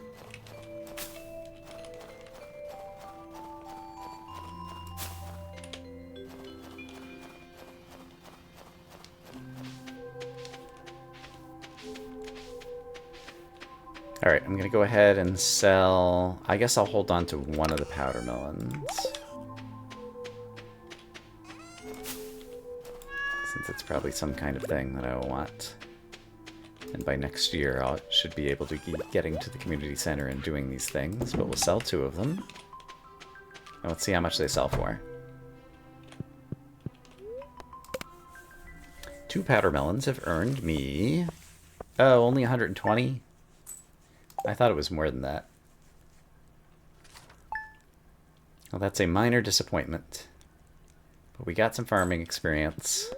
Alright, I'm gonna go ahead and sell... I guess I'll hold on to one of the powder melons. Since it's probably some kind of thing that I will want. And by next year, I should be able to keep getting to the community center and doing these things, but we'll sell 2 of them. And let's see how much they sell for. 2 powder melons have earned me... Oh, only 120? I thought it was more than that. Well, that's a minor disappointment. But we got some farming experience.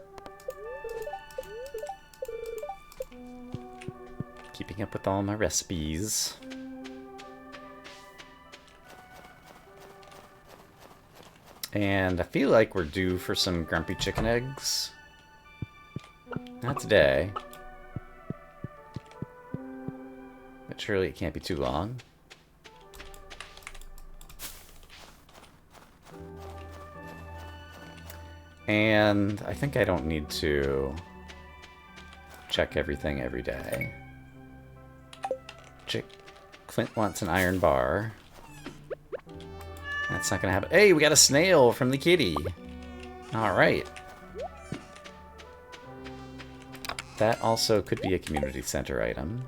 Keeping up with all my recipes. And I feel like we're due for some grumpy chicken eggs. Not today. But surely it can't be too long. And I think I don't need to check everything every day. Clint wants an iron bar. That's not gonna happen. Hey, we got a snail from the kitty. Alright. That also could be a community center item.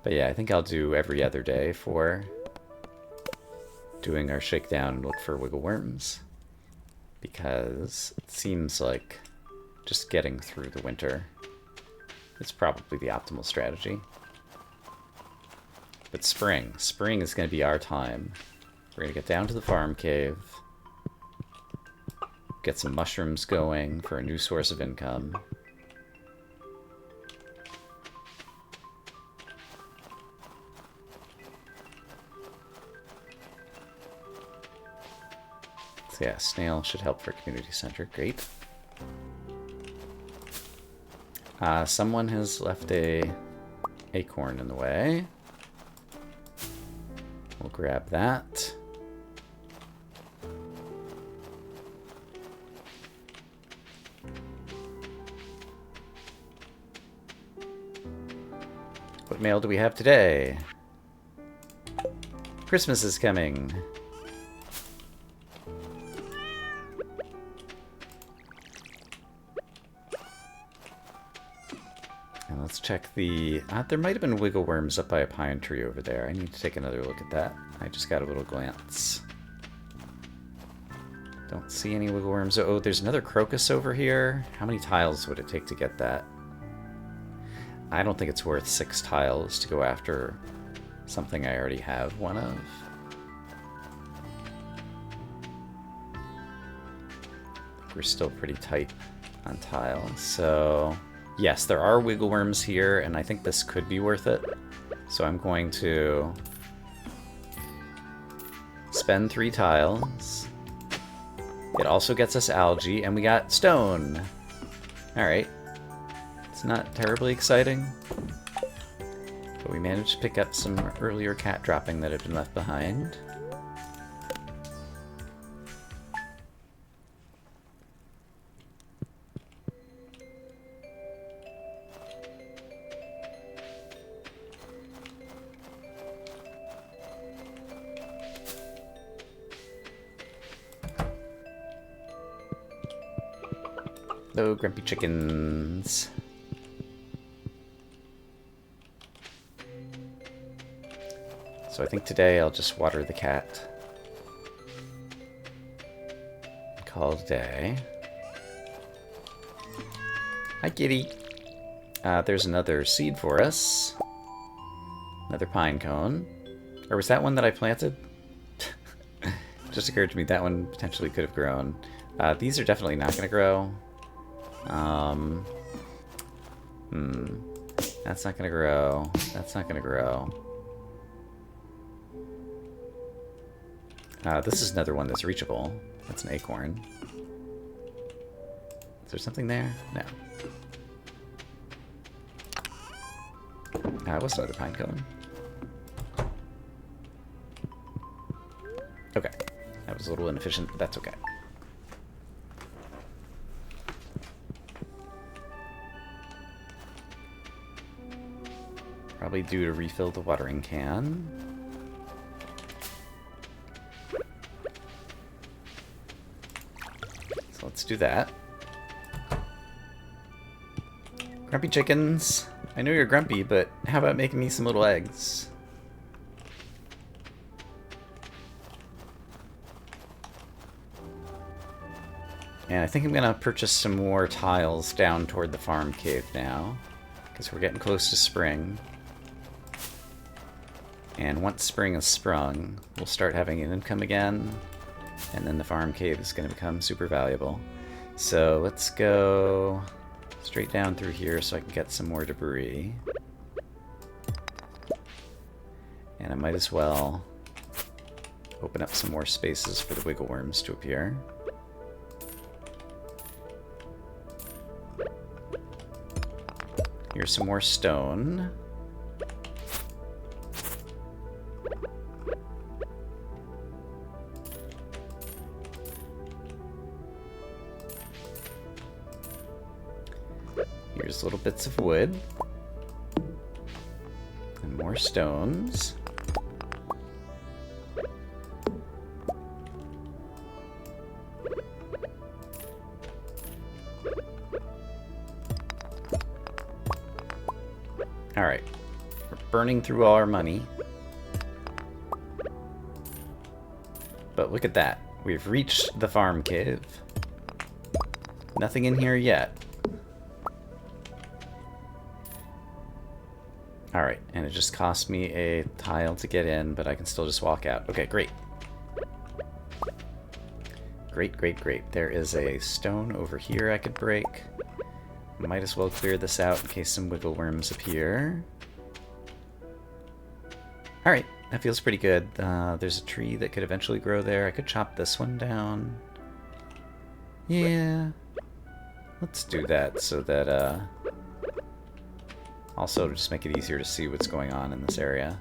But yeah, I think I'll do every other day for doing our shakedown and look for wiggle worms. Because it seems like just getting through the winter is probably the optimal strategy. But spring is going to be our time. We're going to get down to the farm cave, get some mushrooms going for a new source of income. So yeah, snail should help for community center. Great. Someone has left a acorn in the way. We'll grab that. What mail do we have today? Christmas is coming. And let's check the... there might have been wiggle worms up by a pine tree over there. I need to take another look at that. I just got a little glance. Don't see any wiggle worms. Oh, there's another crocus over here. How many tiles would it take to get that? I don't think it's worth 6 tiles to go after something I already have one of. We're still pretty tight on tiles, so... Yes, there are wiggle worms here, and I think this could be worth it. So I'm going to spend 3 tiles. It also gets us algae, and we got stone. Alright. It's not terribly exciting, but we managed to pick up some earlier cat dropping that had been left behind. Hello, grumpy chickens. So I think today I'll just water the cat. Call it a day. Hi, kitty. There's another seed for us. Another pine cone. Or was that one that I planted? Just occurred to me that one potentially could have grown. These are definitely not going to grow. That's not going to grow. That's not going to grow. This is another one that's reachable. That's an acorn. Is there something there? No. What's another pine cone? Okay. That was a little inefficient, but that's okay. Probably due to refill the watering can. So let's do that. Grumpy chickens. I know you're grumpy, but how about making me some little eggs? And I think I'm gonna purchase some more tiles down toward the farm cave now, because we're getting close to spring. And once spring is sprung, we'll start having an income again, and then the farm cave is going to become super valuable. So let's go straight down through here so I can get some more debris. And I might as well open up some more spaces for the wiggle worms to appear. Here's some more stone. Here's little bits of wood. And more stones. Alright. We're burning through all our money. But look at that. We've reached the farm cave. Nothing in here yet. Alright, and it just cost me a tile to get in, but I can still just walk out. Okay, great. Great, great, great. There is a stone over here I could break. Might as well clear this out in case some wiggle worms appear. Alright, that feels pretty good. There's a tree that could eventually grow there. I could chop this one down. Yeah. Let's do that so that, also, just make it easier to see what's going on in this area.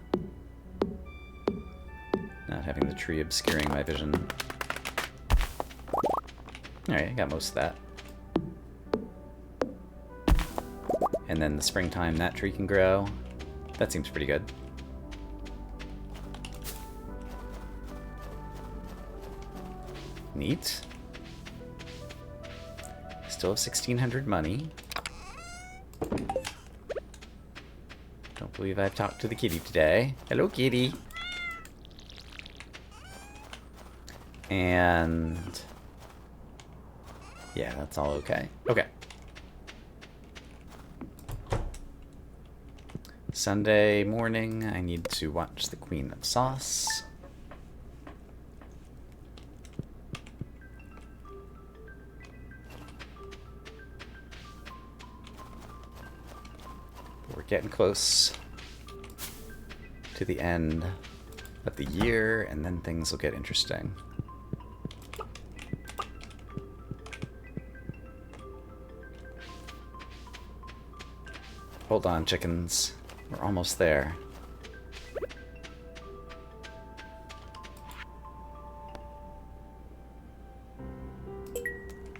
Not having the tree obscuring my vision. Alright, I got most of that. And then the springtime that tree can grow. That seems pretty good. Neat. Still have 1,600 money. Don't believe I've talked to the kitty today. Hello, kitty. And yeah, that's all okay. Okay. Sunday morning, I need to watch the Queen of Sauce. We're getting close to the end of the year, and then things will get interesting. Hold on, chickens. We're almost there.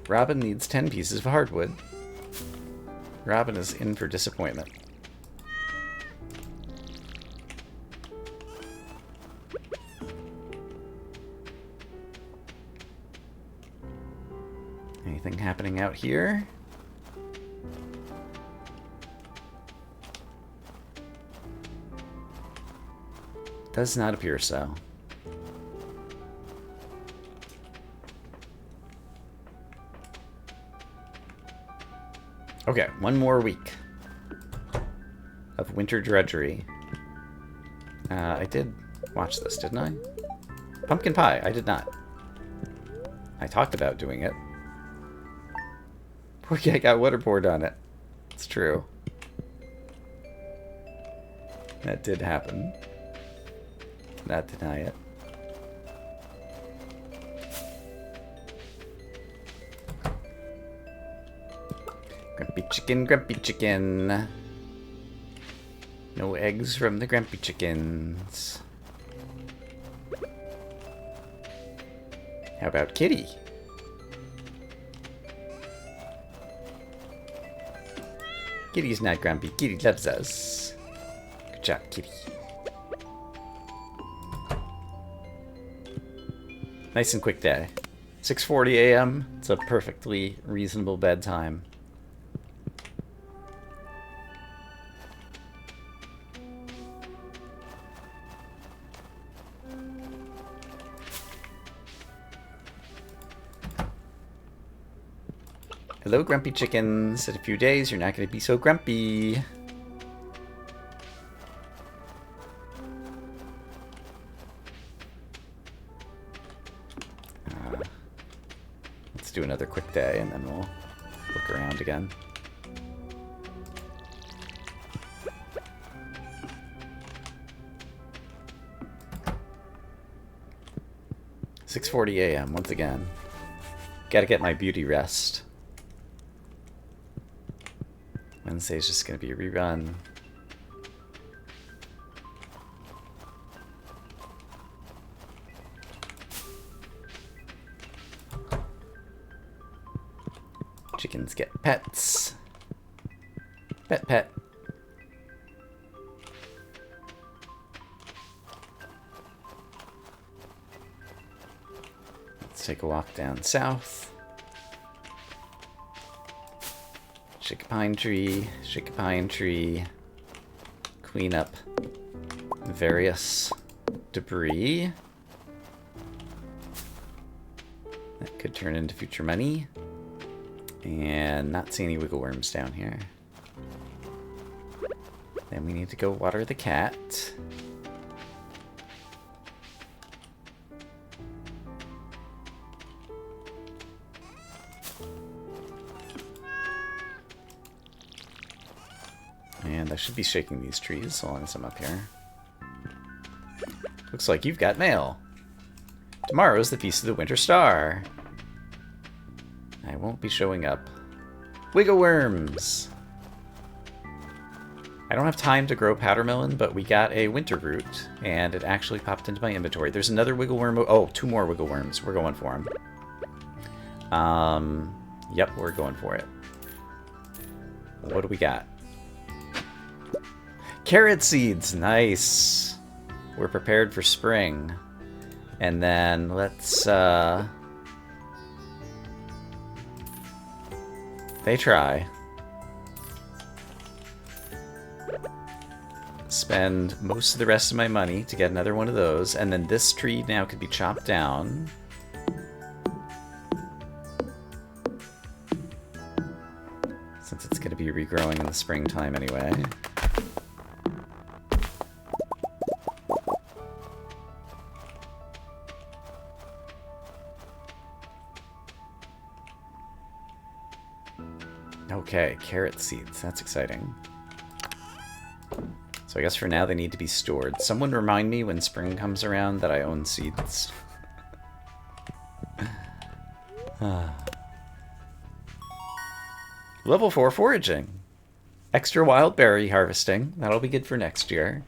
Robin needs 10 pieces of hardwood. Robin is in for disappointment. Anything happening out here? Does not appear so. Okay, one more week of winter drudgery. I did watch this, didn't I? Pumpkin pie, I did not. I talked about doing it. Poor guy got water poured on it. It's true. That did happen. Not deny it. Grumpy chicken, grumpy chicken. No eggs from the grumpy chickens. How about Kitty? Kitty's not grumpy. Kitty loves us. Good job, Kitty. Nice and quick day. 6:40 a.m. It's a perfectly reasonable bedtime. Hello, grumpy chickens. In a few days, you're not going to be so grumpy. Let's do another quick day, and then we'll look around again. "6:40 a.m. once again. Gotta get my beauty rest. Wednesday's just gonna be a rerun. Chickens get pets. Pet, pet. Let's take a walk down south. Shake a pine tree, shake a pine tree. Clean up various debris. That could turn into future money. And not see any wiggle worms down here. Then we need to go water the cat. And I should be shaking these trees as long as I'm up here. Looks like you've got mail. Tomorrow's the Feast of the Winter Star. I won't be showing up. Wiggle worms! I don't have time to grow powdermelon, but we got a winter root, and it actually popped into my inventory. There's another wiggle worm. Oh, 2 more wiggle worms. We're going for them. Yep, we're going for it. What do we got? Carrot seeds! Nice! We're prepared for spring. And then let's, they try. Spend most of the rest of my money to get another one of those, and then this tree now could be chopped down. Since it's going to be regrowing in the springtime anyway. Okay, carrot seeds. That's exciting. So I guess for now they need to be stored. Someone remind me when spring comes around that I own seeds. Level 4 foraging. Extra wild berry harvesting. That'll be good for next year.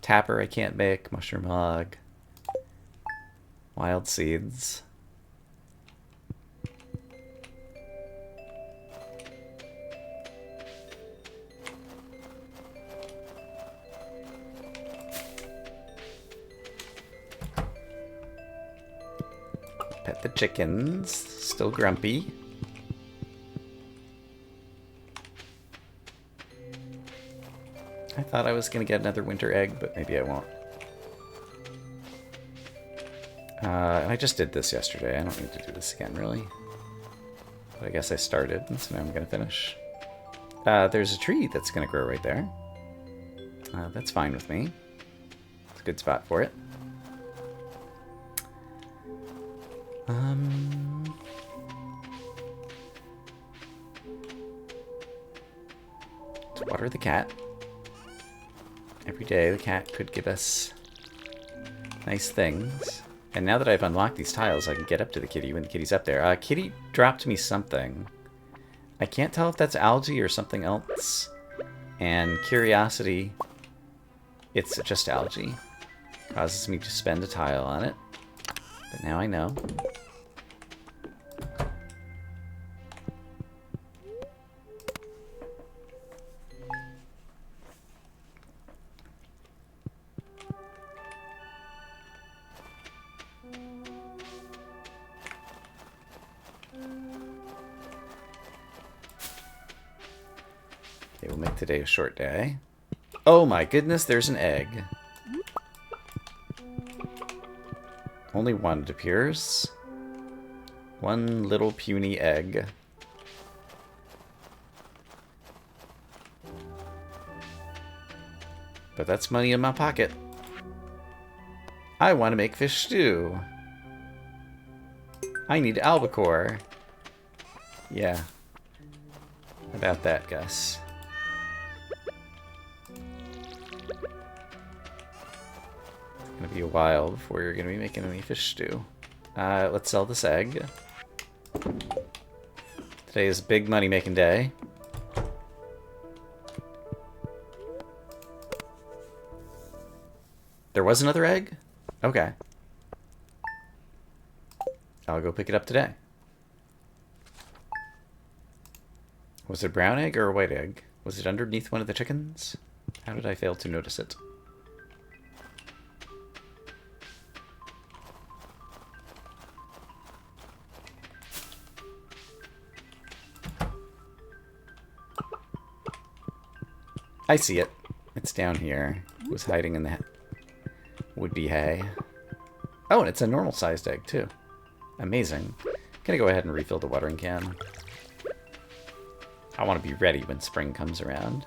Tapper I can't make. Mushroom hog. Wild seeds. Pet the chickens. Still grumpy. I thought I was going to get another winter egg, but maybe I won't. And I just did this yesterday. I don't need to do this again, really. But I guess I started, and so now I'm going to finish. There's a tree that's going to grow right there. That's fine with me. It's a good spot for it. Let's water the cat. Every day the cat could give us nice things. And now that I've unlocked these tiles, I can get up to the kitty when the kitty's up there. Kitty dropped me something. I can't tell if that's algae or something else. And curiosity, it's just algae. Causes me to spend a tile on it. But now I know. Okay, we'll make today a short day. Oh my goodness, there's an egg. Only one, it appears. One little puny egg. But that's money in my pocket. I want to make fish stew. I need albacore. Yeah. About that, Gus. It's gonna be a while before you're gonna be making any fish stew. Let's sell this egg. Today is a big money making day. There was another egg? Okay. I'll go pick it up today. Was it a brown egg or a white egg? Was it underneath one of the chickens? How did I fail to notice it? I see it. It's down here. It was hiding in the would-be hay. Oh, and it's a normal-sized egg, too. Amazing. Gonna go ahead and refill the watering can. I want to be ready when spring comes around.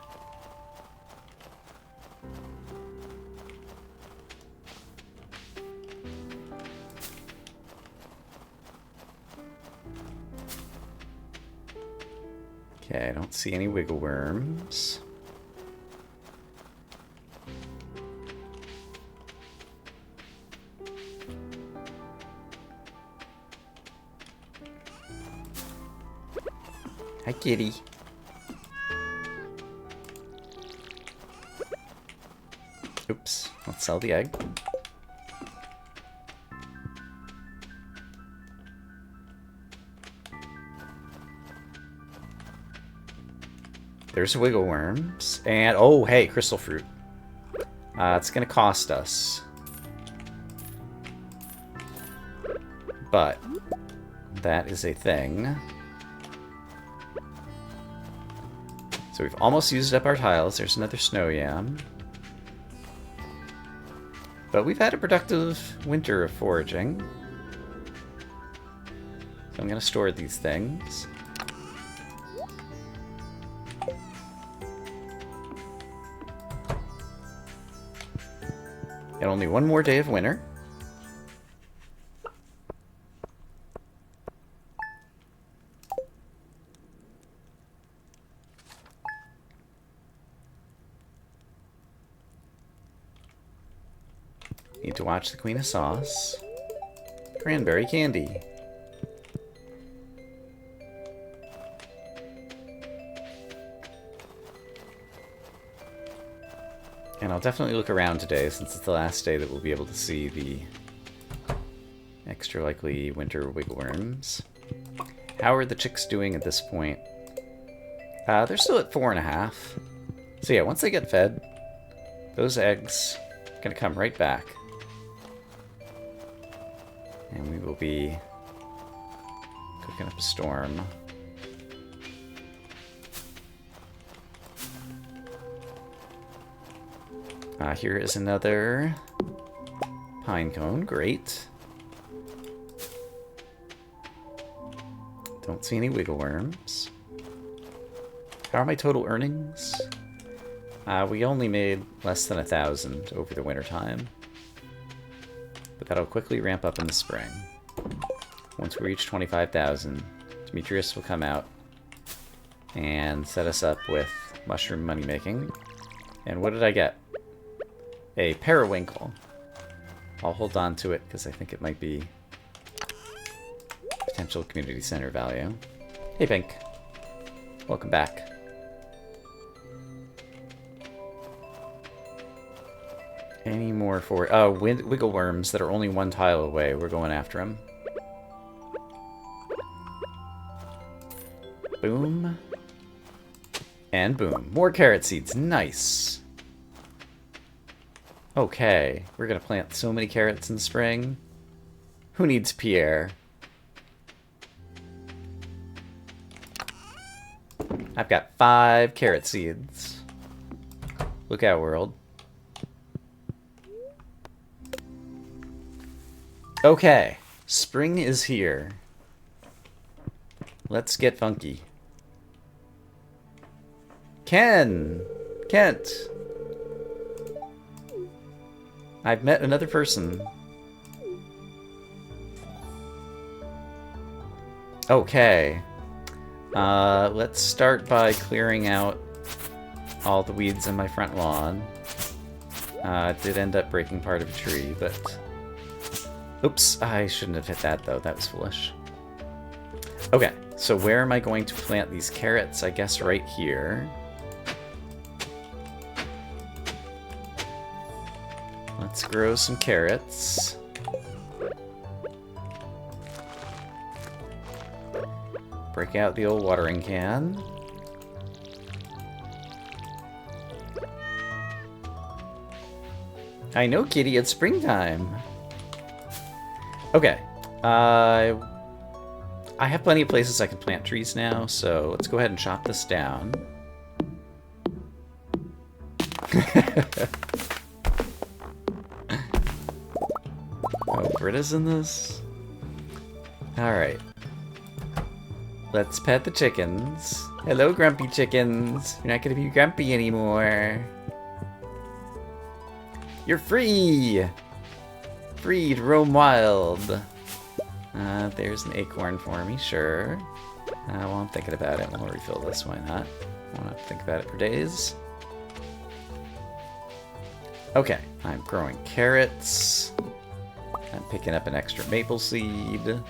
Okay, I don't see any wiggle worms. Hi, kitty. Oops, let's sell the egg. There's wiggle worms. And, oh, hey, crystal fruit. It's going to cost us. But that is a thing. So we've almost used up our tiles. There's another snow yam. But we've had a productive winter of foraging. So I'm going to store these things. And only one more day of winter. Need to watch the Queen of Sauce. Cranberry candy. And I'll definitely look around today, since it's the last day that we'll be able to see the extra likely winter wigglworms. How are the chicks doing at this point? They're still at 4.5. So yeah, once they get fed, those eggs are gonna come right back. And we will be cooking up a storm. Here is another pine cone. Great. Don't see any wiggle worms. How are my total earnings? We only made less than 1,000 over the winter time. But that'll quickly ramp up in the spring. Once we reach 25,000, Demetrius will come out and set us up with mushroom money making. And what did I get? A periwinkle. I'll hold on to it because I think it might be potential community center value. Hey, Pink. Welcome back. Any more for... Oh, wiggle worms that are only one tile away. We're going after them. Boom. And boom. More carrot seeds. Nice. Okay. We're going to plant so many carrots in spring. Who needs Pierre? I've got 5 carrot seeds. Look out, world. Okay, spring is here. Let's get funky. Kent! I've met another person. Okay. Let's start by clearing out all the weeds in my front lawn. Did end up breaking part of a tree, but... Oops, I shouldn't have hit that, though. That was foolish. Okay, so where am I going to plant these carrots? I guess right here. Let's grow some carrots. Break out the old watering can. I know, kitty, it's springtime. Okay. I have plenty of places I can plant trees now, so let's go ahead and chop this down. Oh, Britta's in this? Alright. Let's pet the chickens. Hello, grumpy chickens. You're not gonna be grumpy anymore. You're free! Free to roam wild. There's an acorn for me, sure. While I'm thinking about it, we'll refill this, why not? I won't have to think about it for days. Okay, I'm growing carrots. I'm picking up an extra maple seed.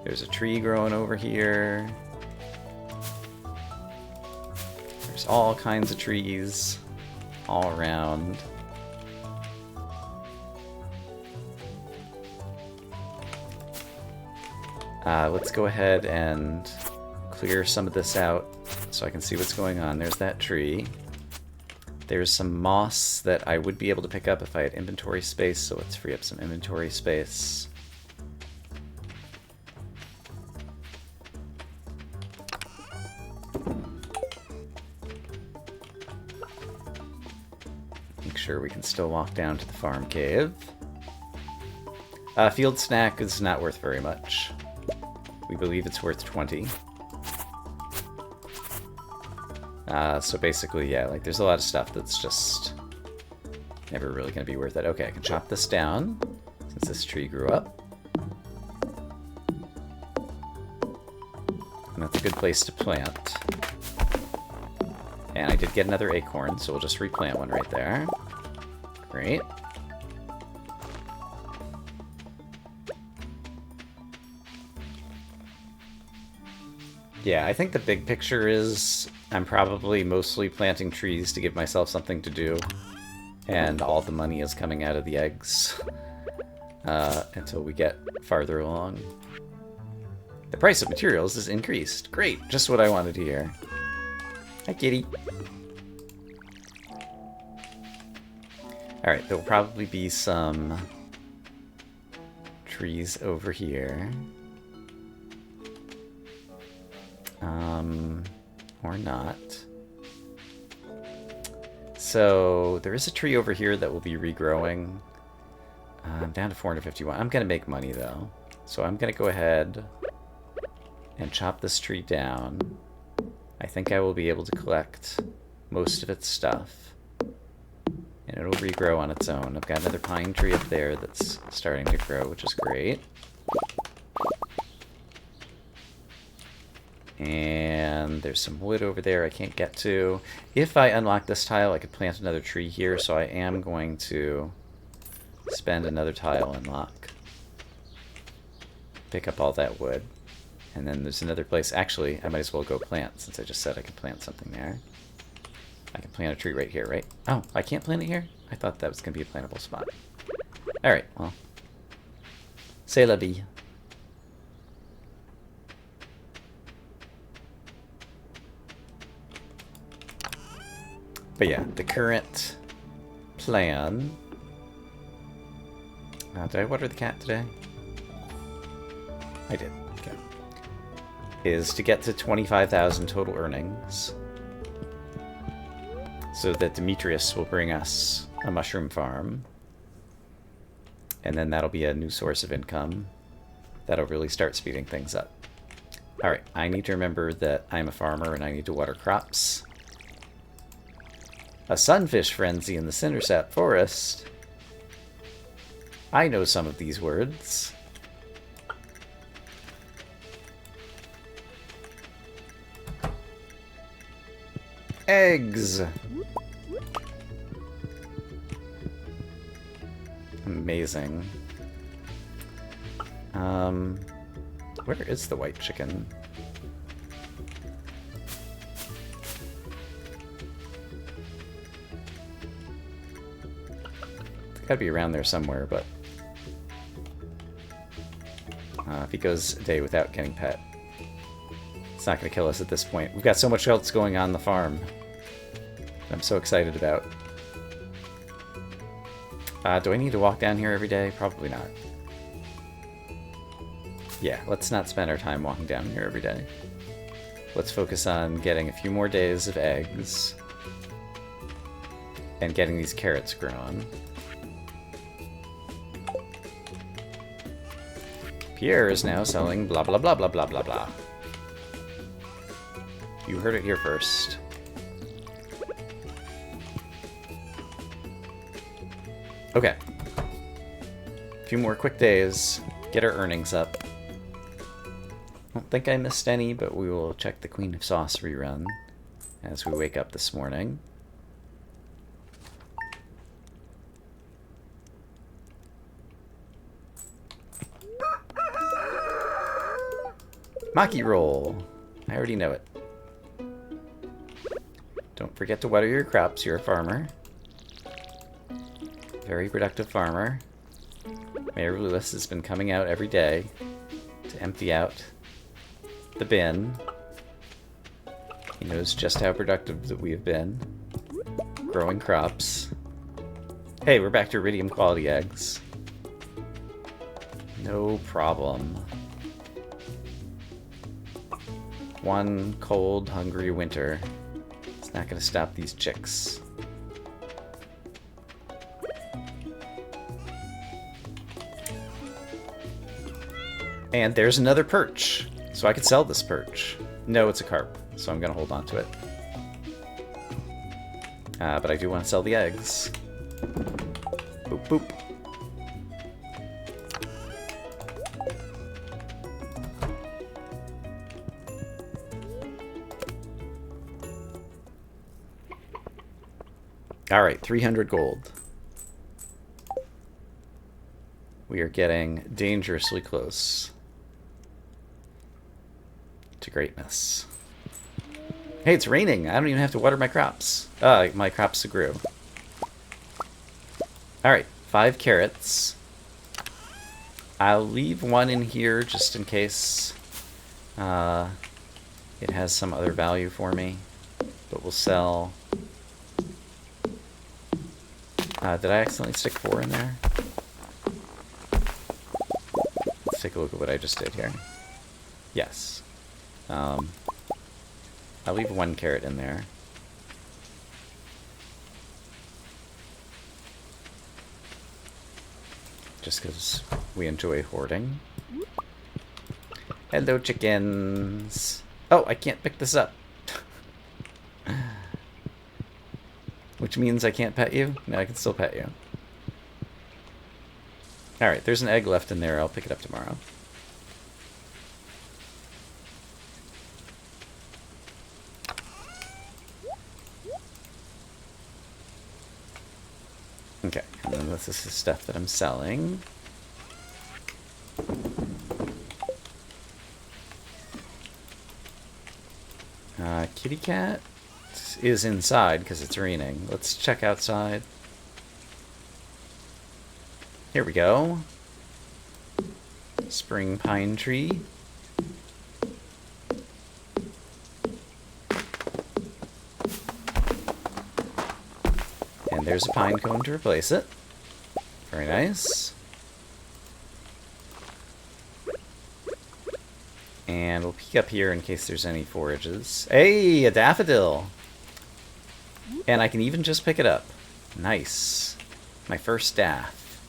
There's a tree growing over here. There's all kinds of trees all around. Let's go ahead and clear some of this out so I can see what's going on. There's that tree. There's some moss that I would be able to pick up if I had inventory space, so let's free up some inventory space. Make sure we can still walk down to the farm cave. Field snack is not worth very much. We believe it's worth 20. So basically, yeah, like there's a lot of stuff that's just never really going to be worth it. Okay, I can chop this down since this tree grew up. And that's a good place to plant. And I did get another acorn, so we'll just replant one right there. Great. Yeah, I think the big picture is I'm probably mostly planting trees to give myself something to do, and all the money is coming out of the eggs until we get farther along. The price of materials is increased. Great, just what I wanted to hear. Hi, kitty. Alright, there will probably be some trees over here. Or not. So, there is a tree over here that will be regrowing. I'm down to 451. I'm going to make money, though. So I'm going to go ahead and chop this tree down. I think I will be able to collect most of its stuff. And it'll regrow on its own. I've got another pine tree up there that's starting to grow, which is great. And there's some wood over there I can't get to. If I unlock this tile, I could plant another tree here, so I am going to spend another tile unlock. Pick up all that wood. And then there's another place. Actually, I might as well go plant, since I just said I could plant something there. I can plant a tree right here, right? Oh, I can't plant it here? I thought that was going to be a plantable spot. Alright, well. C'est la vie. But yeah, the current plan... did I water the cat today? I did, okay. Is to get to 25,000 total earnings. So that Demetrius will bring us a mushroom farm. And then that'll be a new source of income. That'll really start speeding things up. Alright, I need to remember that I'm a farmer and I need to water crops. A sunfish frenzy in the Cindersap Forest. I know some of these words. Eggs! Amazing. Where is the white chicken? Gotta be around there somewhere, but if he goes a day without getting pet, it's not gonna kill us at this point. We've got so much else going on the farm that I'm so excited about. Do I need to walk down here every day? Probably not. Yeah, let's not spend our time walking down here every day. Let's focus on getting a few more days of eggs and getting these carrots grown. Pierre is now selling blah blah blah blah blah blah blah. You heard it here first. Okay. A few more quick days. Get our earnings up. I don't think I missed any, but we will check the Queen of Sauce rerun as we wake up this morning. Maki roll. I already know it. Don't forget to water your crops. You're a farmer. Very productive farmer. Mayor Lewis has been coming out every day to empty out the bin. He knows just how productive that we have been. Growing crops. Hey, we're back to iridium quality eggs. No problem. One cold, hungry winter. It's not going to stop these chicks. And there's another perch. So I could sell this perch. No, it's a carp, so I'm going to hold on to it. But I do want to sell the eggs. Boop, boop. Alright, 300 gold. We are getting dangerously close to greatness. Hey, it's raining. I don't even have to water my crops. My crops grew. Alright, 5 carrots. I'll leave one in here just in case it has some other value for me. But we'll sell... did I accidentally stick 4 in there? Let's take a look at what I just did here. Yes. I'll leave 1 carrot in there. Just because we enjoy hoarding. Hello, chickens. Oh, I can't pick this up. Which means I can't pet you? No, I can still pet you. Alright, there's an egg left in there. I'll pick it up tomorrow. Okay, and then this is the stuff that I'm selling. Kitty cat is inside because it's raining. Let's check outside. Here we go. Spring pine tree. And there's a pine cone to replace it. Very nice. And we'll peek up here in case there's any forages. Hey, a daffodil! And I can even just pick it up. Nice. My first daff.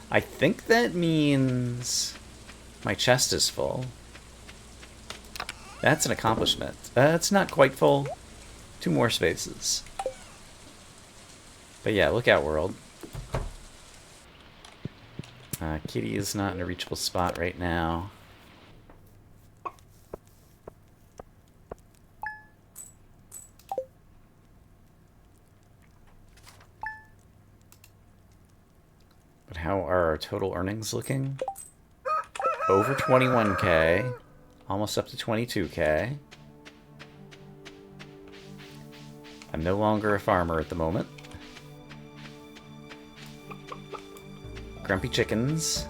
I think that means my chest is full. That's an accomplishment. It's not quite full. 2 more spaces. But yeah, look out, world. Kitty is not in a reachable spot right now. But how are our total earnings looking? Over 21k. Almost up to 22k. I'm no longer a farmer at the moment. Grumpy chickens.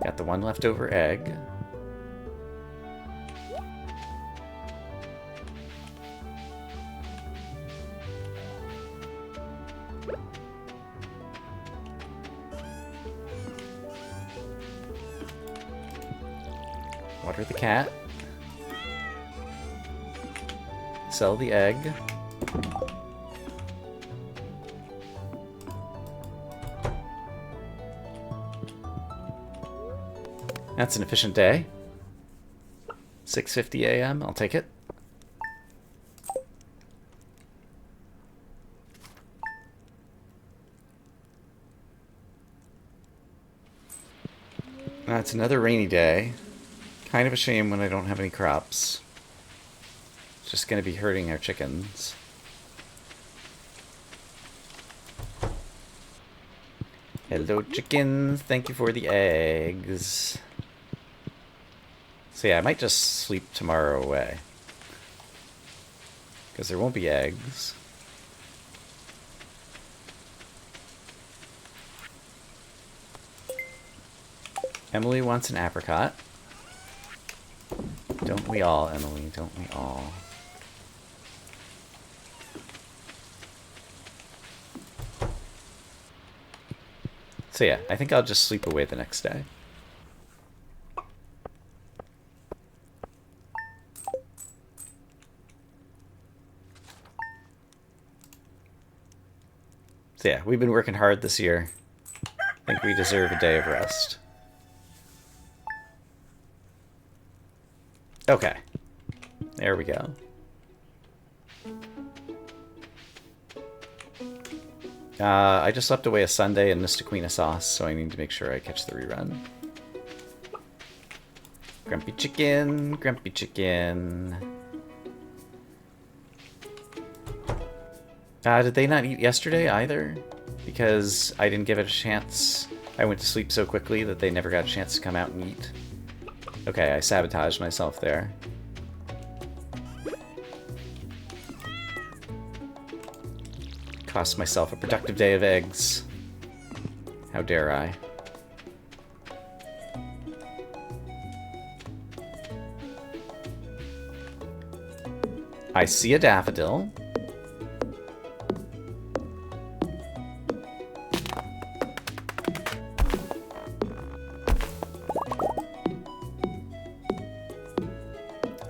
Got the 1 leftover egg. Water the cat. Sell the egg. That's an efficient day. 6:50 a.m. I'll take it. It's another rainy day. Kind of a shame when I don't have any crops. It's just going to be hurting our chickens. Hello, chickens. Thank you for the eggs. So yeah, I might just sleep tomorrow away. Because there won't be eggs. Emily wants an apricot. Don't we all, Emily? Don't we all? So yeah, I think I'll just sleep away the next day. So yeah, we've been working hard this year. I think we deserve a day of rest. Okay. There we go. I just slept away a Sunday and missed a Queen of Sauce, so I need to make sure I catch the rerun. Grumpy chicken, grumpy chicken. Did they not eat yesterday either? Because I didn't give it a chance. I went to sleep so quickly that they never got a chance to come out and eat. Okay, I sabotaged myself there. Cost myself a productive day of eggs. How dare I? I see a daffodil.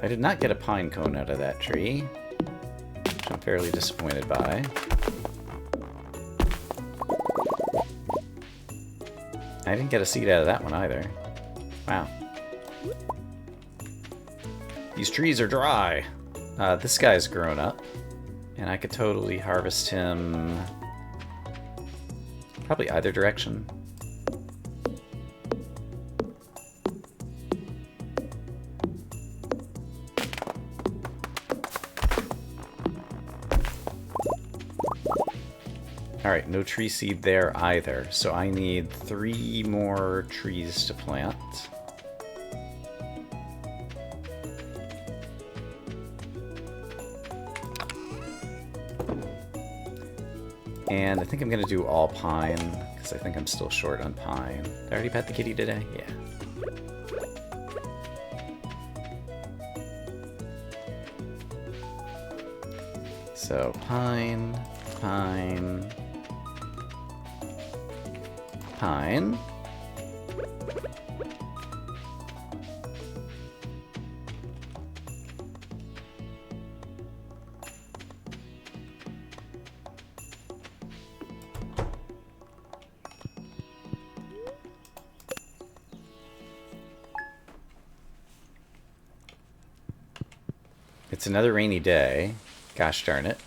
I did not get a pine cone out of that tree, which I'm fairly disappointed by. I didn't get a seed out of that one either. Wow. These trees are dry. This guy's grown up, and I could totally harvest him probably either direction. Alright, no tree seed there either, so I need 3 more trees to plant. And I think I'm going to do all pine, because I think I'm still short on pine. Did I already pet the kitty today? Yeah. So, pine, pine, pine. It's another rainy day. Gosh darn it.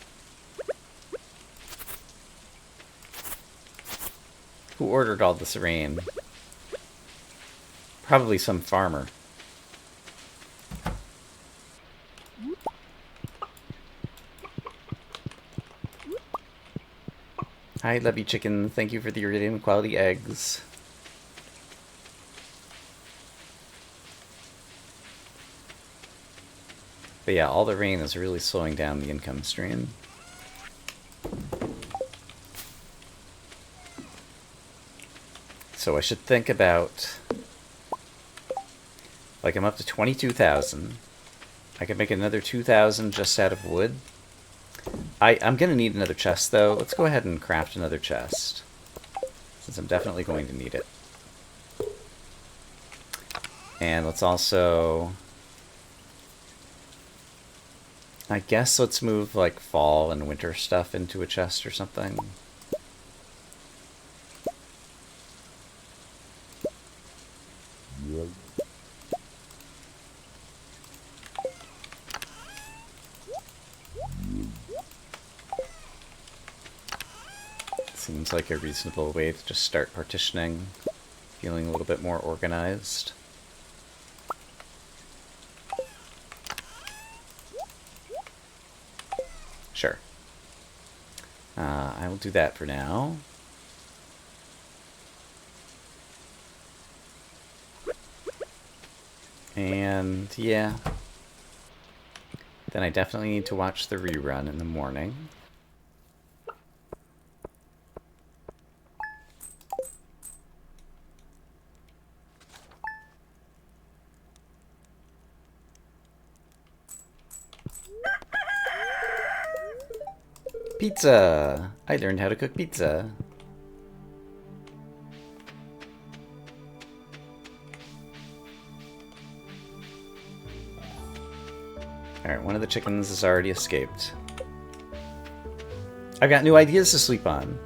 Who ordered all this rain? Probably some farmer. Hi, Lovey Chicken. Thank you for the iridium quality eggs. But yeah, all the rain is really slowing down the income stream. So I should think about... Like, I'm up to 22,000. I could make another 2,000 just out of wood. I'm going to need another chest, though. Let's go ahead and craft another chest, since I'm definitely going to need it. And let's also... I guess let's move, like, fall and winter stuff into a chest or something. Seems like a reasonable way to just start partitioning, feeling a little bit more organized. Sure. I will do that for now. And yeah. Then I definitely need to watch the rerun in the morning. Pizza! I learned how to cook pizza. Alright, one of the chickens has already escaped. I've got new ideas to sleep on.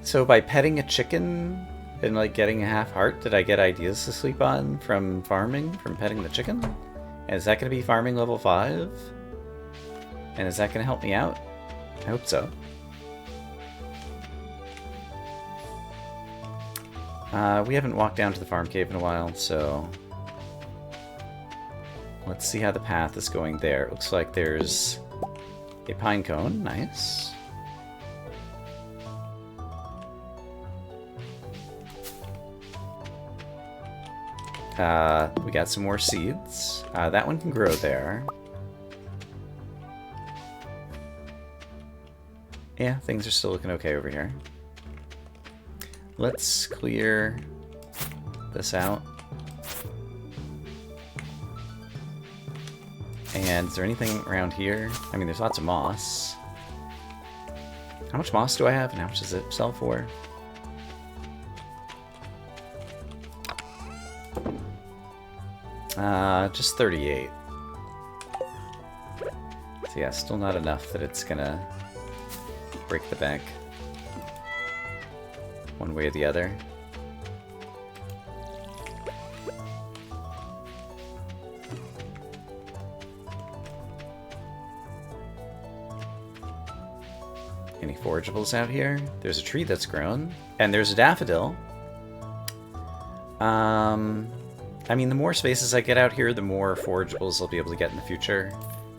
So by petting a chicken and like getting a half heart, did I get ideas to sleep on from farming, from petting the chicken? And is that going to be farming level 5? And is that going to help me out? I hope so. We haven't walked down to the farm cave in a while, so... Let's see how the path is going there. It looks like there's a pine cone. Nice. We got some more seeds. That one can grow there. Yeah, things are still looking okay over here. Let's clear this out. And is there anything around here? I mean, there's lots of moss. How much moss do I have, and how much does it sell for? Just 38. So yeah, still not enough that it's gonna break the bank one way or the other. Any forageables out here? There's a tree that's grown, and there's a daffodil. I mean, the more spaces I get out here, the more forageables I'll be able to get in the future.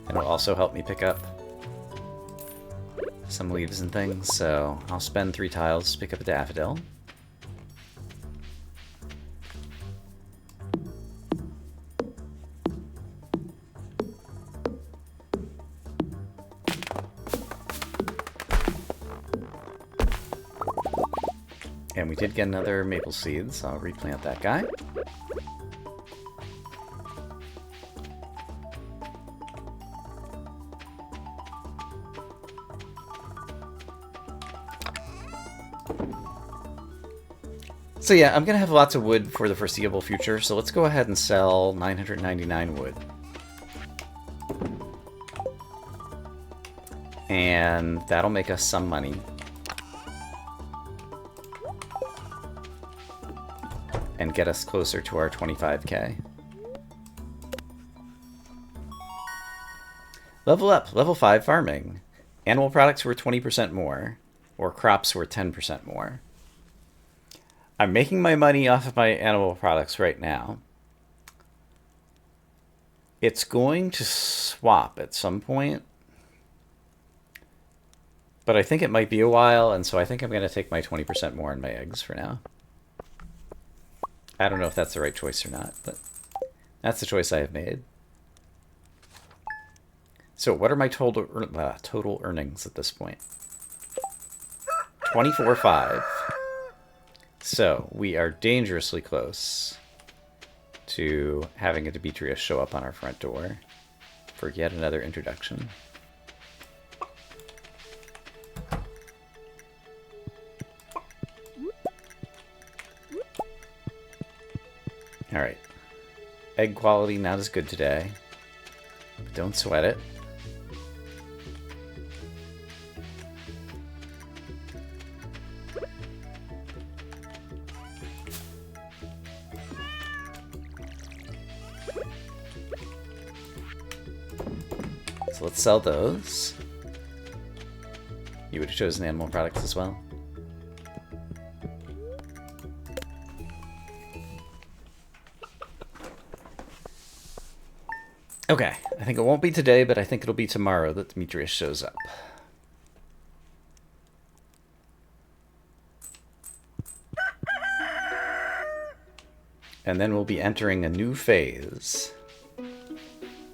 And it'll also help me pick up some leaves and things, so I'll spend 3 tiles to pick up a daffodil. And we did get another maple seed, so I'll replant that guy. So yeah, I'm going to have lots of wood for the foreseeable future, so let's go ahead and sell 999 wood. And that'll make us some money. And get us closer to our 25k. Level up, level 5 farming. Animal products were 20% more, or crops were 10% more. I'm making my money off of my animal products right now. It's going to swap at some point. But I think it might be a while, and so I think I'm going to take my 20% more in my eggs for now. I don't know if that's the right choice or not, but that's the choice I have made. So what are my total earnings at this point? 24.5. So we are dangerously close to having a Demetrius show up on our front door for yet another introduction. Alright. Egg quality not as good today. But don't sweat it. So let's sell those. You would have chosen animal products as well. Okay, I think it won't be today, but I think it'll be tomorrow that Demetrius shows up. And then we'll be entering a new phase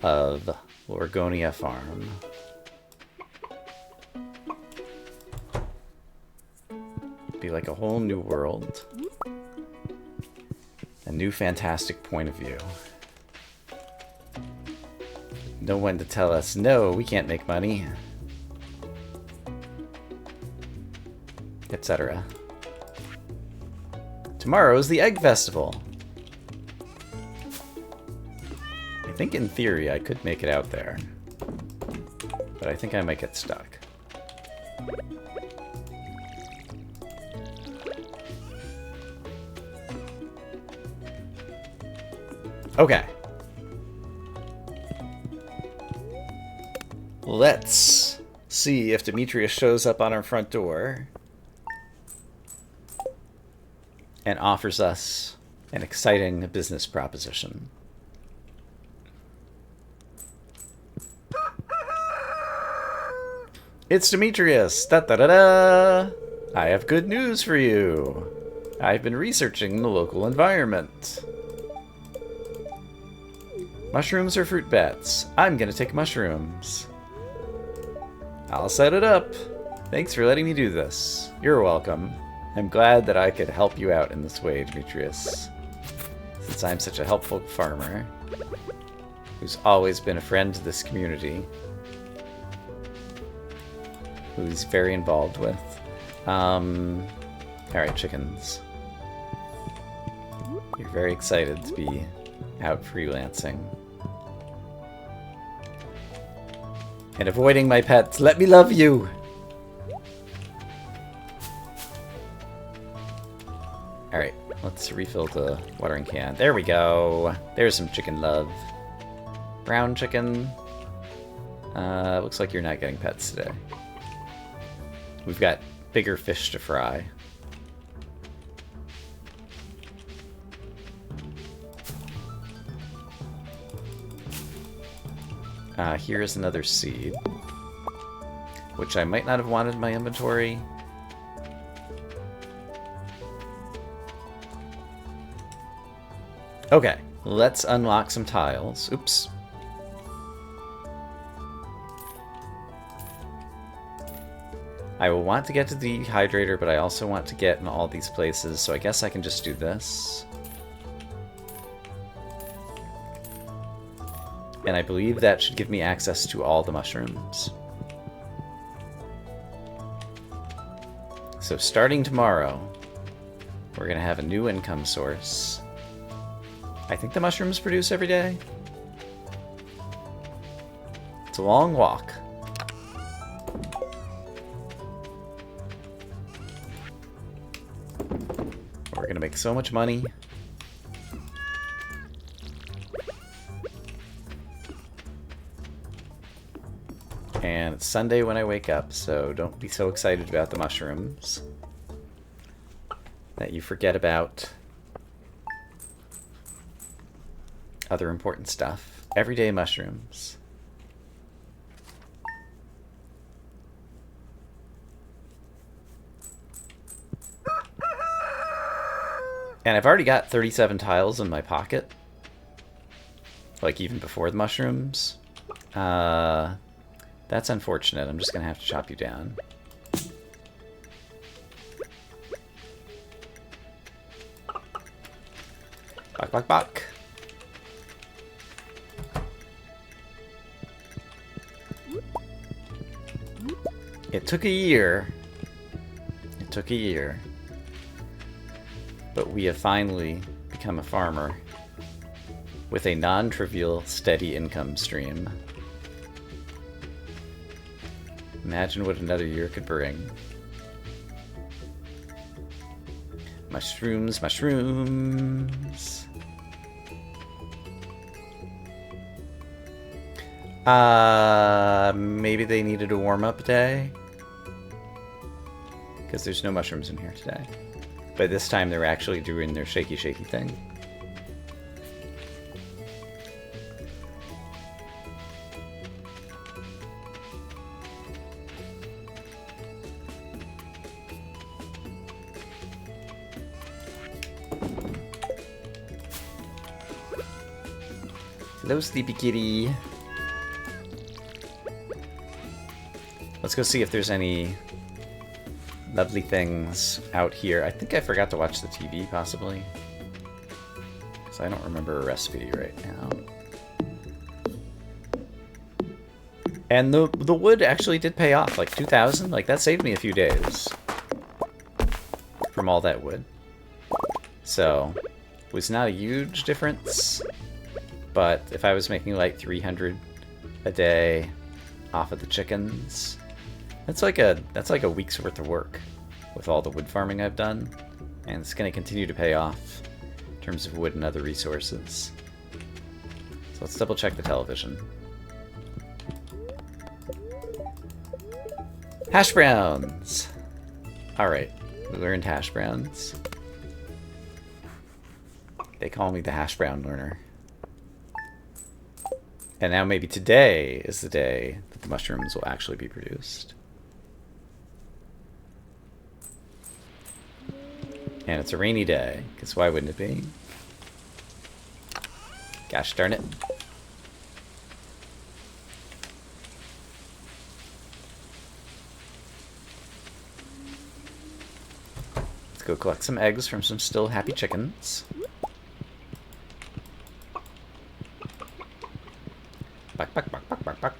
of Lorgonia Farm. Be like a whole new world. A new fantastic point of view. No one to tell us, no, we can't make money. Etc. Tomorrow is the Egg Festival. I think in theory I could make it out there. But I think I might get stuck. Okay. Let's see if Demetrius shows up on our front door and offers us an exciting business proposition. It's Demetrius! Da-da-da-da! I have good news for you. I've been researching the local environment. Mushrooms or fruit bats? I'm gonna take mushrooms. I'll set it up. Thanks for letting me do this. You're welcome. I'm glad that I could help you out in this way, Demetrius. Since I'm such a helpful farmer who's always been a friend to this community, who's very involved with. Alright, chickens. You're very excited to be out freelancing. And avoiding my pets. Let me love you! Alright, let's refill the watering can. There we go! There's some chicken love. Brown chicken. Looks like you're not getting pets today. We've got bigger fish to fry. Here's another seed, which I might not have wanted in my inventory. Okay, let's unlock some tiles. Oops. I will want to get to the dehydrator, but I also want to get in all these places, so I guess I can just do this. And I believe that should give me access to all the mushrooms. So starting tomorrow, we're going to have a new income source. I think the mushrooms produce every day. It's a long walk. We're going to make so much money. And it's Sunday when I wake up, so don't be so excited about the mushrooms that you forget about other important stuff. Everyday mushrooms. And I've already got 37 tiles in my pocket. Like, even before the mushrooms. That's unfortunate. I'm just going to have to chop you down. Bok, bok, bok. It took a year. It took a year. But we have finally become a farmer with a non-trivial, steady income stream. Imagine what another year could bring. Mushrooms, mushrooms. Maybe they needed a warm-up day? Because there's no mushrooms in here today. But this time they're actually doing their shaky shaky thing. Hello, sleepy kitty. Let's go see if there's any lovely things out here. I think I forgot to watch the TV, possibly. Because I don't remember a recipe right now. And the wood actually did pay off. Like 2,000? Like, that saved me a few days. From all that wood. So, it was not a huge difference. But if I was making like 300 a day off of the chickens, that's like a week's worth of work with all the wood farming I've done, and it's going to continue to pay off in terms of wood and other resources. So let's double check the television. Hash browns! Alright, we learned hash browns. They call me the hash brown learner. And now maybe today is the day that the mushrooms will actually be produced. And it's a rainy day, because why wouldn't it be? Gosh darn it. Let's go collect some eggs from some still happy chickens. Buck, buck, buck, buck, buck, buck.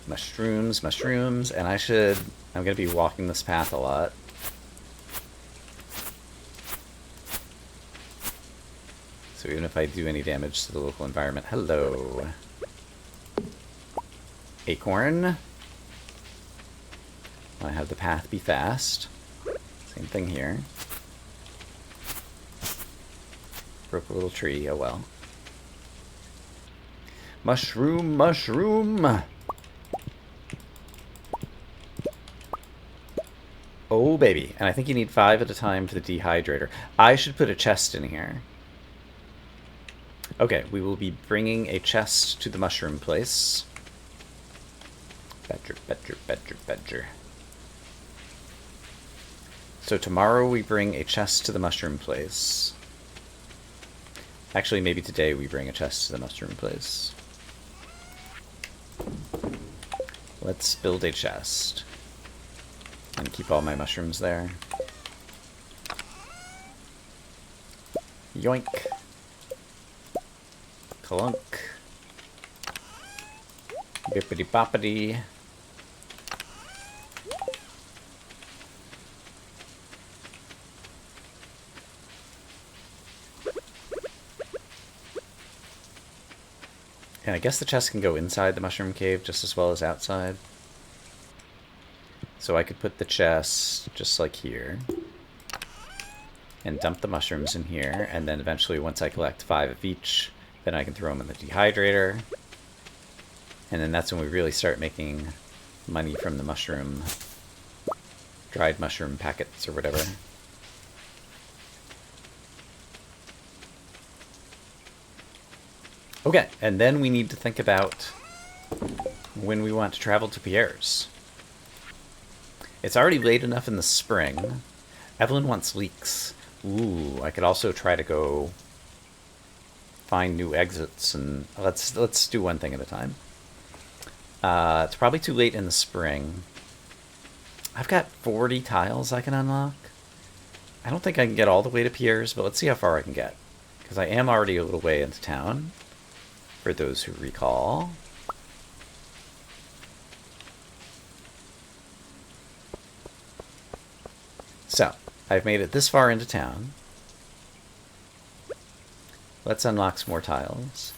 Mushrooms, mushrooms, and I'm gonna be walking this path a lot. So even if I do any damage to the local environment, hello. Acorn. I have the path be fast. Same thing here. Broke a little tree, oh well. Mushroom, mushroom! Oh, baby. And I think you need 5 at a time for the dehydrator. I should put a chest in here. Okay, we will be bringing a chest to the mushroom place. Badger, badger, badger, badger. So tomorrow we bring a chest to the mushroom place. Actually, maybe today we bring a chest to the mushroom place. Let's build a chest. And keep all my mushrooms there. Yoink. Clunk. Bippity boppity. And I guess the chest can go inside the mushroom cave just as well as outside. So I could put the chest just like here. And dump the mushrooms in here. And then eventually once I collect 5 of each, then I can throw them in the dehydrator. And then that's when we really start making money from the mushroom, dried mushroom packets or whatever. Okay, and then we need to think about when we want to travel to Pierre's. It's already late enough in the spring. Evelyn wants leeks. Ooh, I could also try to go find new exits, and let's do one thing at a time. It's probably too late in the spring. I've got 40 tiles I can unlock. I don't think I can get all the way to Pierre's, but let's see how far I can get. Because I am already a little way into town, for those who recall. I've made it this far into town. Let's unlock some more tiles.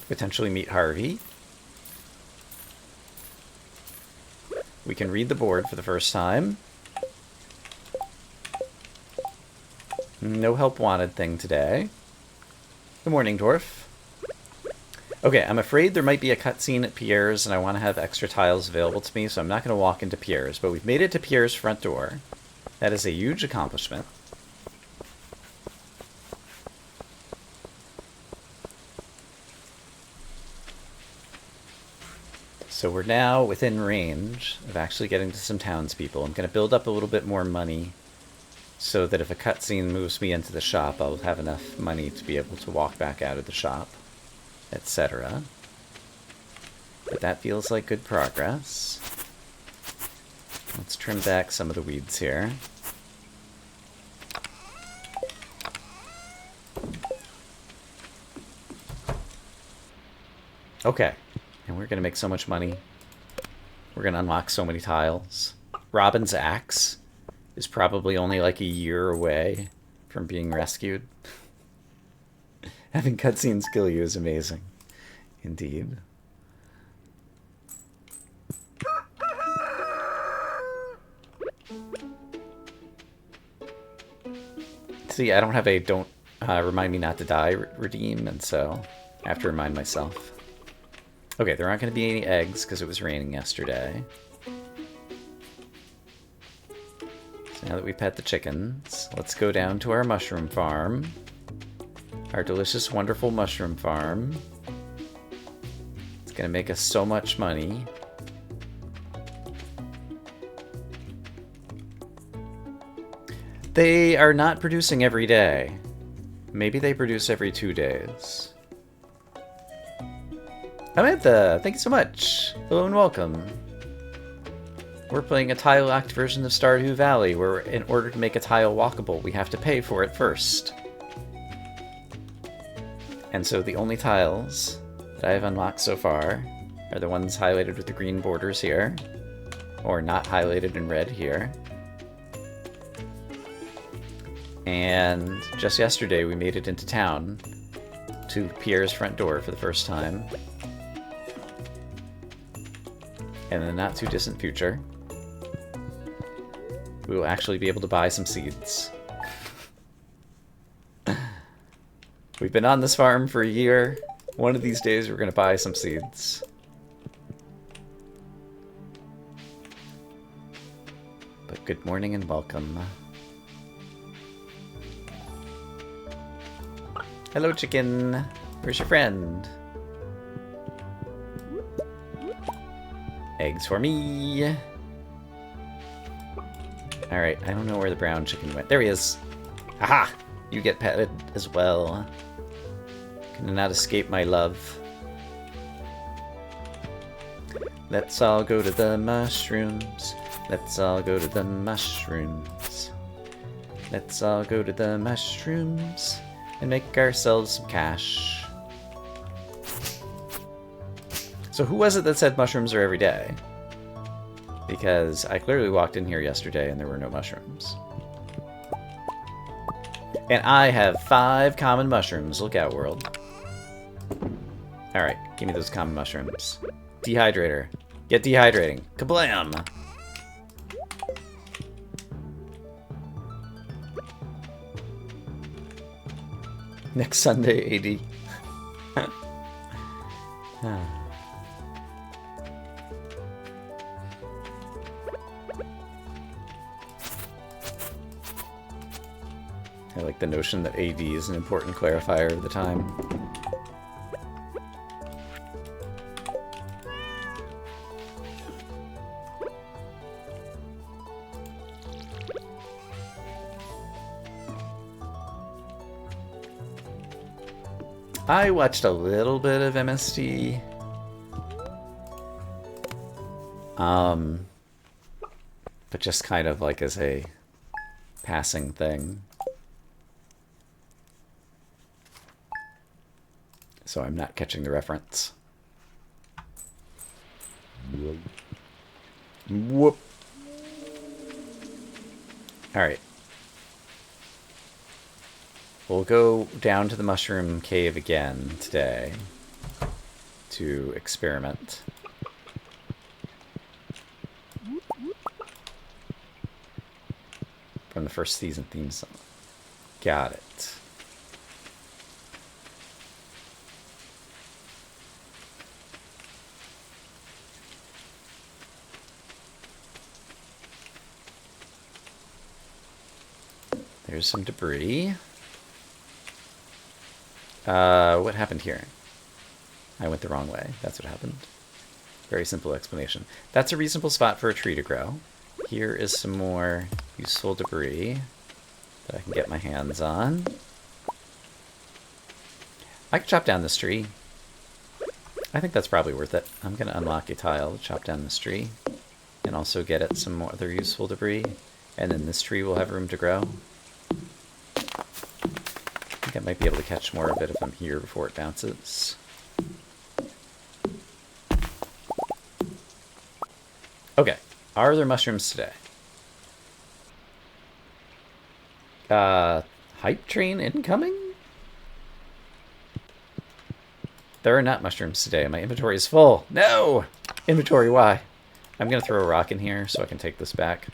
Potentially meet Harvey. We can read the board for the first time. No help wanted thing today. Good morning, dwarf. Okay, I'm afraid there might be a cutscene at Pierre's, and I want to have extra tiles available to me, so I'm not going to walk into Pierre's. But we've made it to Pierre's front door. That is a huge accomplishment. So we're now within range of actually getting to some townspeople. I'm going to build up a little bit more money so that if a cutscene moves me into the shop, I'll have enough money to be able to walk back out of the shop, etc. But that feels like good progress. Let's trim back some of the weeds here. Okay. And we're going to make so much money. We're going to unlock so many tiles. Robin's axe is probably only like a year away from being rescued. Having cutscenes kill you is amazing. Indeed. See, I don't have a don't remind me not to die redeem, and so I have to remind myself. Okay, there aren't going to be any eggs because it was raining yesterday. So now that we pet the chickens, let's go down to our mushroom farm. Our delicious, wonderful mushroom farm. It's going to make us so much money. They are not producing every day. Maybe they produce every 2 days. Samantha, thank you so much. Hello and welcome. We're playing a tile-locked version of Stardew Valley, where in order to make a tile walkable, we have to pay for it first. And so the only tiles that I have unlocked so far are the ones highlighted with the green borders here, or not highlighted in red here. And just yesterday we made it into town to Pierre's front door for the first time. And in the not too distant future, we will actually be able to buy some seeds. We've been on this farm for a year. One of these days we're going to buy some seeds. But good morning and welcome. Hello, chicken. Where's your friend? Eggs for me. Alright, I don't know where the brown chicken went. There he is. Aha! You get petted as well. Cannot escape my love. Let's all go to the mushrooms. Let's all go to the mushrooms. Let's all go to the mushrooms and make ourselves some cash. So who was it that said mushrooms are every day? Because I clearly walked in here yesterday and there were no mushrooms. And I have 5 common mushrooms. Look out, world. Alright, give me those common mushrooms. Dehydrator. Get dehydrating. Kablam! Next Sunday, AD. I like the notion that AD is an important clarifier of the time. I watched a little bit of MST. But just kind of like as a passing thing. So I'm not catching the reference. Whoop. Alright. We'll go down to the mushroom cave again today to experiment. From the first season theme song. Got it. There's some debris. What happened here? I went the wrong way. That's what happened. Very simple explanation. That's a reasonable spot for a tree to grow. Here is some more useful debris that I can get my hands on. I could chop down this tree. I think that's probably worth it. I'm going to unlock a tile to chop down this tree and also get it some more other useful debris. And then this tree will have room to grow. I think I might be able to catch more of it if I'm here before it bounces. Okay, are there mushrooms today? Hype train incoming? There are not mushrooms today. My inventory is full. No! Inventory, why? I'm going to throw a rock in here so I can take this back.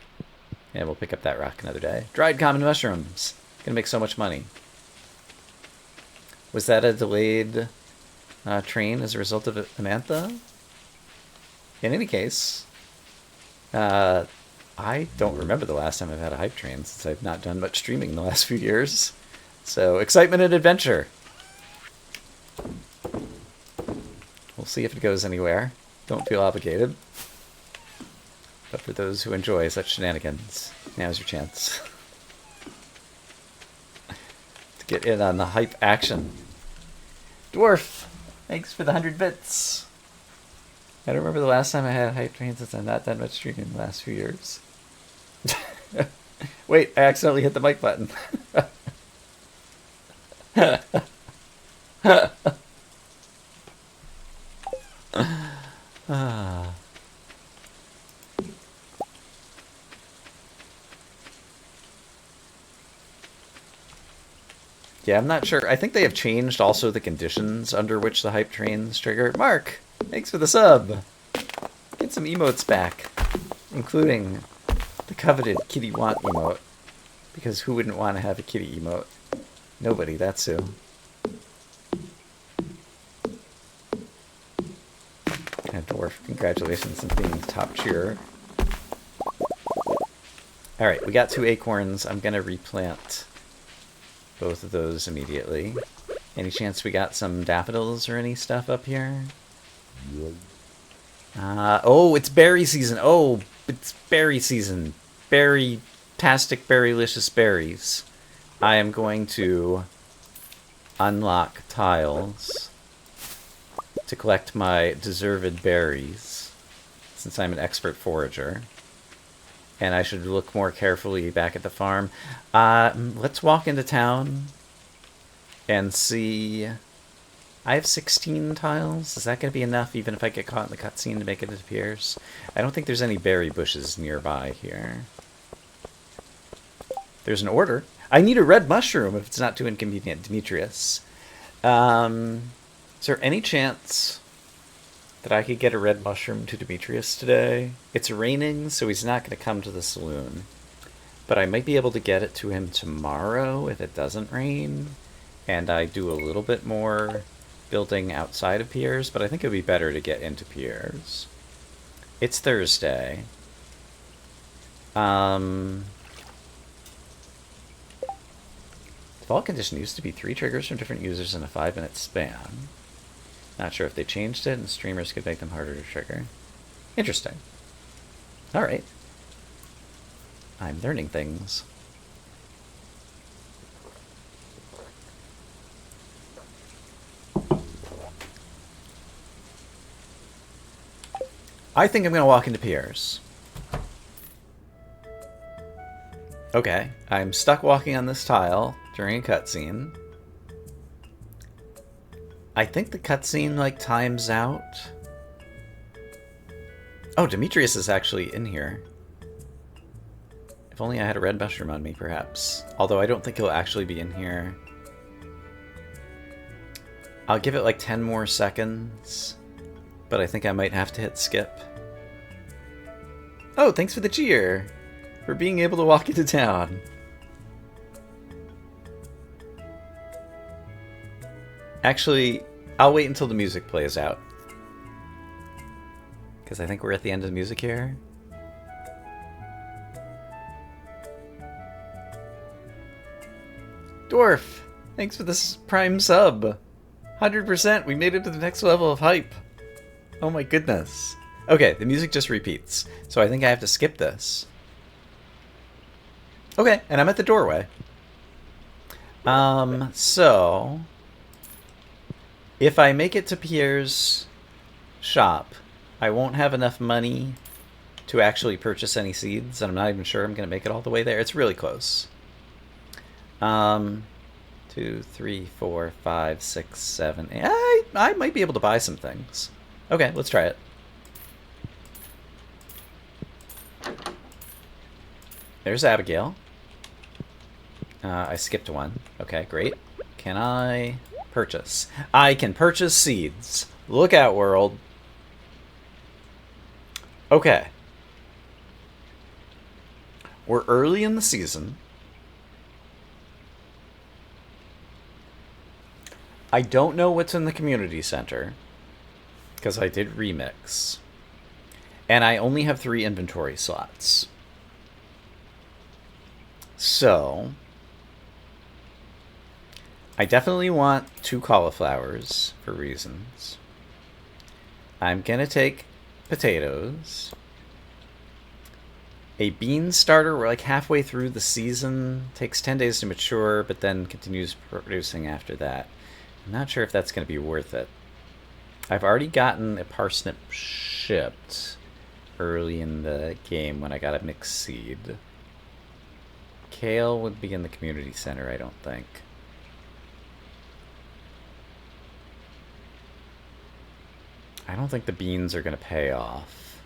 And we'll pick up that rock another day. Dried common mushrooms. Gonna make so much money. Was that a delayed train as a result of Amantha? In any case, I don't remember the last time I've had a hype train since I've not done much streaming in the last few years. So, excitement and adventure. We'll see if it goes anywhere. Don't feel obligated. But for those who enjoy such shenanigans, now's your chance to get in on the hype action. Dwarf, thanks for the 100 bits. I don't remember the last time I had a hype train since I've not done much streaming in the last few years. Wait, I accidentally hit the mic button. Yeah, I'm not sure. I think they have changed also the conditions under which the hype trains trigger. Mark, thanks for the sub. Get some emotes back, including the coveted kitty want emote. Because who wouldn't want to have a kitty emote? Nobody, that's who. And Dwarf, congratulations on being top cheerer. Alright, we got 2 acorns. I'm going to replant both of those immediately. Any chance we got some daffodils or any stuff up here? Oh, it's berry season. Oh, it's berry season. Berry-tastic, berry-licious berries. I am going to unlock tiles to collect my deserved berries, since I'm an expert forager. And I should look more carefully back at the farm. Let's walk into town and see. I have 16 tiles. Is that going to be enough, even if I get caught in the cutscene to make it into Pierce? I don't think there's any berry bushes nearby here. There's an order. I need a red mushroom if it's not too inconvenient, Demetrius. Is there any chance that I could get a red mushroom to Demetrius today? It's raining, so he's not going to come to the saloon. But I might be able to get it to him tomorrow if it doesn't rain. And I do a little bit more building outside of Piers, but I think it would be better to get into Piers. It's Thursday. The fall condition used to be 3 triggers from different users in a 5-minute span. Not sure if they changed it and streamers could make them harder to trigger. Interesting. Alright. I'm learning things. I think I'm going to walk into Pierre's. Okay, I'm stuck walking on this tile during a cutscene. I think the cutscene, like, times out. Oh, Demetrius is actually in here. If only I had a red mushroom on me, perhaps. Although I don't think he'll actually be in here. I'll give it like 10 more seconds. But I think I might have to hit skip. Oh, thanks for the cheer! For being able to walk into town. Actually, I'll wait until the music plays out. Because I think we're at the end of the music here. Dwarf, thanks for this Prime sub. 100%, we made it to the next level of hype. Oh my goodness. Okay, the music just repeats. So I think I have to skip this. Okay, and I'm at the doorway. So... if I make it to Pierre's shop, I won't have enough money to actually purchase any seeds, and I'm not even sure I'm going to make it all the way there. It's really close. 2, 3, 4, 5, 6, 7, 8. I might be able to buy some things. Okay, let's try it. There's Abigail. I skipped one. Okay, great. Can I purchase? I can purchase seeds. Look out, world. Okay. We're early in the season. I don't know what's in the community center, because I did remix. And I only have 3 inventory slots. So, I definitely want 2 cauliflowers for reasons. I'm going to take potatoes. A bean starter, we're like halfway through the season. Takes 10 days to mature, but then continues producing after that. I'm not sure if that's going to be worth it. I've already gotten a parsnip shipped early in the game when I got a mixed seed. Kale would be in the community center, I don't think. I don't think the beans are going to pay off.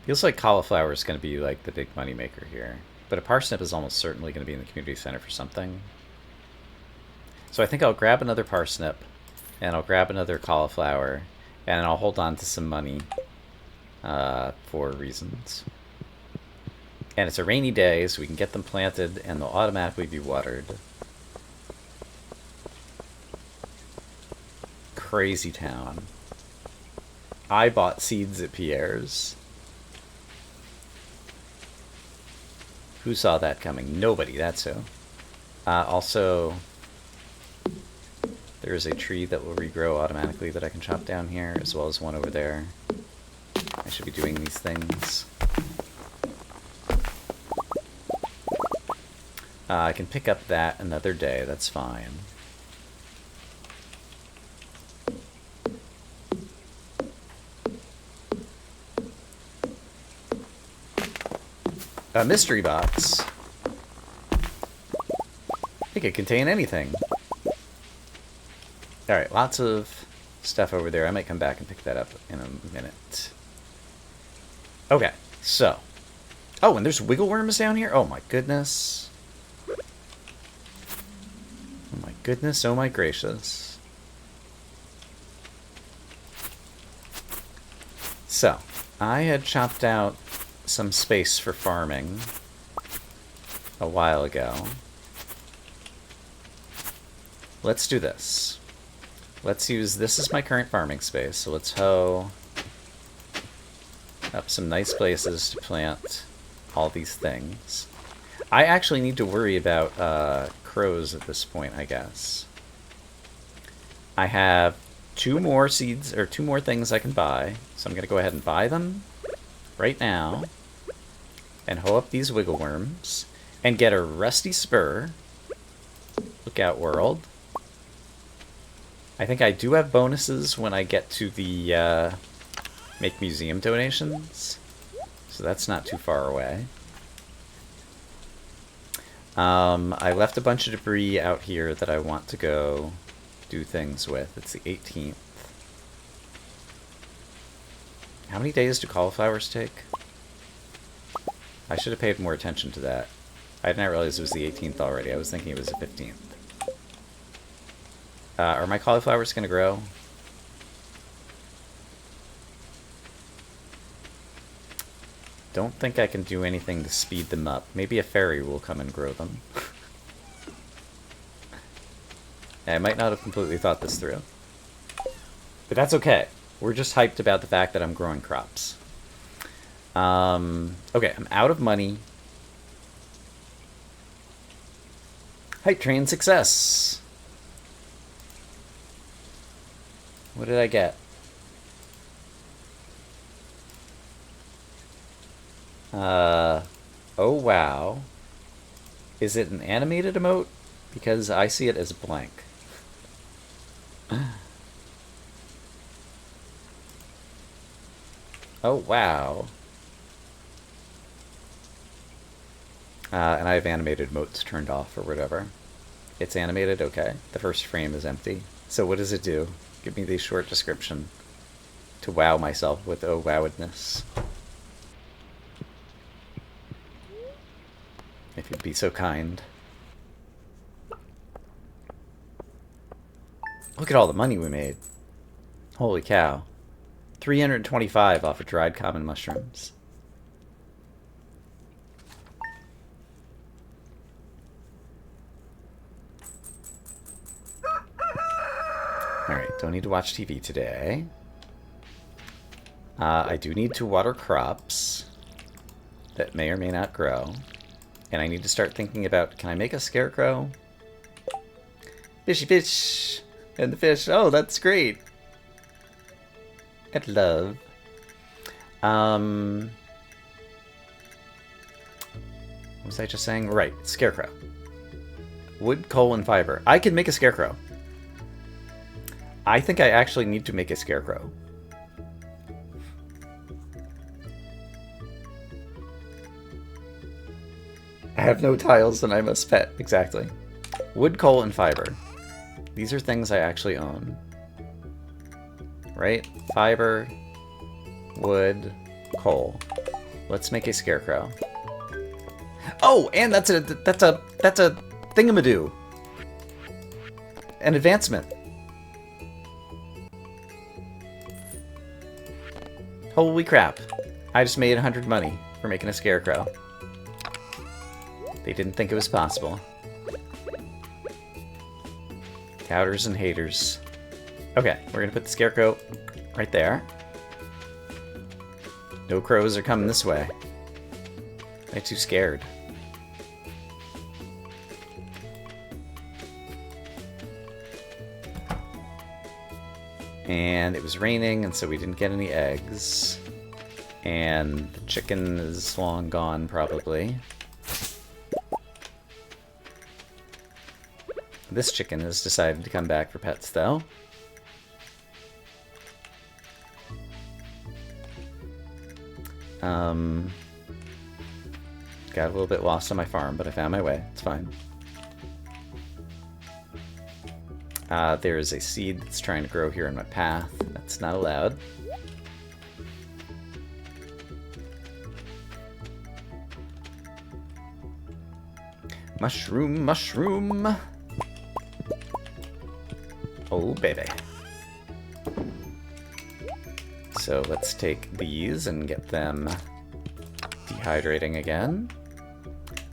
Feels like cauliflower is going to be like the big money maker here. But a parsnip is almost certainly going to be in the community center for something. So I think I'll grab another parsnip, and I'll grab another cauliflower, and I'll hold on to some money for reasons. And it's a rainy day, so we can get them planted, and they'll automatically be watered. Crazy town. I bought seeds at Pierre's. Who saw that coming? Nobody, that's who. Also, there is a tree that will regrow automatically that I can chop down here, as well as one over there. I should be doing these things. I can pick up that another day, that's fine. A mystery box. It could contain anything. Alright, lots of stuff over there. I might come back and pick that up in a minute. Okay, so. Oh, and there's wiggle worms down here? Oh my goodness. Oh my goodness, oh my gracious. So, I had chopped out some space for farming a while ago. Let's do this. Let's use this as my current farming space, so let's hoe up some nice places to plant all these things. I actually need to worry about crows at this point, I guess. I have 2 more seeds, or 2 more things I can buy, so I'm going to go ahead and buy them right now, and hoe up these wiggle worms, and get a rusty spur. Look out, world. I think I do have bonuses when I get to the make museum donations, so that's not too far away. I left a bunch of debris out here that I want to go do things with. It's the 18th. How many days do cauliflowers take? I should have paid more attention to that. I did not realize it was the 18th already. I was thinking it was the 15th. Are my cauliflowers going to grow? Don't think I can do anything to speed them up. Maybe a fairy will come and grow them. I might not have completely thought this through. But that's okay. We're just hyped about the fact that I'm growing crops. Okay, I'm out of money. Hype train success! What did I get? Oh wow. Is it an animated emote? Because I see it as blank. Oh wow. And I have animated emotes turned off or whatever. It's animated? Okay. The first frame is empty. So what does it do? Give me the short description to wow myself with oh wowedness. If you'd be so kind. Look at all the money we made. Holy cow. 325 off of dried common mushrooms. Alright, don't need to watch TV today. I do need to water crops that may or may not grow. And I need to start thinking about, can I make a scarecrow? Fishy fish! And the fish, oh, that's great! I'd love. What was I just saying? Right, scarecrow. Wood, coal, and fiber. I can make a scarecrow. I think I actually need to make a scarecrow. I have no tiles and I must pet. Exactly. Wood, coal, and fiber. These are things I actually own. Right? Fiber, wood, coal. Let's make a scarecrow. Oh, and that's a thingamadoo. An advancement. Holy crap. I just made 100 money for making a scarecrow. They didn't think it was possible. Doubters and haters. Okay, we're gonna put the scarecrow right there. No crows are coming this way. They're too scared. And it was raining, and so we didn't get any eggs. And the chicken is long gone, probably. This chicken has decided to come back for pets, though. Got a little bit lost on my farm, but I found my way. It's fine. There is a seed that's trying to grow here in my path. That's not allowed. Mushroom, mushroom! Oh, baby. So let's take these and get them dehydrating again.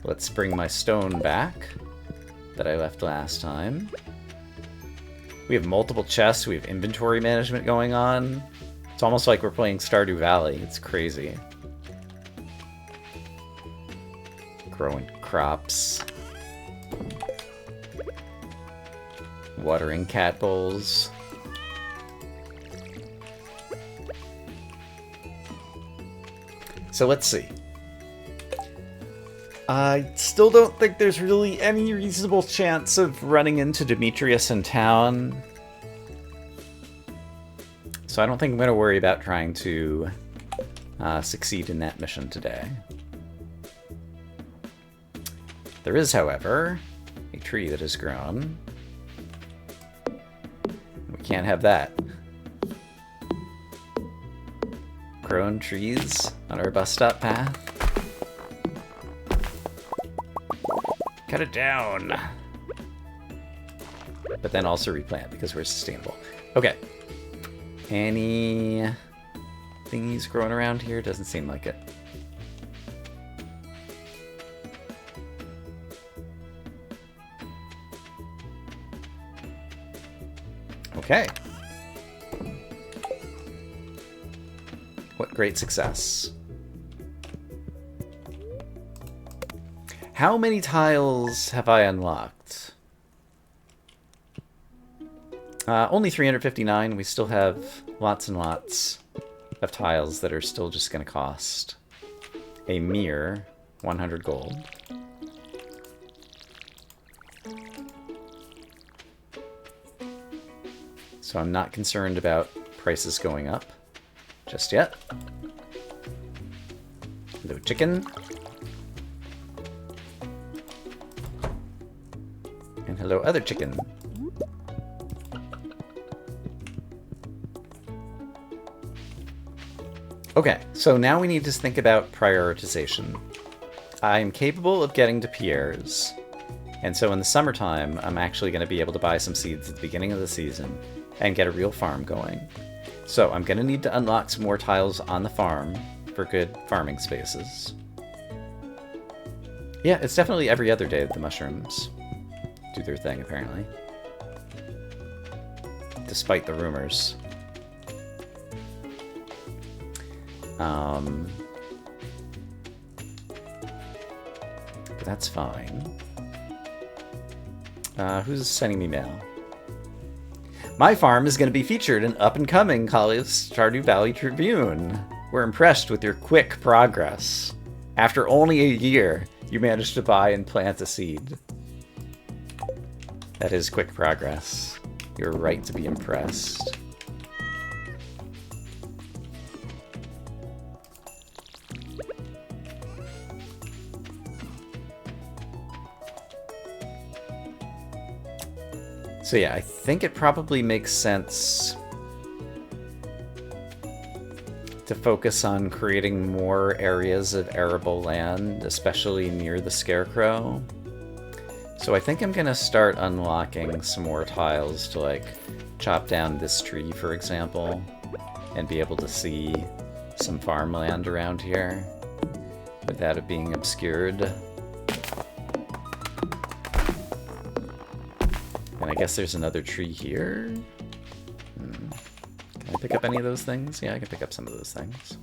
Let's bring my stone back that I left last time. We have multiple chests, we have inventory management going on. It's almost like we're playing Stardew Valley. It's crazy. Growing crops. Watering cat bowls. So let's see. I still don't think there's really any reasonable chance of running into Demetrius in town. So I don't think I'm going to worry about trying to succeed in that mission today. There is, however, a tree that has grown. We can't have that. Grown trees on our bus stop path. Cut it down. But then also replant because we're sustainable. Okay. Any thingies growing around here? Doesn't seem like it. Okay. What great success. How many tiles have I unlocked? Only 359. We still have lots and lots of tiles that are still just going to cost a mere 100 gold. So I'm not concerned about prices going up just yet. Hello, chicken. And hello, other chicken. Okay, so now we need to think about prioritization. I'm capable of getting to Pierre's, and so in the summertime, I'm actually going to be able to buy some seeds at the beginning of the season and get a real farm going. So I'm going to need to unlock some more tiles on the farm for good farming spaces. Yeah, it's definitely every other day that the mushrooms do their thing, apparently. Despite the rumors. But that's fine. Who's sending me mail? My farm is going to be featured in up-and-coming Stardew Valley Tribune. We're impressed with your quick progress. After only a year, you managed to buy and plant a seed. That is quick progress. You're right to be impressed. So yeah, I think it probably makes sense to focus on creating more areas of arable land, especially near the Scarecrow. So I think I'm gonna start unlocking some more tiles to like chop down this tree, for example, and be able to see some farmland around here without it being obscured. And I guess there's another tree here. Can I pick up any of those things? Yeah, I can pick up some of those things.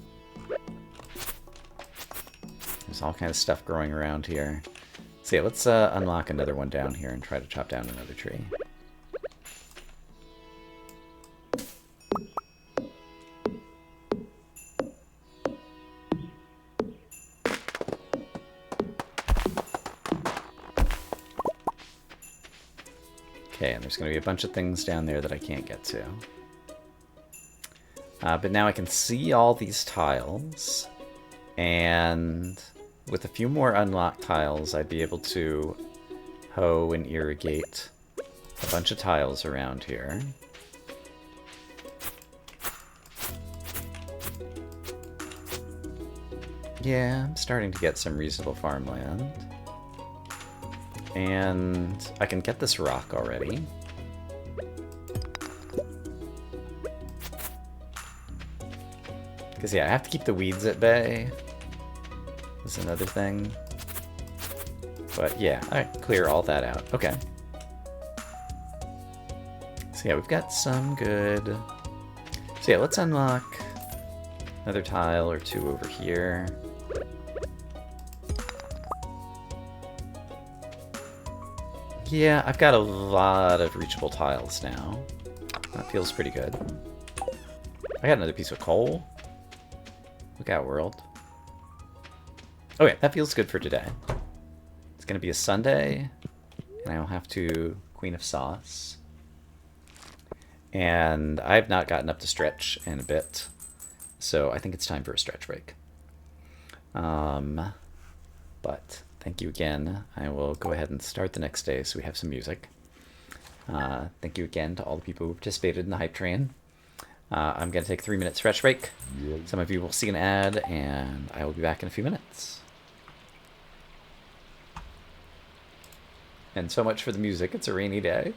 There's all kinds of stuff growing around here. So yeah, let's unlock another one down here and try to chop down another tree. Okay, and there's going to be a bunch of things down there that I can't get to. But now I can see all these tiles, and with a few more unlocked tiles, I'd be able to hoe and irrigate a bunch of tiles around here. Yeah, I'm starting to get some reasonable farmland. And I can get this rock already. Because yeah, I have to keep the weeds at bay. That's another thing. But yeah, I clear all that out. Okay. So yeah, we've got some good... So yeah, let's unlock another tile or two over here. Yeah, I've got a lot of reachable tiles now. That feels pretty good. I got another piece of coal. Look out, world. Okay, that feels good for today. It's gonna be a Sunday, and I'll have to Queen of Sauce. And I've not gotten up to stretch in a bit, so I think it's time for a stretch break. But thank you again. I will go ahead and start the next day so we have some music. Thank you again to all the people who participated in the hype train. I'm going to take a 3-minute stretch break. Some of you will see an ad, and I will be back in a few minutes. And so much for the music. It's a rainy day.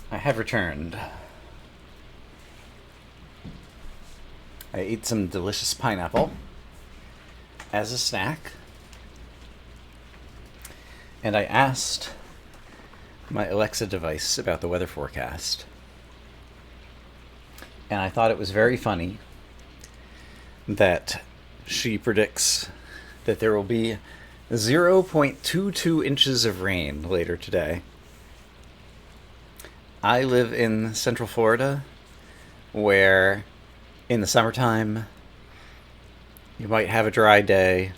I have returned. I ate some delicious pineapple as a snack, and I asked my Alexa device about the weather forecast. And I thought it was very funny that she predicts that there will be 0.22 inches of rain later today. I live in Central Florida, where in the summertime you might have a dry day,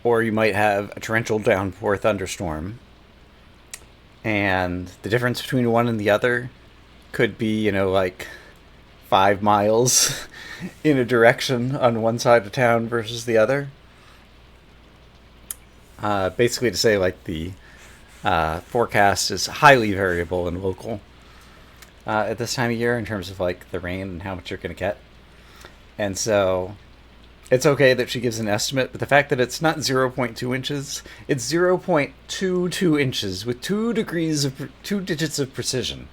or you might have a torrential downpour thunderstorm. And the difference between one and the other could be, like 5 miles in a direction on one side of town versus the other. Basically to say like the forecast is highly variable and local at this time of year in terms of like the rain and how much you're going to get. And so it's okay that she gives an estimate, but the fact that it's not zero point 0.2 inches, it's 0.22 inches with 2 digits of precision.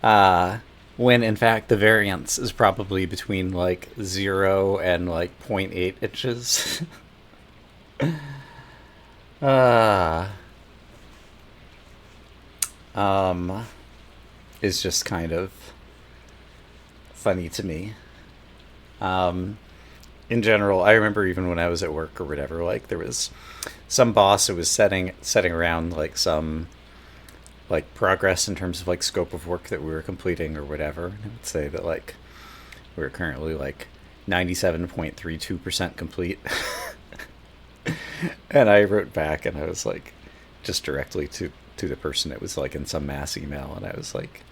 When in fact the variance is probably between like 0 and like zero point 0.8 inches. uh, is just kind of funny to me. In general, I remember even when I was at work or whatever, like there was some boss who was setting around like some like progress in terms of like scope of work that we were completing or whatever. And I would say that like we were currently like 97.32% complete. And I wrote back and I was like just directly to the person. It was like in some mass email, and I was like,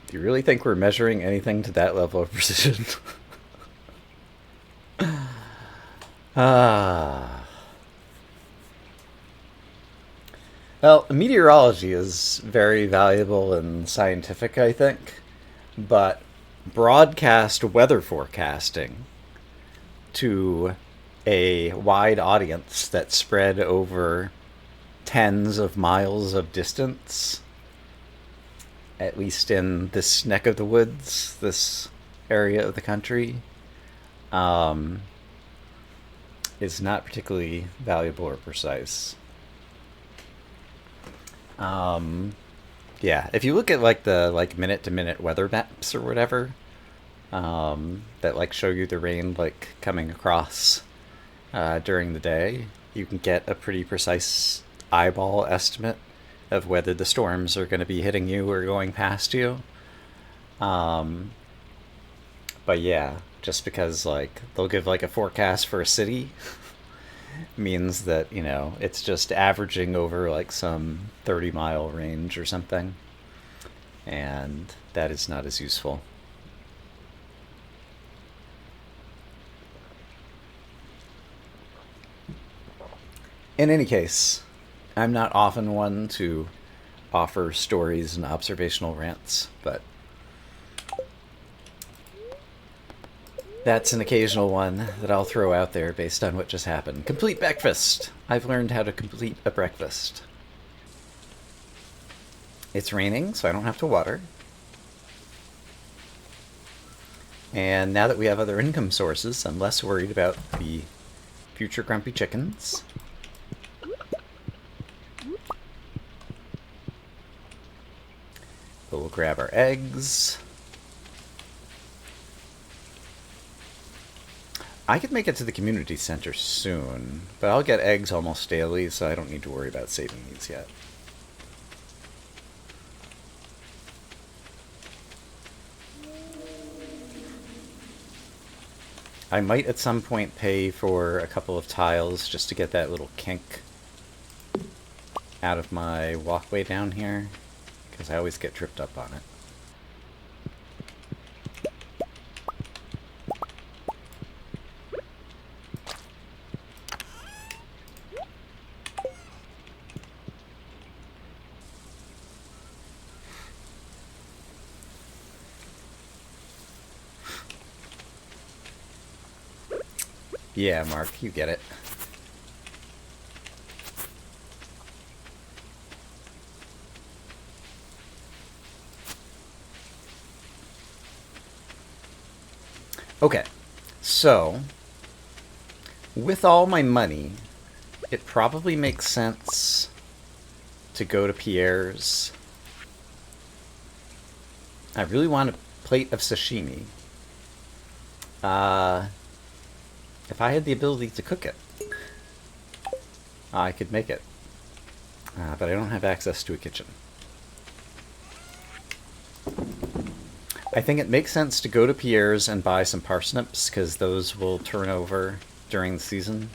do you really think we're measuring anything to that level of precision? Ah. Well, meteorology is very valuable and scientific, I think, but broadcast weather forecasting to a wide audience that spread over tens of miles of distance, at least in this neck of the woods, this area of the country, is not particularly valuable or precise. Yeah, if you look at like the like minute to minute weather maps or whatever, that like show you the rain like coming across during the day, you can get a pretty precise eyeball estimate of whether the storms are going to be hitting you or going past you. Um, but yeah, just because like they'll give like a forecast for a city means that, you know, it's just averaging over like some 30-mile range or something, and that is not as useful. In any case, I'm not often one to offer stories and observational rants, but that's an occasional one that I'll throw out there based on what just happened. Complete breakfast. I've learned how to complete a breakfast. It's raining, so I don't have to water. And now that we have other income sources, I'm less worried about the future grumpy chickens. But we'll grab our eggs. I could make it to the community center soon, but I'll get eggs almost daily, so I don't need to worry about saving these yet. I might at some point pay for a couple of tiles just to get that little kink out of my walkway down here, because I always get tripped up on it. Yeah, Mark, you get it. Okay, so with all my money, it probably makes sense to go to Pierre's. I really want a plate of sashimi. If I had the ability to cook it, I could make it. But I don't have access to a kitchen. I think it makes sense to go to Pierre's and buy some parsnips, because those will turn over during the season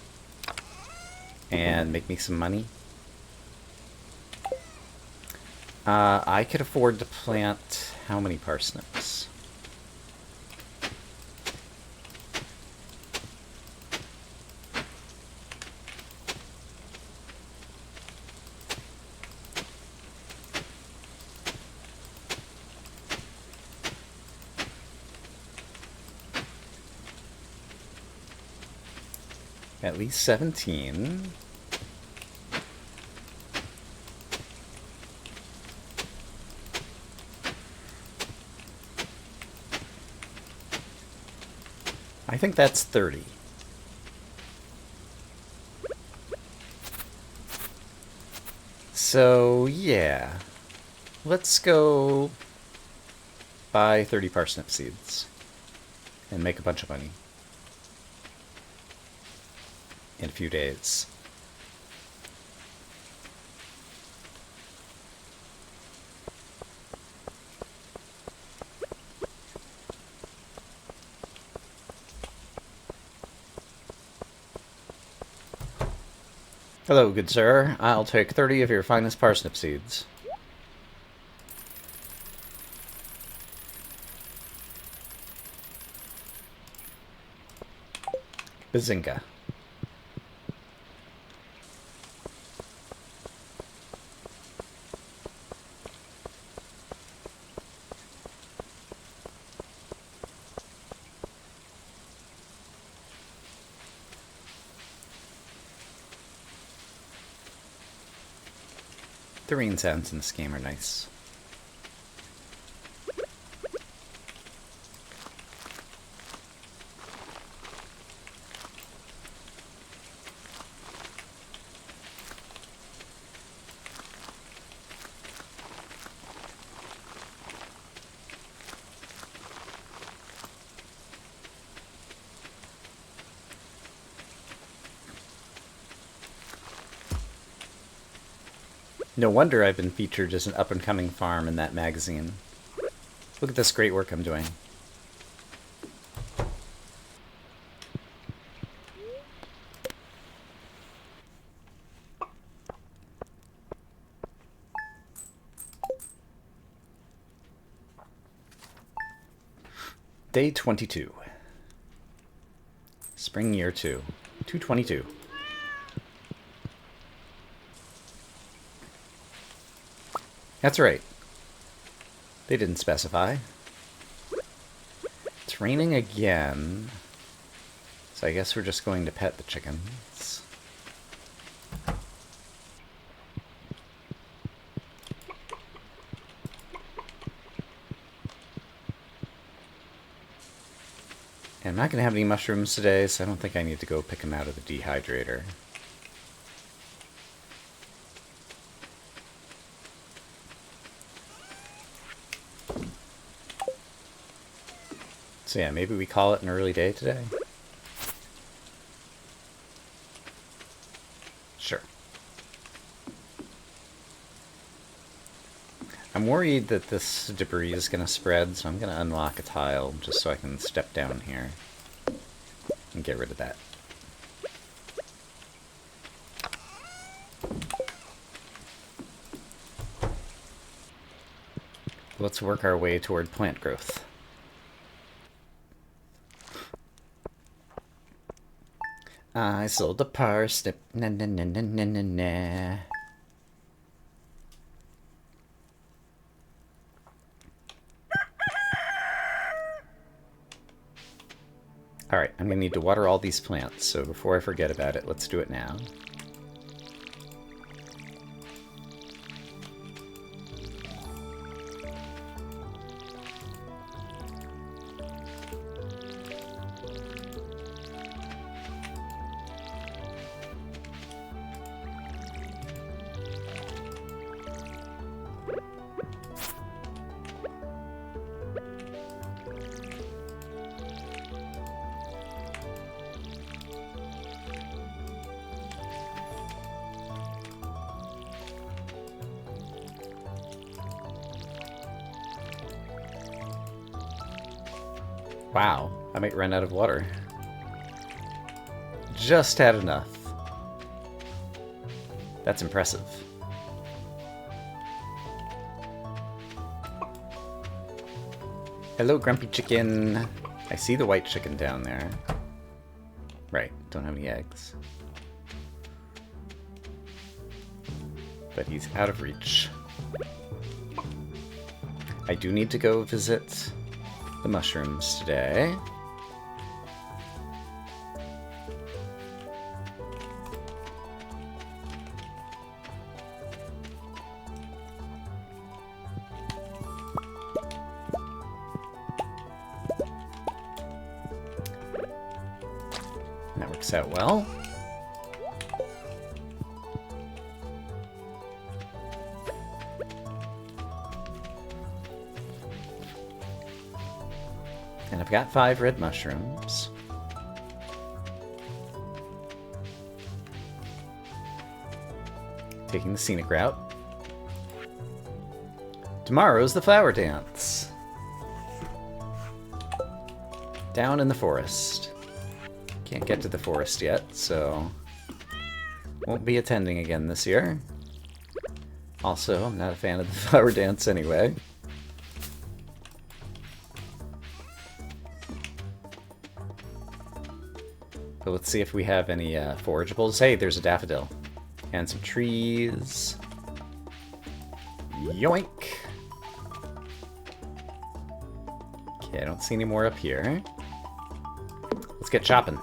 and make me some money. I could afford to plant how many parsnips? At least 17. I think that's 30. So, yeah. Let's go buy 30 parsnip seeds and make a bunch of money in a few days. Hello, good sir. I'll take 30 of your finest parsnip seeds. Bazinga. The rain sounds in this game are nice. No wonder I've been featured as an up-and-coming farm in that magazine. Look at this great work I'm doing. Day 22. Spring year 2. 222. That's right. They didn't specify. It's raining again. So I guess we're just going to pet the chickens. And I'm not going to have any mushrooms today, so I don't think I need to go pick them out of the dehydrator. So yeah, maybe we call it an early day today? Sure. I'm worried that this debris is going to spread, so I'm going to unlock a tile just so I can step down here and get rid of that. Let's work our way toward plant growth. I sold a parsnip, na na na na na na na. Alright, I'm gonna need to water all these plants, so before I forget about it, let's do it now. Wow, I might run out of water. Just had enough. That's impressive. Hello, grumpy chicken. I see the white chicken down there. Right, don't have any eggs. But he's out of reach. I do need to go visit the mushrooms today. That works out well. And I've got 5 red mushrooms. Taking the scenic route. Tomorrow's the flower dance. Down in the forest. Can't get to the forest yet, so won't be attending again this year. Also, I'm not a fan of the flower dance anyway. But let's see if we have any forageables. Hey, there's a daffodil. And some trees. Yoink! Okay, I don't see any more up here. Let's get chopping.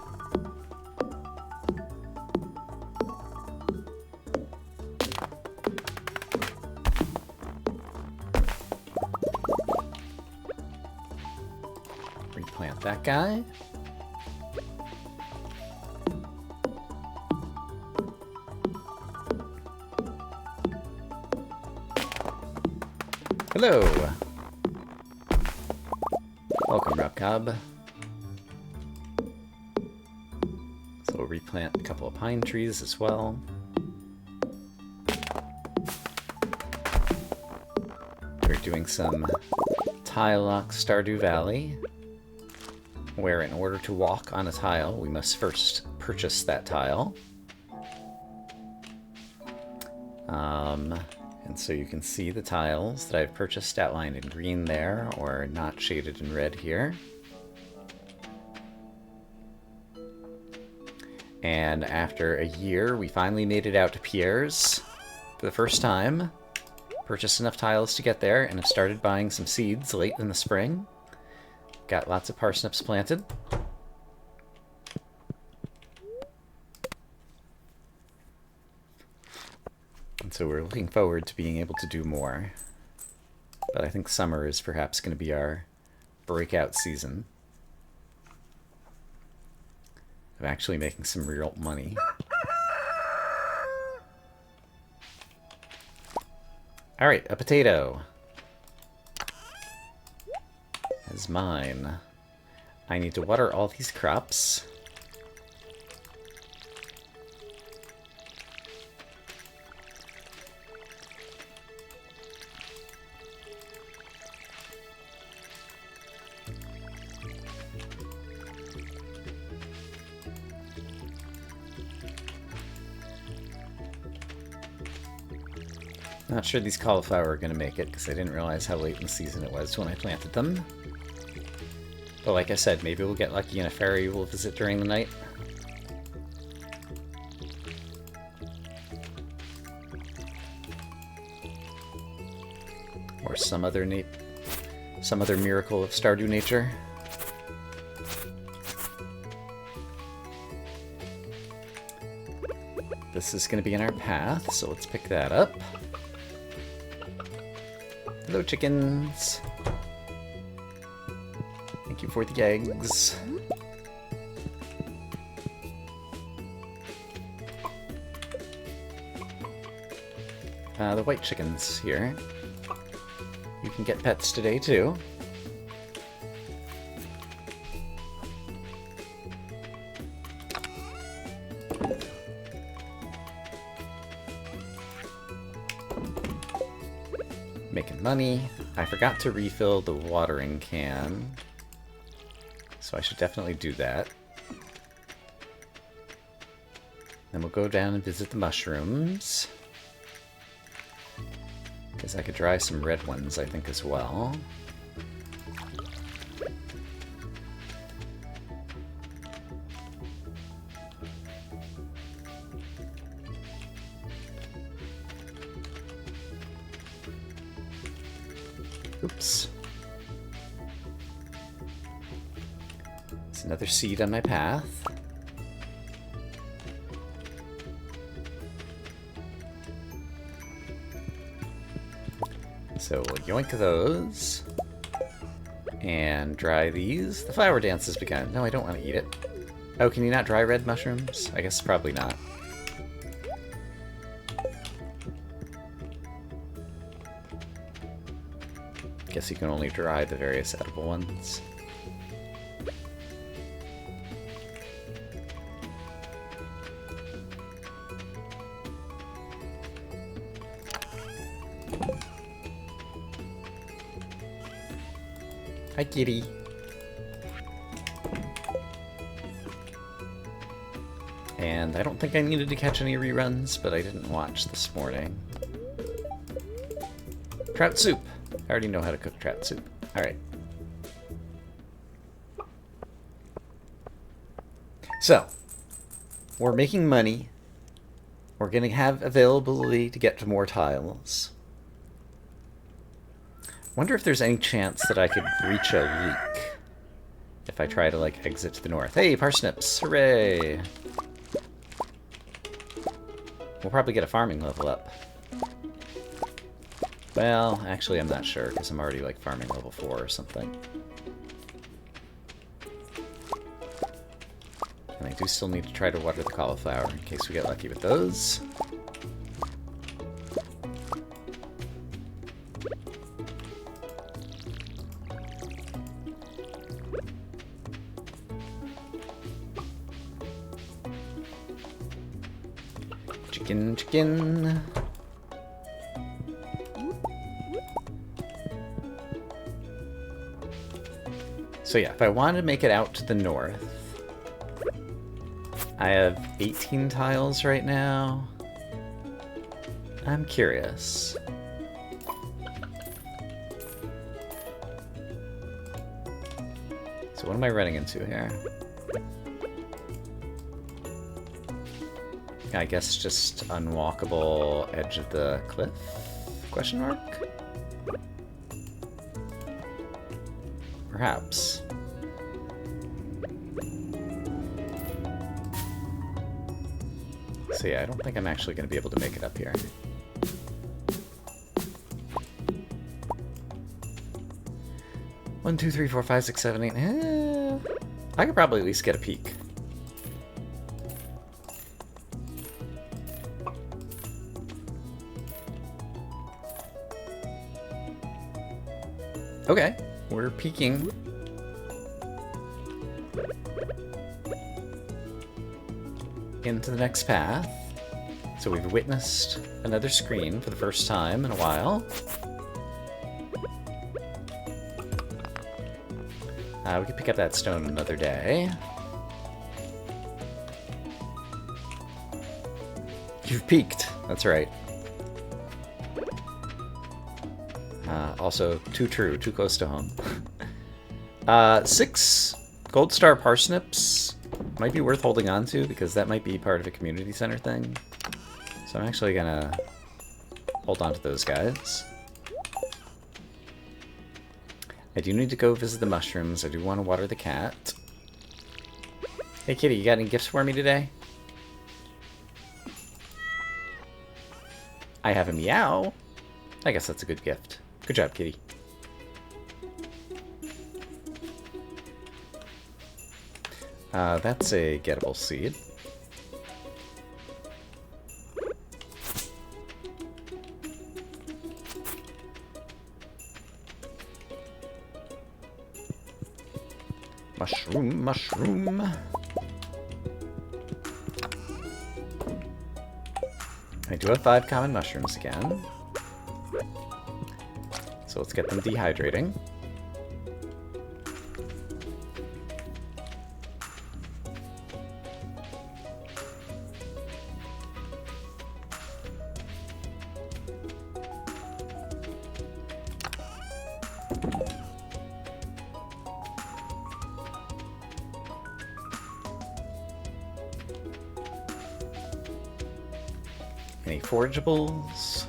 Replant that guy. Hello! Welcome, Rock Cobb. So we'll replant a couple of pine trees as well. We're doing some tile lock Stardew Valley, where in order to walk on a tile, we must first purchase that tile. And so you can see the tiles that I've purchased outlined in green there, or not shaded in red here. And after a year, we finally made it out to Pierre's for the first time. Purchased enough tiles to get there, and have started buying some seeds late in the spring. Got lots of parsnips planted. And so we're looking forward to being able to do more. But I think summer is perhaps going to be our breakout season of actually making some real money. Alright, a potato. Is mine. I need to water all these crops. Not sure these cauliflower are going to make it, because I didn't realize how late in the season it was when I planted them. But like I said, maybe we'll get lucky and a fairy will visit during the night. Or some other miracle of Stardew nature. This is going to be in our path, so let's pick that up. Hello, chickens. Thank you for the eggs. The white chickens here. You can get pets today, too. Making money. I forgot to refill the watering can, so I should definitely do that. Then we'll go down and visit the mushrooms, because I could dry some red ones, I think, as well. Oops. There's another seed on my path. So we'll yoink those. And dry these. The flower dance has begun. No, I don't want to eat it. Oh, can you not dry red mushrooms? I guess probably not. Guess you can only dry the various edible ones. Hi, kitty. And I don't think I needed to catch any reruns, but I didn't watch this morning. Trout soup. I already know how to cook trout soup. Alright. So, we're making money. We're going to have availability to get to more tiles. Wonder if there's any chance that I could reach a leak if I try to, like, exit to the north. Hey, parsnips! Hooray! We'll probably get a farming level up. Well, actually, I'm not sure, because I'm already, like, farming level 4 or something. And I do still need to try to water the cauliflower, in case we get lucky with those. Chicken, chicken. So yeah, if I want to make it out to the north, I have 18 tiles right now. I'm curious. So what am I running into here? I guess just unwalkable edge of the cliff? Question mark? Perhaps. So yeah, I don't think I'm actually going to be able to make it up here. One, two, three, four, five, six, seven, eight. I could probably at least get a peek. Okay, we're peeking. Into the next path. So we've witnessed another screen for the first time in a while. We could pick up that stone another day. You've peaked. That's right. Also, too true, too close to home. 6 gold star parsnips might be worth holding on to, because that might be part of a community center thing. So I'm actually gonna hold on to those guys. I do need to go visit the mushrooms. I do want to water the cat. Hey kitty, you got any gifts for me today? I have a meow. I guess that's a good gift. Good job, kitty. That's a gettable seed. Mushroom, mushroom. I do have 5 common mushrooms again. So let's get them dehydrating. Any forageables?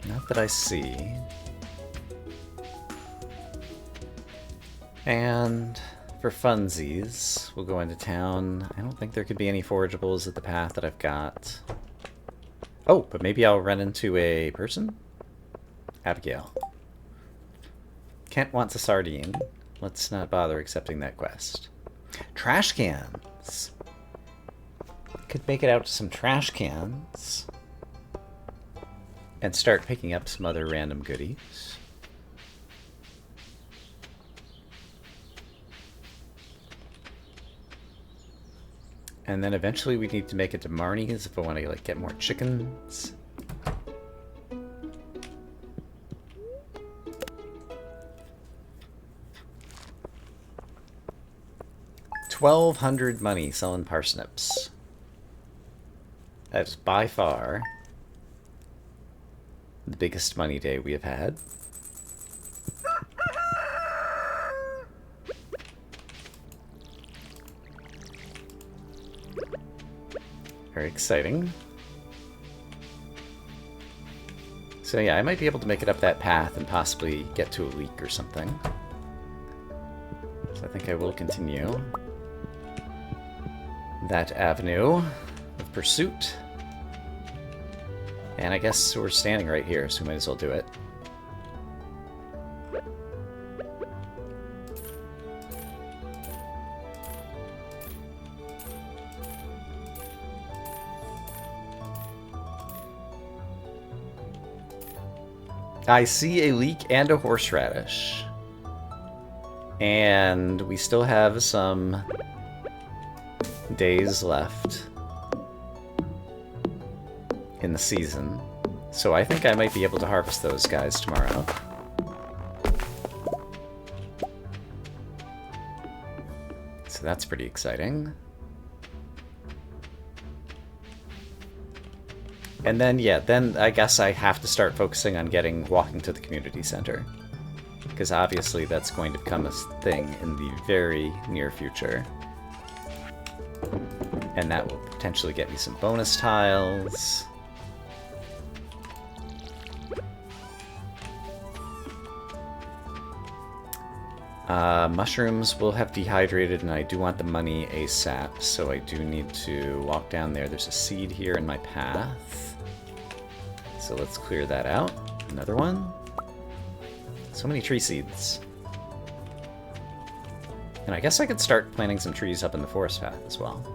Not that I see. And for funsies, we'll go into town. I don't think there could be any forageables at the path that I've got. Oh, but maybe I'll run into a person? Abigail. Kent wants a sardine. let's not bother accepting that quest. Trash cans. Could make it out to some trash cans. And start picking up some other random goodies. And then eventually we need to make it to Marnie's if I want to like get more chickens. $1,200 money selling parsnips. That's by far the biggest money day we have had. Very exciting. So yeah, I might be able to make it up that path and possibly get to a leak or something. So I think I will continue that avenue of pursuit. And I guess we're standing right here, so we might as well do it. I see a leek and a horseradish. And we still have some days left in the season. So I think I might be able to harvest those guys tomorrow. So that's pretty exciting. And then, yeah, then I guess I have to start focusing on walking to the community center. Because obviously that's going to become a thing in the very near future. And that will potentially get me some bonus tiles. Mushrooms will have dehydrated, and I do want the money ASAP, so I do need to walk down there. There's a seed here in my path. So let's clear that out. Another one. So many tree seeds. And I guess I could start planting some trees up in the forest path as well.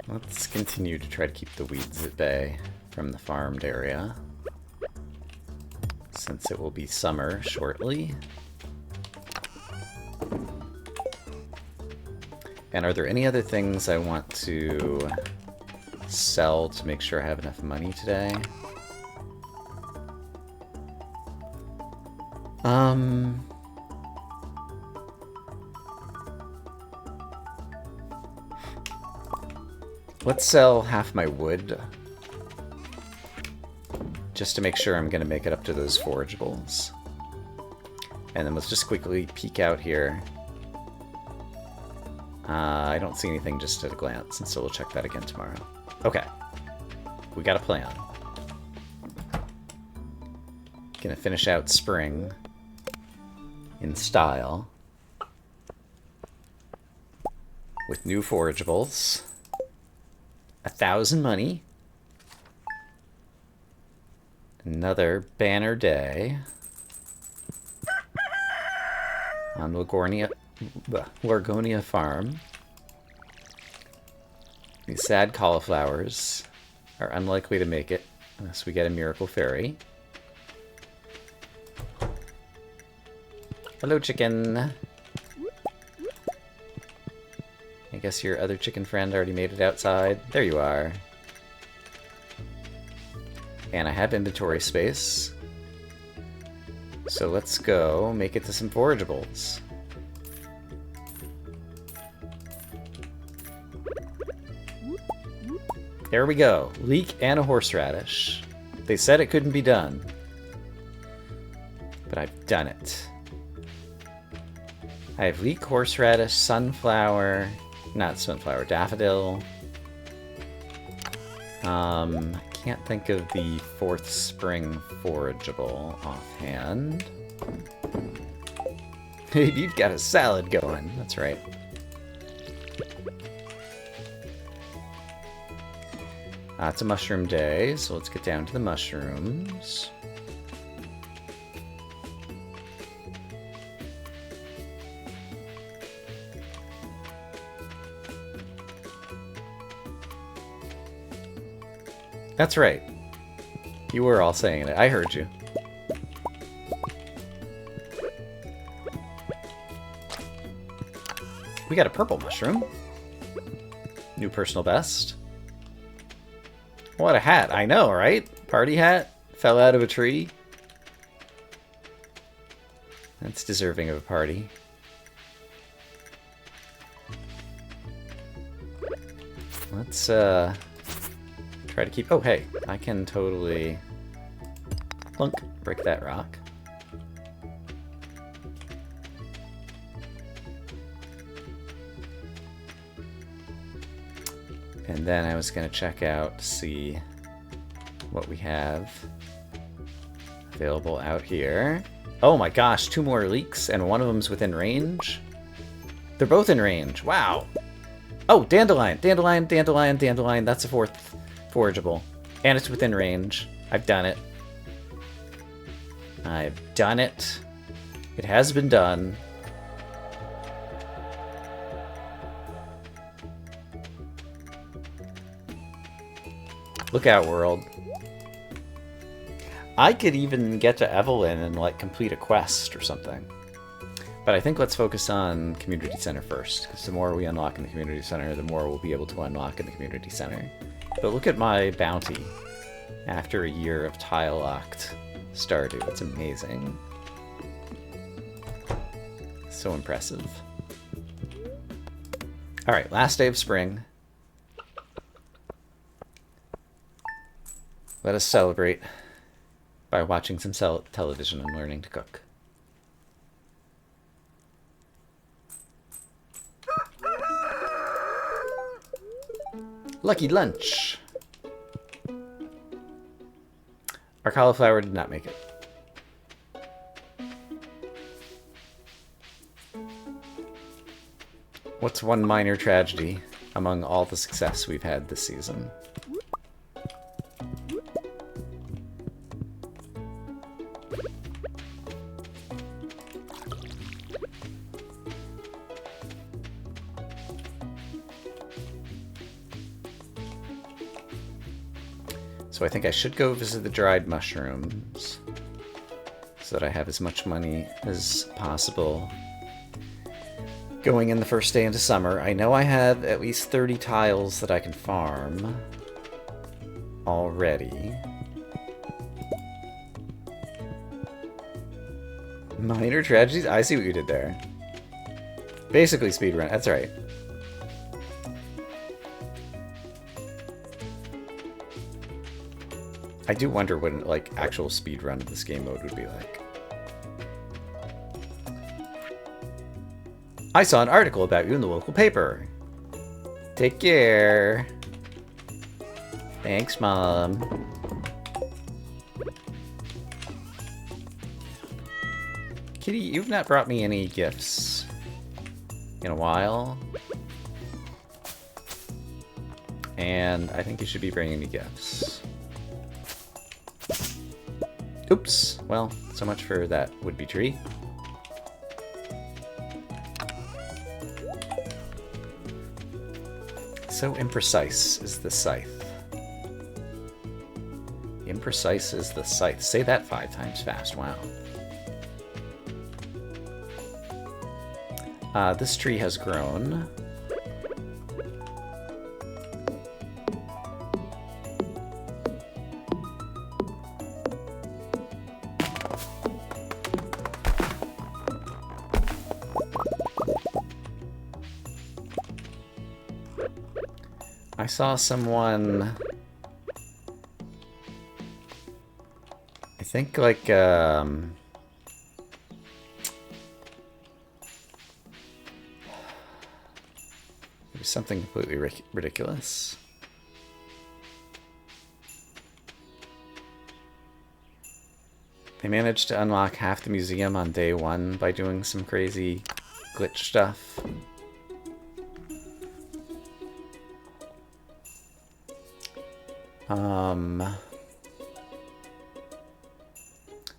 Let's continue to try to keep the weeds at bay from the farmed area, since it will be summer shortly. And are there any other things I want to sell to make sure I have enough money today? Let's sell half my wood, just to make sure I'm going to make it up to those forageables. And then let's just quickly peek out here. I don't see anything just at a glance, and so we'll check that again tomorrow. Okay, we got a plan. Gonna finish out spring in style with new forageables. 1,000 money. Another banner day on Lorgonia Farm. These sad cauliflowers are unlikely to make it unless we get a miracle fairy. Hello, chicken. I guess your other chicken friend already made it outside. There you are. And I have inventory space. So let's go make it to some forageables. There we go. Leek and a horseradish. They said it couldn't be done. But I've done it. I have leek, horseradish, sunflower... Not sunflower, daffodil. I can't think of the fourth spring forageable offhand. You've got a salad going. That's right. It's a mushroom day, so let's get down to the mushrooms. That's right. You were all saying it. I heard you. We got a purple mushroom. New personal best. What a hat. I know, right? Party hat. Fell out of a tree. That's deserving of a party. Let's, try to keep... Oh, hey. I can totally... Plunk. Break that rock. And then I was going to check out to see what we have available out here. Oh my gosh, 2 more leeks, and one of them's within range? They're both in range. Wow. Oh, dandelion. Dandelion, dandelion, dandelion. That's a 4th forageable. And it's within range. I've done it. I've done it. It has been done. Look out, world. I could even get to Evelyn and, like, complete a quest or something. But I think let's focus on Community Center first, because the more we unlock in the Community Center, the more we'll be able to unlock in the Community Center. But look at my bounty after a year of tile-locked Stardew. It's amazing. So impressive. Alright, last day of spring. Let us celebrate by watching some television and learning to cook. Lucky lunch! Our cauliflower did not make it. What's one minor tragedy among all the success we've had this season? So I think I should go visit the dried mushrooms so that I have as much money as possible going in the first day into summer. I know I have at least 30 tiles that I can farm already. Minor tragedies? I see what you did there. Basically speedrun. That's right. I do wonder what, like, actual speedrun of this game mode would be like. I saw an article about you in the local paper. Take care. Thanks, Mom. Kitty, you've not brought me any gifts in a while. And I think you should be bringing me gifts. Oops. Well, so much for that would-be tree. So imprecise is the scythe. Imprecise is the scythe. Say that 5 times fast. Wow. This tree has grown. I saw someone, I think, like, maybe something completely ridiculous. They managed to unlock half the museum on day 1 by doing some crazy glitch stuff.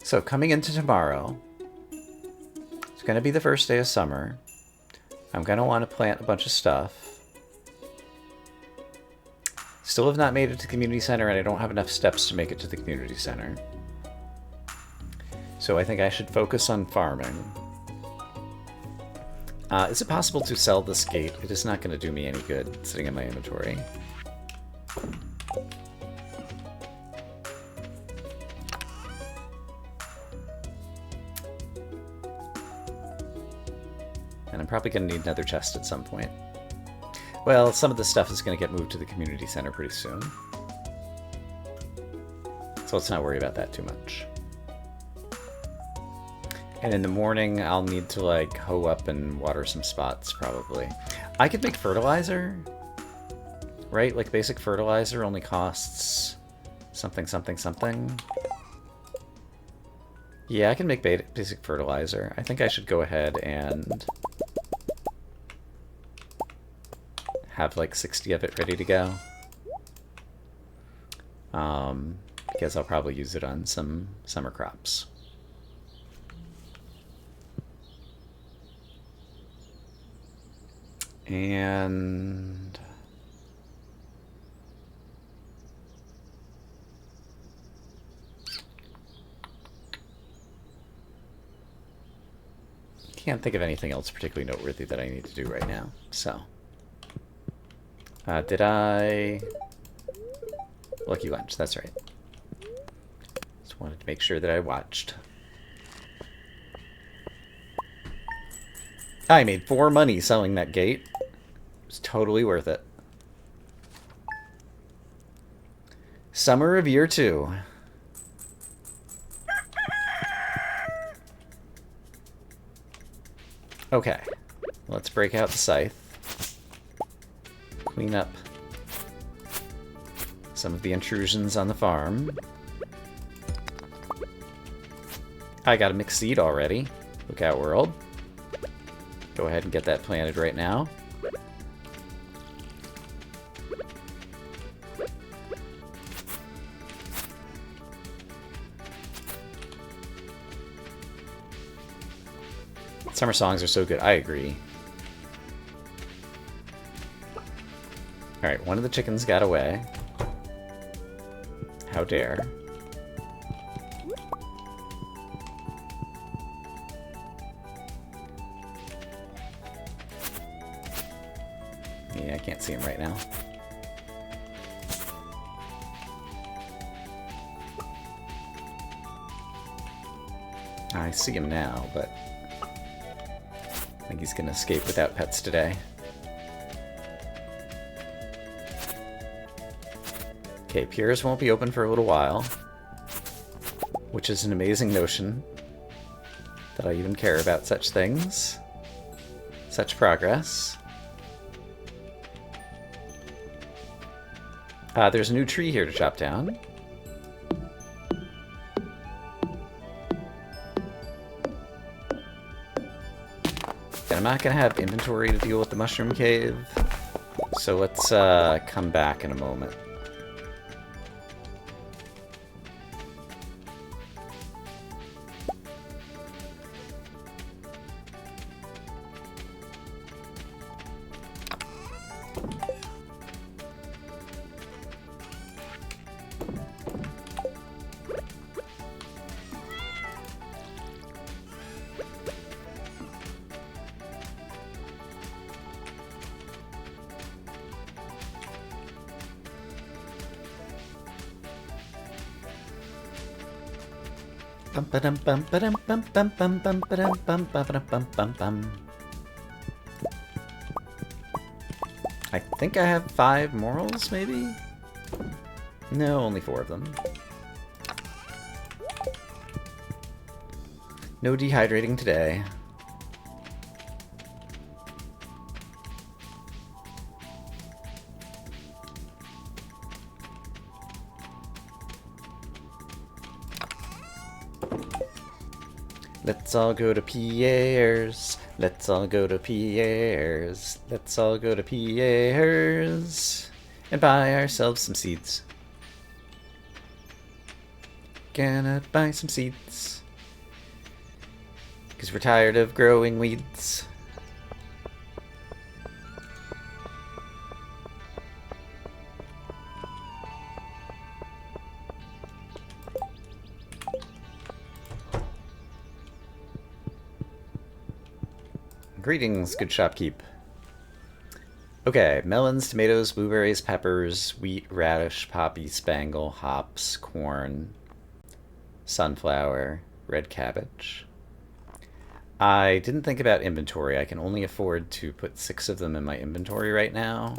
So coming into tomorrow, it's going to be the first day of summer. I'm going to want to plant a bunch of stuff. Still have not made it to the community center, and I don't have enough steps to make it to the community center. So I think I should focus on farming. Is it possible to sell this gate? It is not going to do me any good sitting in my inventory. And I'm probably going to need another chest at some point. Well, some of the stuff is going to get moved to the community center pretty soon. So let's not worry about that too much. And in the morning, I'll need to, like, hoe up and water some spots, probably. I could make fertilizer, right? Like, basic fertilizer only costs something, something, something. Yeah, I can make basic fertilizer. I think I should go ahead and have, like, 60 of it ready to go. Because I'll probably use it on some summer crops. And can't think of anything else particularly noteworthy that I need to do right now. So, did I? Lucky lunch. That's right. Just wanted to make sure that I watched. I made 4 money selling that gate. It was totally worth it. Summer of year 2. Okay. Let's break out the scythe. Clean up some of the intrusions on the farm. I got a mixed seed already. Look out, world. Go ahead and get that planted right now. Summer songs are so good. I agree. Alright, one of the chickens got away. How dare. Yeah, I can't see him right now. I see him now, but I think he's gonna escape without pets today. Okay, Piers won't be open for a little while, which is an amazing notion that I even care about such things. Such progress. There's a new tree here to chop down. And I'm not going to have inventory to deal with the mushroom cave, so let's come back in a moment. I think I have 5 morals, maybe? No, only 4 of them. No dehydrating today. Let's all go to Pierre's. Let's all go to Pierre's. Let's all go to Pierre's and buy ourselves some seeds. Gonna buy some seeds. Because we're tired of growing weeds. Greetings, good shopkeep. Okay, melons, tomatoes, blueberries, peppers, wheat, radish, poppy, spangle, hops, corn, sunflower, red cabbage. I didn't think about inventory. I can only afford to put 6 of them in my inventory right now.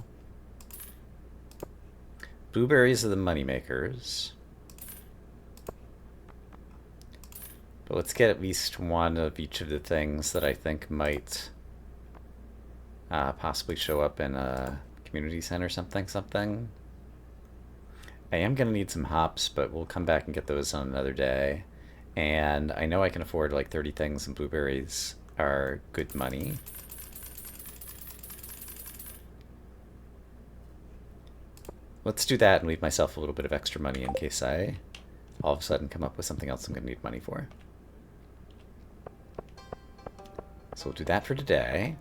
Blueberries are the money makers. But let's get at least one of each of the things that I think might possibly show up in a community center something. I am going to need some hops, but we'll come back and get those on another day. And I know I can afford like 30 things, and blueberries are good money. Let's do that and leave myself a little bit of extra money in case I all of a sudden come up with something else I'm going to need money for. So we'll do that for today.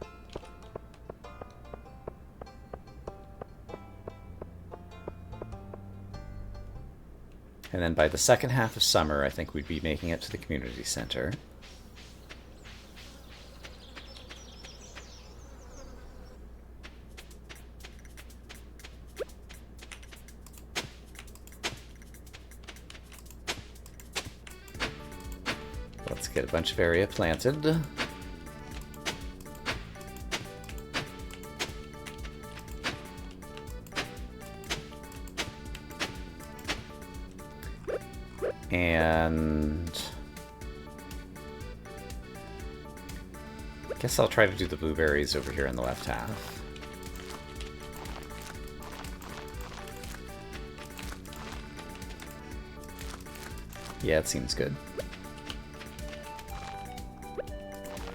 And then by the second half of summer, I think we'd be making it to the community center. Let's get a bunch of area planted. And I guess I'll try to do the blueberries over here in the left half. Yeah, it seems good.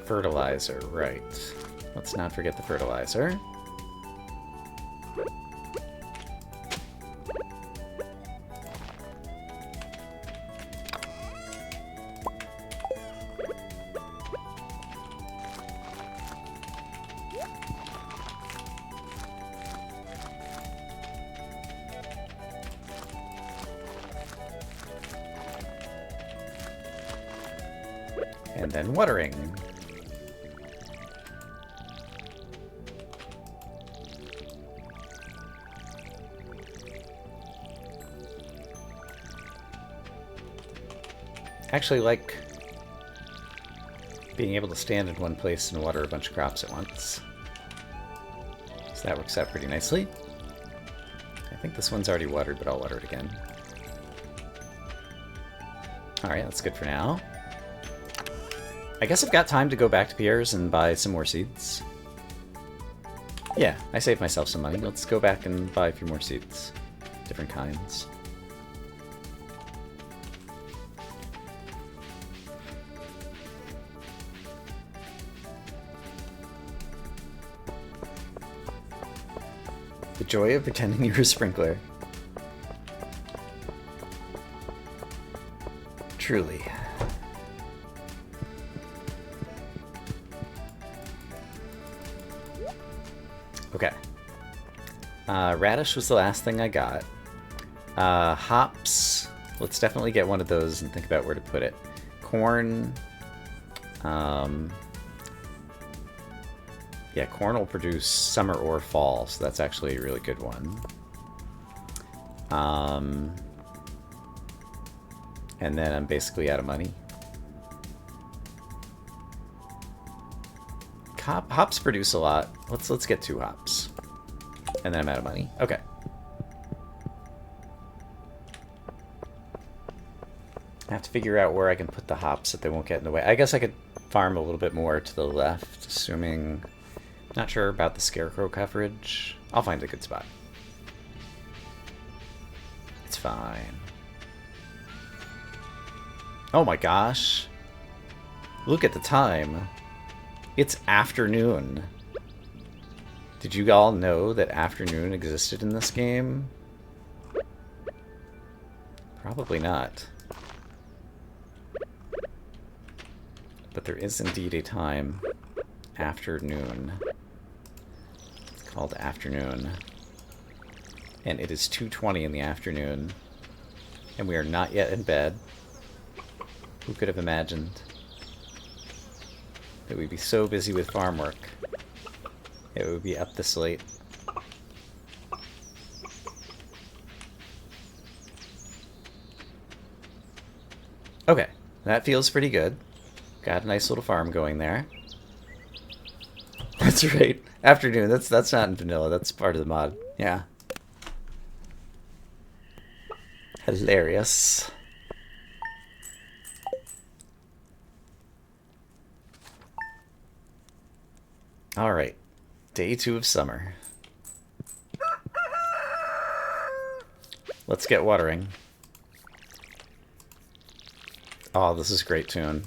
Fertilizer, right. Let's not forget the fertilizer. And then watering. I actually like being able to stand in one place and water a bunch of crops at once. So that works out pretty nicely. I think this one's already watered, but I'll water it again. Alright, that's good for now. I guess I've got time to go back to Pierre's and buy some more seeds. Yeah, I saved myself some money. Let's go back and buy a few more seeds. Different kinds. The joy of pretending you're a sprinkler. Truly. Okay. Radish was the last thing I got. Hops. Let's definitely get one of those and think about where to put it. Corn. Yeah, corn will produce summer or fall, so that's actually a really good one. And then I'm basically out of money. Hops produce a lot. Let's get 2 hops. And then I'm out of money. Okay. I have to figure out where I can put the hops so they won't get in the way. I guess I could farm a little bit more to the left, assuming... Not sure about the scarecrow coverage. I'll find a good spot. It's fine. Oh my gosh. Look at the time. It's afternoon. Did you all know that afternoon existed in this game? Probably not. But there is indeed a time. Afternoon. It's called afternoon. And it is 2:20 in the afternoon. And we are not yet in bed. Who could have imagined that we'd be so busy with farm work? It would be up this late. Okay, that feels pretty good. Got a nice little farm going there. That's right. Afternoon, that's not in vanilla, that's part of the mod. Yeah. Hilarious. Alright. Day 2 of summer. Let's get watering. Oh, this is a great tune.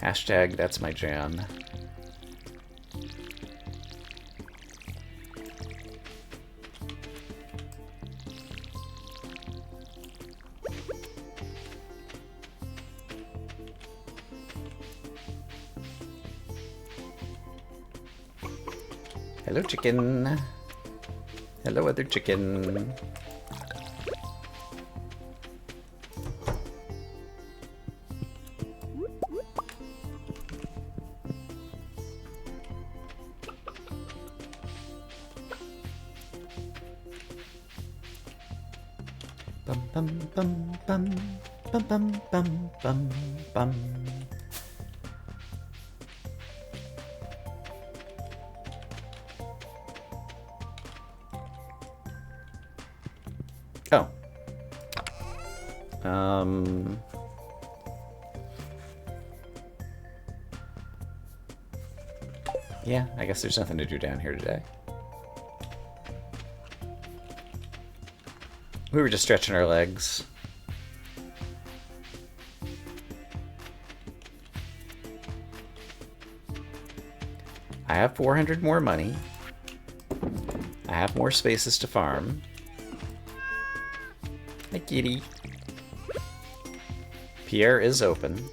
Hashtag that's my jam. Hello, chicken. Hello, other chicken. Bum bum bum bum bum bum bum bum bum. Oh. Yeah, I guess there's nothing to do down here today. We were just stretching our legs. I have 400 more money. I have more spaces to farm. Hi, kitty. Pierre is open.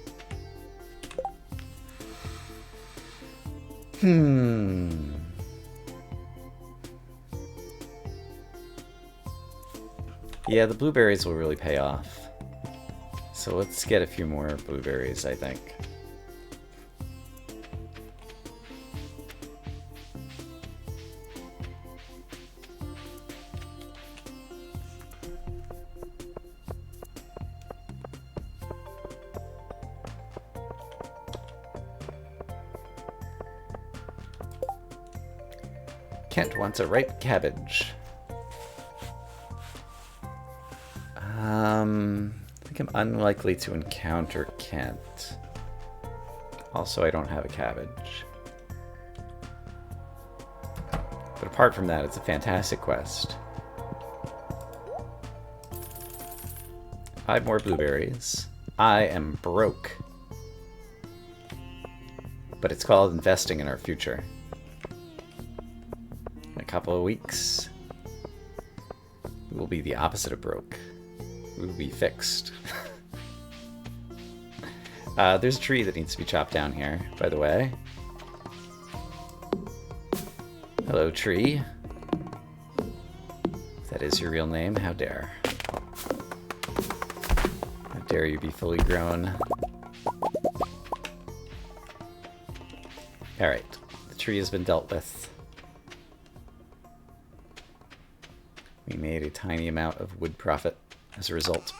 Yeah, the blueberries will really pay off. So let's get a few more blueberries, I think. Kent wants a ripe cabbage. I think I'm unlikely to encounter Kent. Also, I don't have a cabbage. But apart from that, it's a fantastic quest. 5 more blueberries. I am broke. But it's called investing in our future. In a couple of weeks, we will be the opposite of broke. We will be fixed. There's a tree that needs to be chopped down here, by the way. Hello, tree. If that is your real name, how dare. How dare you be fully grown. Alright, the tree has been dealt with. We made a tiny amount of wood profit as a result.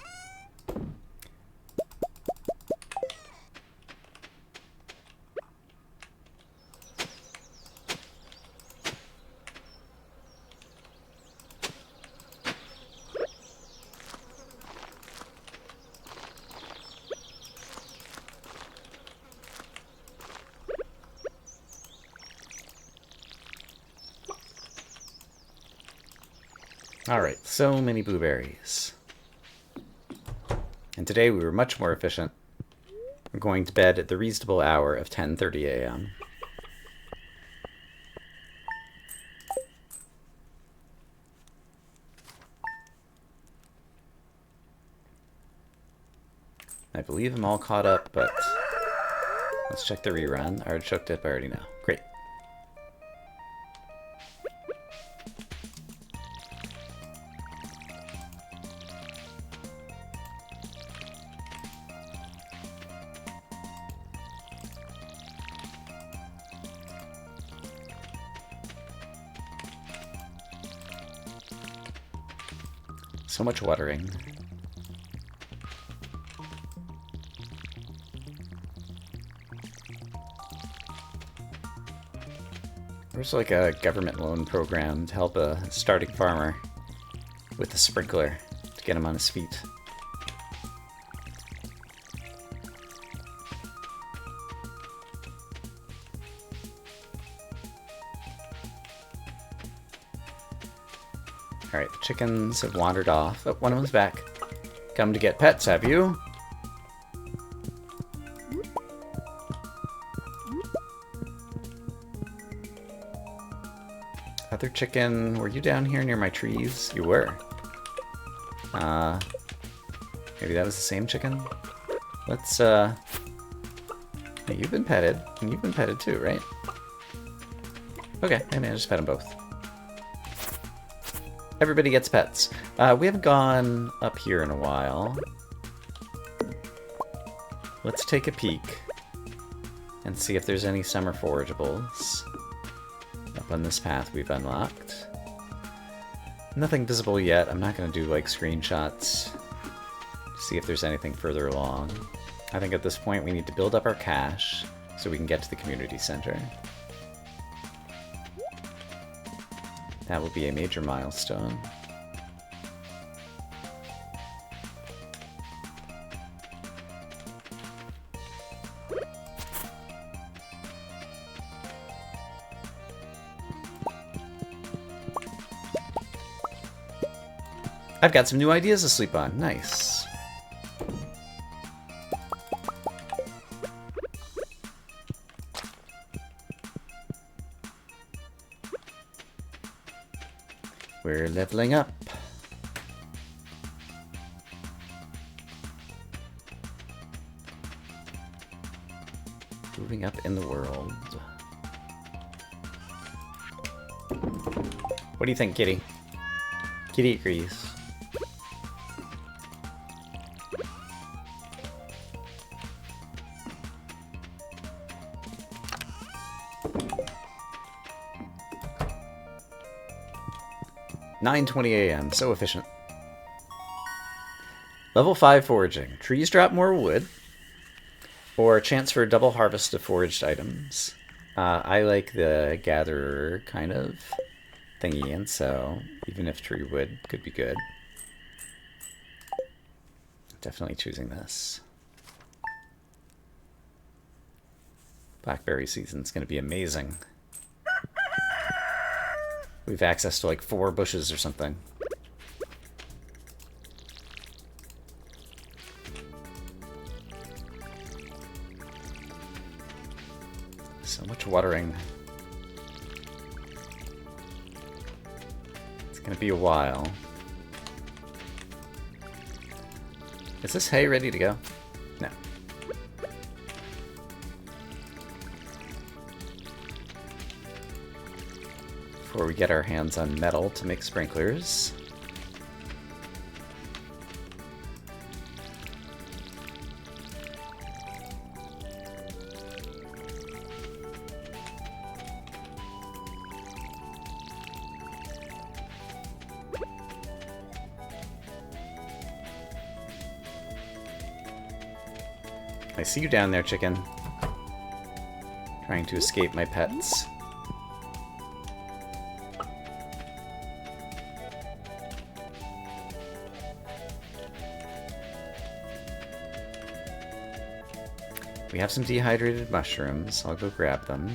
Alright, so many blueberries. And today we were much more efficient. We're going to bed at the reasonable hour of 10:30 a.m. I believe I'm all caught up, but let's check the rerun. Artichoke dip, I already know. Great. So much watering. There's like a government loan program to help a starting farmer with a sprinkler to get him on his feet. Alright, the chickens have wandered off. Oh, one of them's back. Come to get pets, have you? Other chicken, were you down here near my trees? You were. Maybe that was the same chicken? Let's, hey, you've been petted, and you've been petted too, right? Okay, I mean, I just pet them both. Everybody gets pets. We haven't gone up here in a while. Let's take a peek and see if there's any summer forageables up on this path we've unlocked. Nothing visible yet. I'm not going to do like screenshots to see if there's anything further along. I think at this point we need to build up our cache so we can get to the community center. That will be a major milestone. I've got some new ideas to sleep on. Nice. We're leveling up. Moving up in the world. What do you think, Kitty? Kitty agrees. (9:20 a.m.) So efficient. Level 5 foraging. Trees drop more wood, or a chance for a double harvest of foraged items. I like the gatherer kind of thingy, and so even if tree wood could be good, definitely choosing this. Blackberry season's going to be amazing. We have access to like 4 bushes or something. So much watering. It's gonna be a while. Is this hay ready to go? No. Before we get our hands on metal to make sprinklers. I see you down there, chicken. Trying to escape my pets. We have some dehydrated mushrooms. I'll go grab them.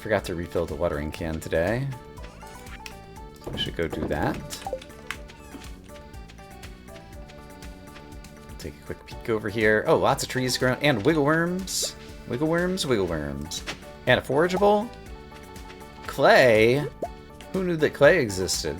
forgot to refill the watering can today. So I should go do that. Take a quick peek over here. Oh, lots of trees growing. And wiggle worms. Wiggle worms, wiggle worms. And a forageable. Clay? Who knew that clay existed?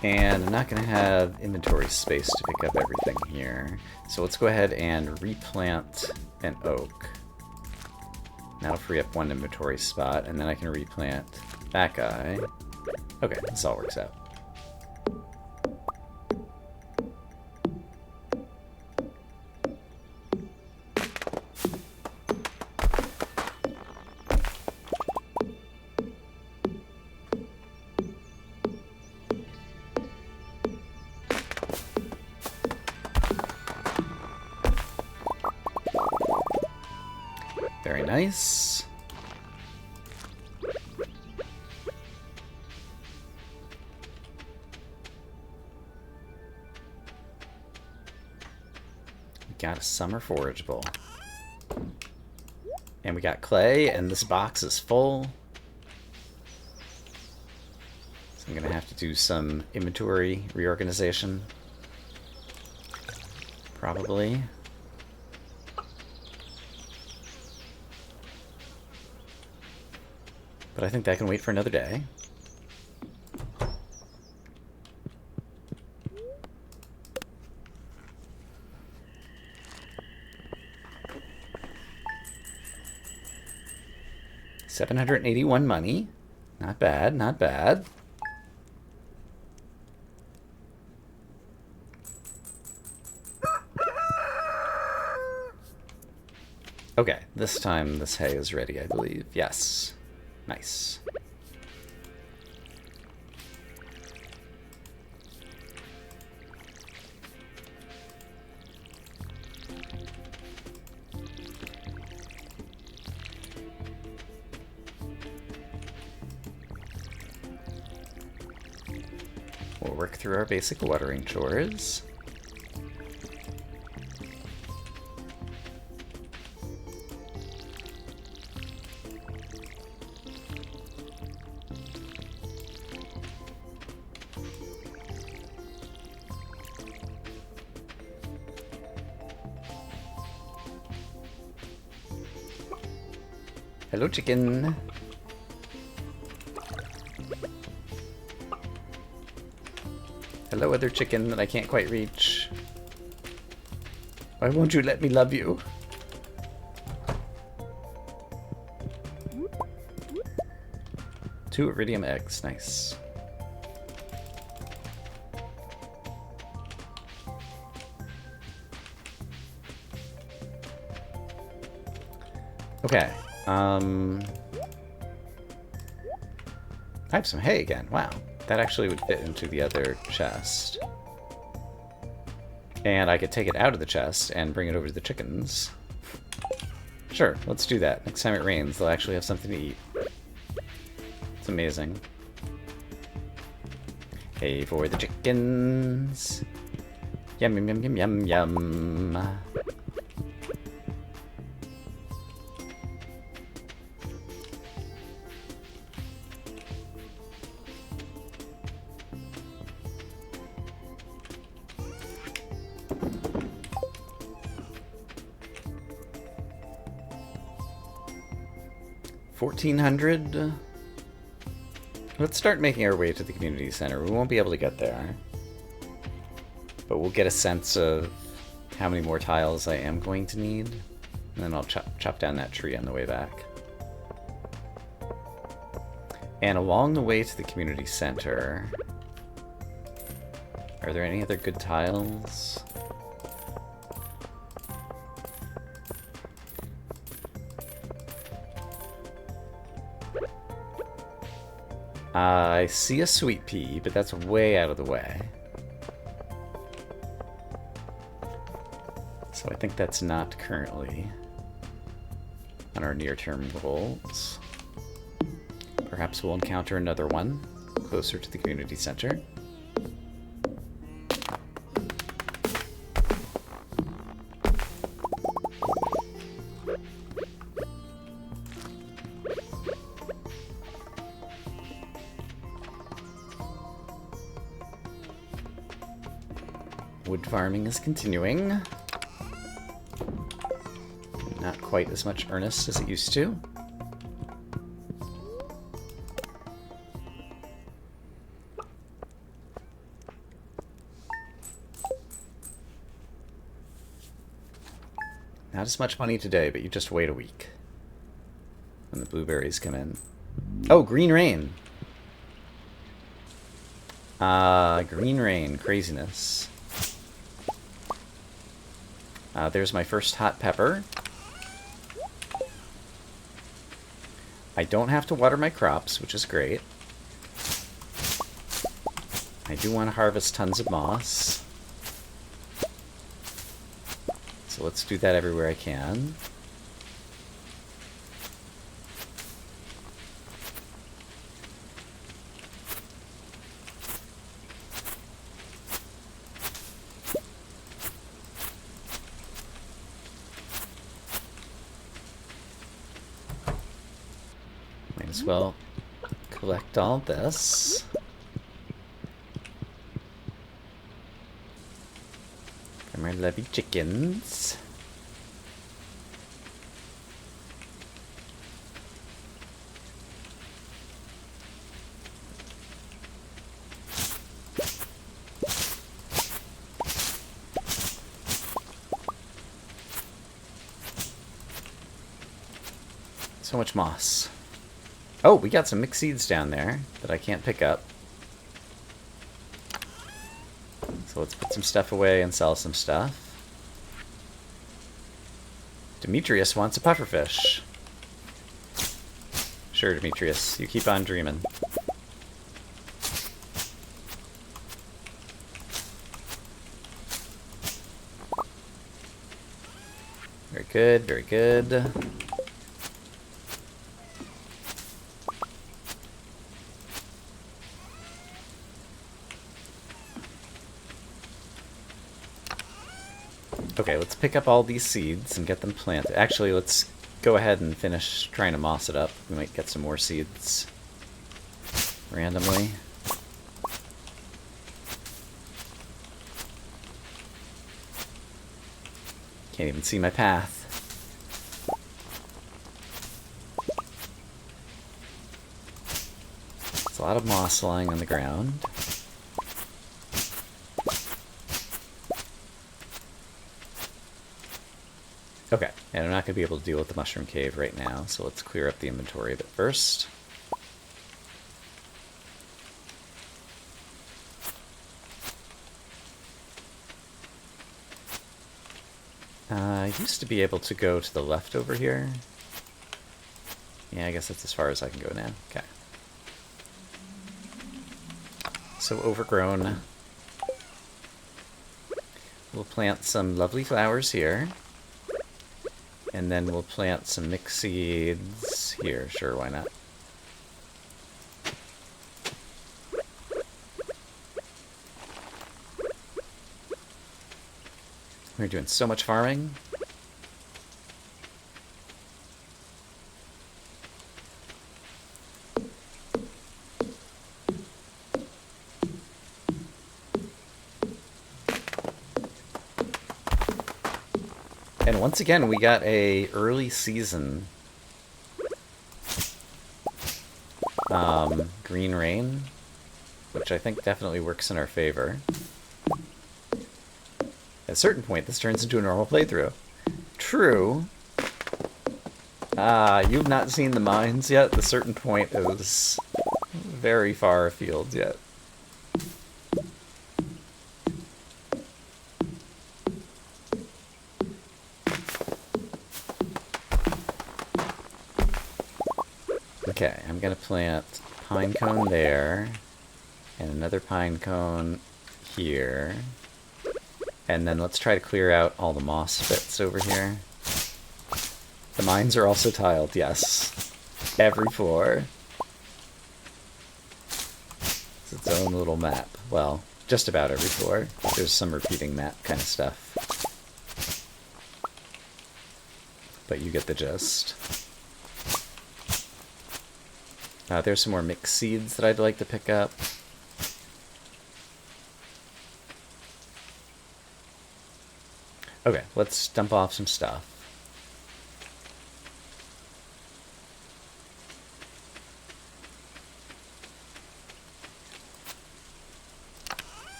And I'm not going to have inventory space to pick up everything here. So let's go ahead and replant an oak. That'll free up one inventory spot, and then I can replant that guy. Okay, this all works out. Very nice. We got a summer forageable. And we got clay, and this box is full. So I'm gonna have to do some inventory reorganization. Probably. But I think that can wait for another day. $781 money. Not bad, not bad. Okay, this time this hay is ready, I believe. Yes. Nice. We'll work through our basic watering chores. Hello, chicken. Hello, other chicken that I can't quite reach. Why won't you let me love you? Two iridium eggs, nice. Okay. I have some hay again. Wow. That actually would fit into the other chest. And I could take it out of the chest and bring it over to the chickens. Sure, let's do that. Next time it rains, they'll actually have something to eat. It's amazing. Hay for the chickens. Yum, yum, yum, yum, yum, yum. $1,400. Let's start making our way to the community center. We won't be able to get there, but we'll get a sense of how many more tiles I am going to need, and then I'll chop down that tree on the way back. And along the way to the community center, are there any other good tiles? I see a sweet pea, but that's way out of the way. So I think that's not currently on our near-term goals. Perhaps we'll encounter another one closer to the community center. Wood farming is continuing. Not quite as much earnest as it used to. Not as much money today, but you just wait a week when the blueberries come in. Oh, green rain! Green rain, craziness. There's my first hot pepper. I don't have to water my crops, which is great. I do want to harvest tons of moss. So let's do that everywhere I can. Might as well collect all this. For my lovely chickens. So much moss. Oh, we got some mixed seeds down there that I can't pick up. So let's put some stuff away and sell some stuff. Demetrius wants a pufferfish. Sure, Demetrius, you keep on dreaming. Very good, very good. Okay, let's pick up all these seeds and get them planted. Actually, let's go ahead and finish trying to moss it up. We might get some more seeds randomly. Can't even see my path. There's a lot of moss lying on the ground. Okay, and I'm not going to be able to deal with the mushroom cave right now, so let's clear up the inventory a bit first. I used to be able to go to the left over here. Yeah, I guess that's as far as I can go now. Okay. So overgrown. We'll plant some lovely flowers here. And then we'll plant some mixed seeds here. Sure, why not? We're doing so much farming. And once again, we got a early season green rain, which I think definitely works in our favor. At a certain point, this turns into a normal playthrough. True. You've not seen the mines yet. The certain point is very far afield yet. Okay, I'm gonna plant pine cone there, and another pine cone here. And then let's try to clear out all the moss bits over here. The mines are also tiled, yes. Every floor. It's its own little map. Well, just about every floor. There's some repeating map kind of stuff. But you get the gist. There's some more mixed seeds that I'd like to pick up. Okay, let's dump off some stuff.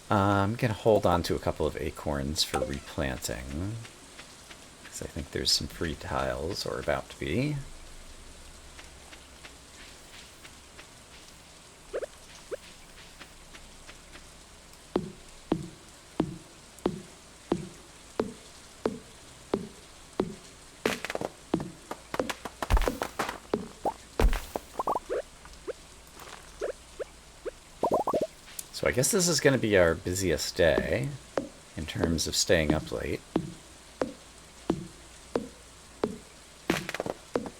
I'm going to hold on to a couple of acorns for replanting, because I think there's some free tiles, or about to be. So I guess this is going to be our busiest day in terms of staying up late.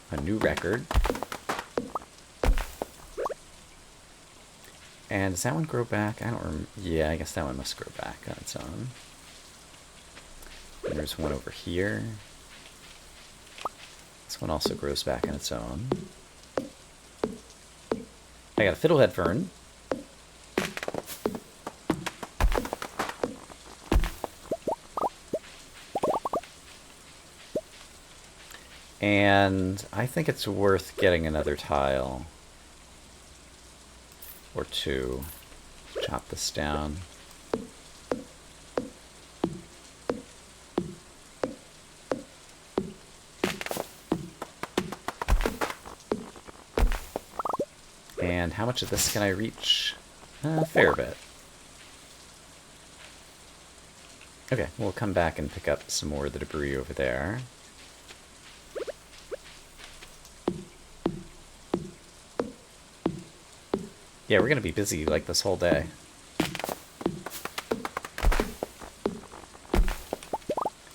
A new record. And does that one grow back? I don't remember. Yeah, I guess that one must grow back on its own. And there's one over here. This one also grows back on its own. I got a fiddlehead fern. And I think it's worth getting another tile or two. Chop this down. And how much of this can I reach? A fair bit. Okay, we'll come back and pick up some more of the debris over there. Yeah, we're gonna be busy like this whole day.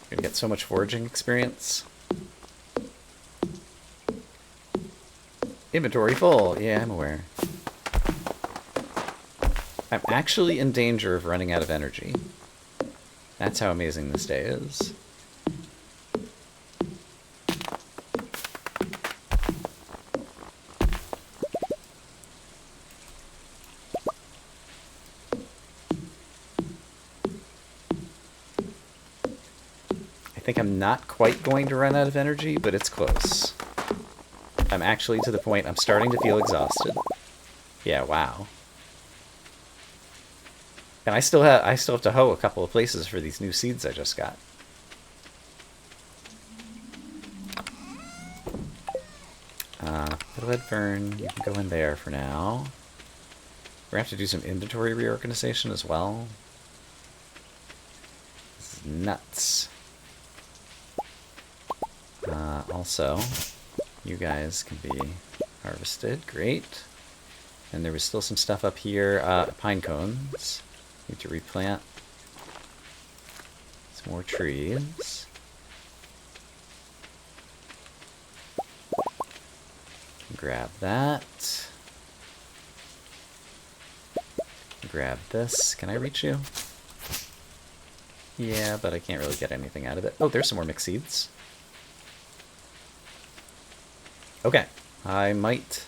Gonna get so much foraging experience. Inventory full. Yeah, I'm aware. I'm actually in danger of running out of energy. That's how amazing this day is. I think I'm not quite going to run out of energy, but it's close. I'm actually to the point I'm starting to feel exhausted. Yeah, wow. And I still have to hoe a couple of places for these new seeds I just got. Fiddlehead fern, you can go in there for now. We're gonna have to do some inventory reorganization as well. This is nuts. Also, you guys can be harvested. Great. And there was still some stuff up here. Pine cones. Need to replant some more trees. Grab that. Grab this. Can I reach you? Yeah, but I can't really get anything out of it. Oh, there's some more mixed seeds. Okay, I might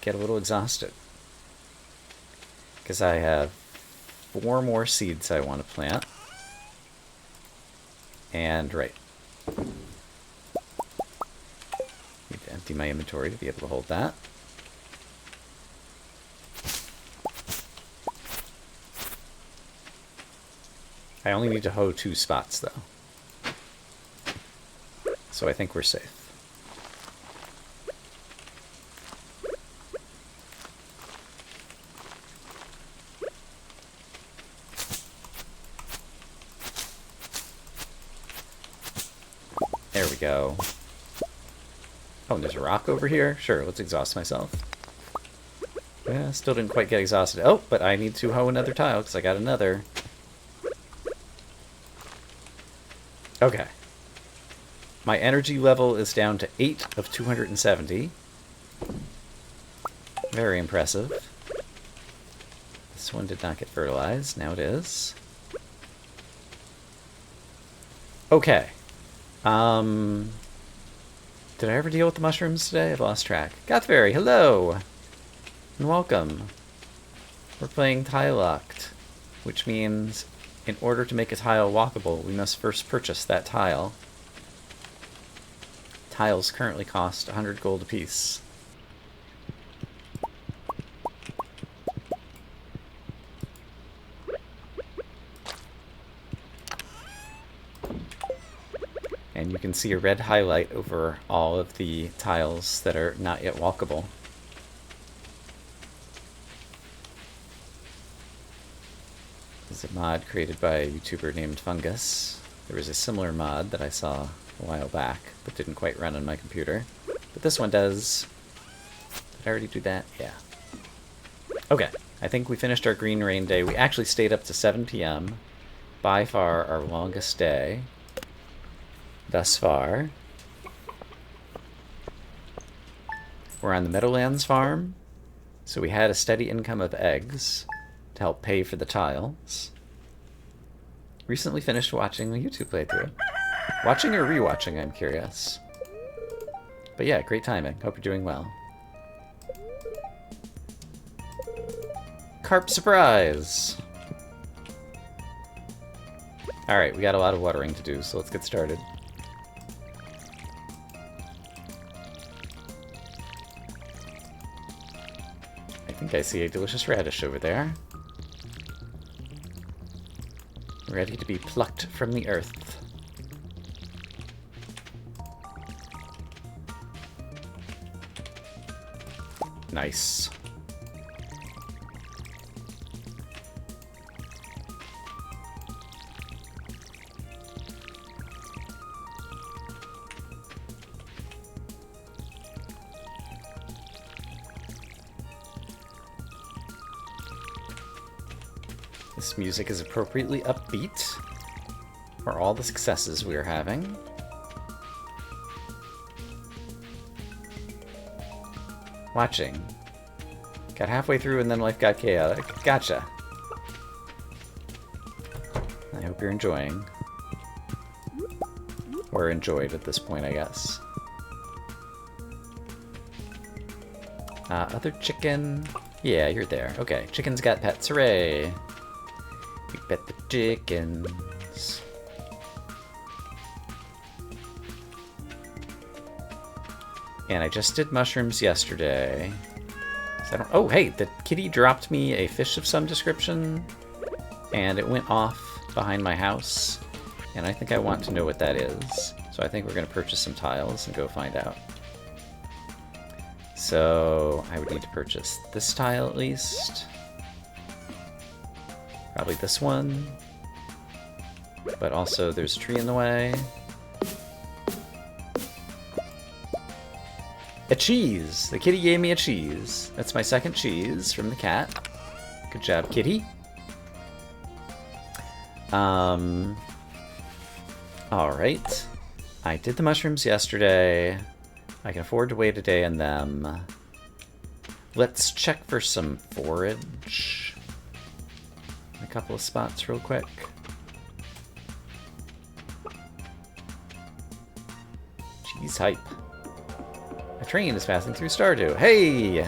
get a little exhausted, because I have 4 more seeds I want to plant. And, right. Need to empty my inventory to be able to hold that. I only need to hoe 2 spots, though. So I think we're safe. There we go. Oh, and there's a rock over here? Sure, let's exhaust myself. Yeah, still didn't quite get exhausted. Oh, but I need to hoe another tile because I got another. Okay. My energy level is down to 8 of 270. Very impressive. This one did not get fertilized. Now it is. Okay. Did I ever deal with the mushrooms today? I've lost track. Gothberry, hello! And welcome. We're playing Tile Locked, which means in order to make a tile walkable, we must first purchase that tile. Tiles currently cost 100 gold apiece. And you can see a red highlight over all of the tiles that are not yet walkable. This is a mod created by a YouTuber named Fungus. There was a similar mod that I saw a while back, but didn't quite run on my computer. But this one does. Did I already do that? Yeah. Okay, I think we finished our Green Rain Day. We actually stayed up to 7 p.m. By far our longest day thus far. We're on the Meadowlands farm, so we had a steady income of eggs to help pay for the tiles. Recently finished watching the YouTube playthrough. Watching or rewatching, I'm curious. But yeah, great timing. Hope you're doing well. Carp surprise! Alright, we got a lot of watering to do, so let's get started. I think I see a delicious radish over there. Ready to be plucked from the earth. Nice. This music is appropriately upbeat for all the successes we are having. Watching. Got halfway through and then life got chaotic. Gotcha. I hope you're enjoying. Or enjoyed at this point, I guess. Other chicken. Yeah, you're there. Okay, chickens got pets. Hooray! We pet the chickens. And I just did mushrooms yesterday. So oh, hey, the kitty dropped me a fish of some description, and it went off behind my house, and I think I want to know what that is. So I think we're going to purchase some tiles and go find out. So I would need to purchase this tile at least. Probably this one. But also there's a tree in the way. A cheese! The kitty gave me a cheese. That's my second cheese from the cat. Good job, kitty. Alright. I did the mushrooms yesterday. I can afford to wait a day on them. Let's check for some forage. A couple of spots real quick. Cheese hype. A train is passing through Stardew. Hey!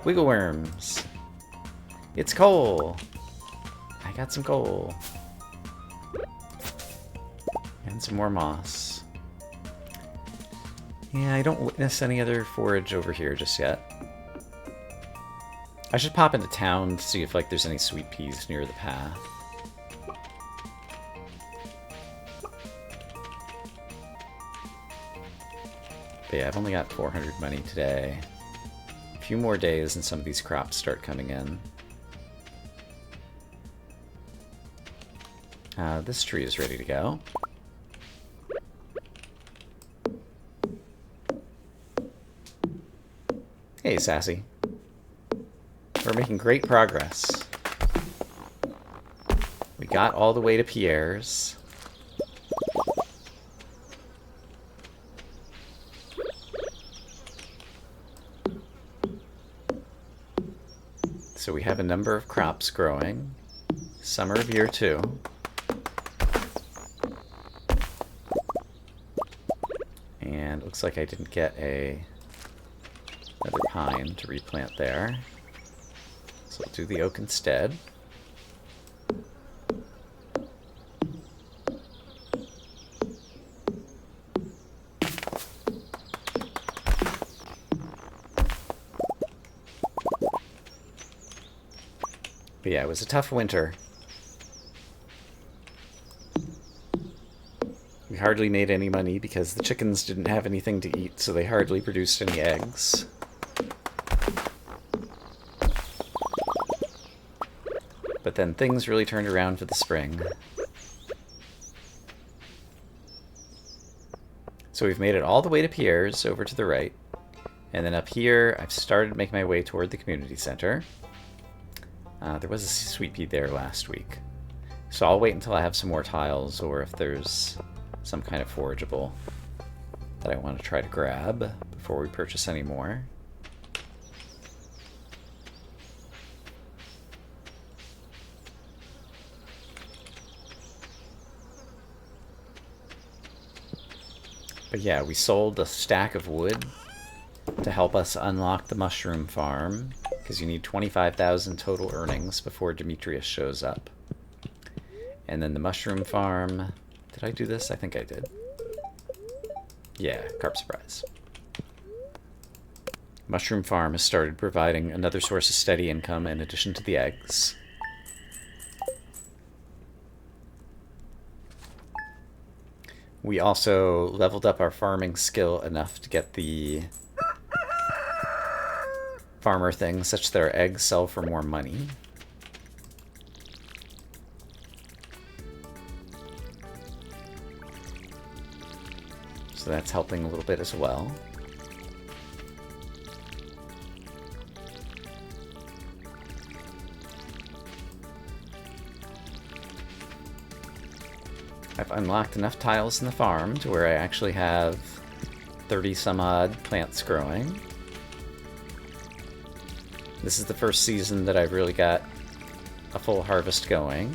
Wiggle worms. It's coal. I got some coal. And some more moss. Yeah, I don't witness any other forage over here just yet. I should pop into town to see if like there's any sweet peas near the path. But yeah, I've only got 400 money today. A few more days and some of these crops start coming in. This tree is ready to go. Hey, Sassy. We're making great progress. We got all the way to Pierre's. So we have a number of crops growing. Some are of year 2. And it looks like I didn't get another pine to replant there. So I'll do the oak instead. But yeah, it was a tough winter. We hardly made any money because the chickens didn't have anything to eat, so they hardly produced any eggs. But then things really turned around for the spring. So we've made it all the way to Pierre's, over to the right. And then up here, I've started to make my way toward the community center. There was a sweet pea there last week. So I'll wait until I have some more tiles, or if there's some kind of forageable that I want to try to grab before we purchase any more. But yeah, we sold a stack of wood to help us unlock the mushroom farm, because you need 25,000 total earnings before Demetrius shows up. And then the mushroom farm... Did I do this? I think I did. Yeah, carp surprise. Mushroom farm has started providing another source of steady income in addition to the eggs. We also leveled up our farming skill enough to get the farmer thing such that our eggs sell for more money. So that's helping a little bit as well. I've unlocked enough tiles in the farm to where I actually have 30 some odd plants growing. This is the first season that I've really got a full harvest going.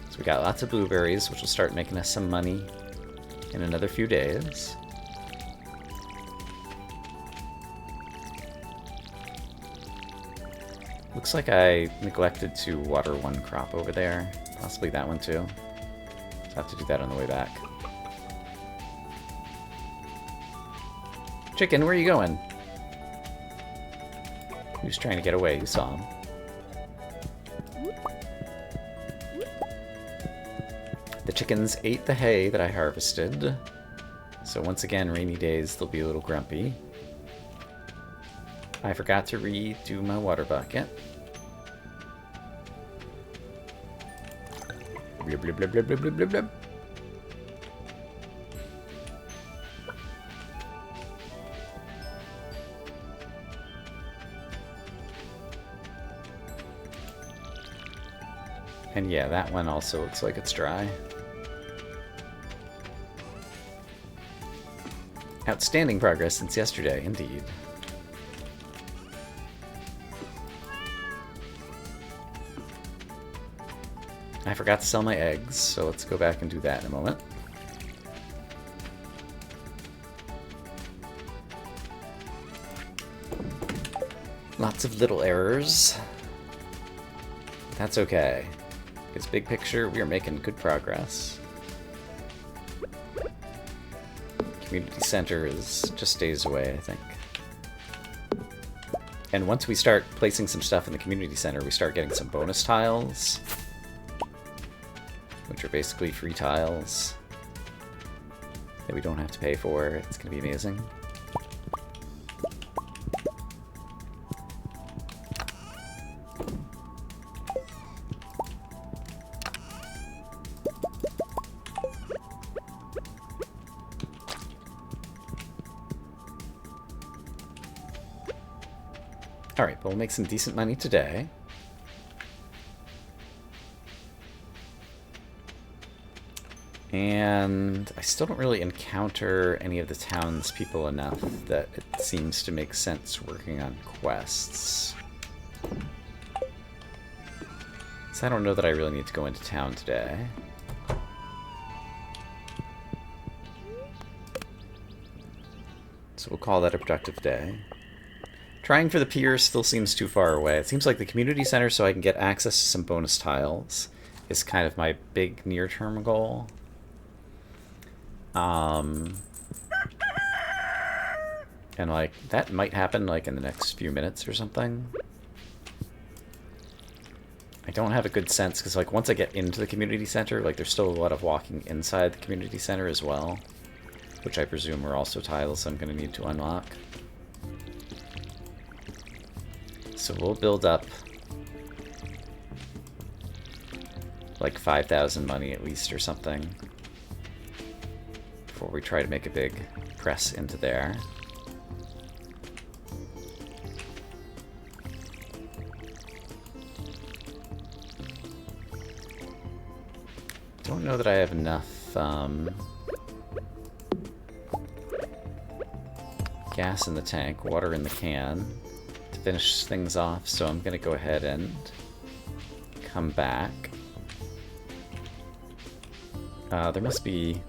So we got lots of blueberries, which will start making us some money in another few days. Looks like I neglected to water one crop over there. Possibly that one too. So I'll have to do that on the way back. Chicken, where are you going? He was trying to get away, you saw him. The chickens ate the hay that I harvested. So once again, rainy days, they'll be a little grumpy. I forgot to redo my water bucket. Blub, blub, blub, blub, blub, blub, blub, blub. And yeah, that one also looks like it's dry. Outstanding progress since yesterday, indeed. I forgot to sell my eggs, so let's go back and do that in a moment. Lots of little errors. That's okay. Because big picture, we are making good progress. Community center is just days away, I think. And once we start placing some stuff in the community center, we start getting some bonus tiles, which are basically free tiles that we don't have to pay for. It's going to be amazing. Alright, but we'll make some decent money today. And I still don't really encounter any of the townspeople enough that it seems to make sense working on quests. So I don't know that I really need to go into town today. So we'll call that a productive day. Trying for the pier still seems too far away. It seems like the community center, so I can get access to some bonus tiles, is kind of my big near-term goal. And like, that might happen like in the next few minutes or something. I don't have a good sense, because like once I get into the community center, like there's still a lot of walking inside the community center as well, which I presume are also tiles I'm going to need to unlock. So we'll build up like 5,000 money at least or something before we try to make a big press into there. Don't know that I have enough gas in the tank, water in the can to finish things off, so I'm gonna go ahead and come back. There must be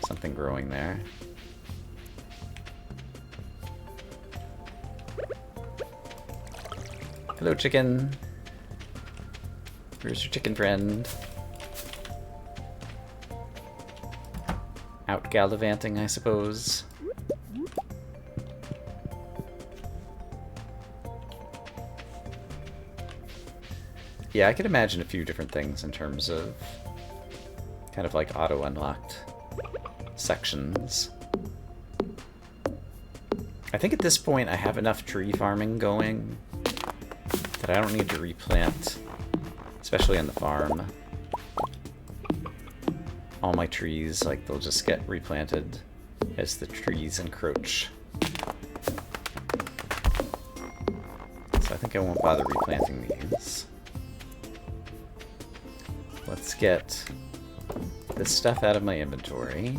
something growing there. Hello, chicken. Where's your chicken friend? Out gallivanting, I suppose. Yeah, I could imagine a few different things in terms of kind of like auto-unlocked sections. I think at this point I have enough tree farming going that I don't need to replant, especially on the farm. All my trees, like, they'll just get replanted as the trees encroach. So I think I won't bother replanting these. Let's get this stuff out of my inventory.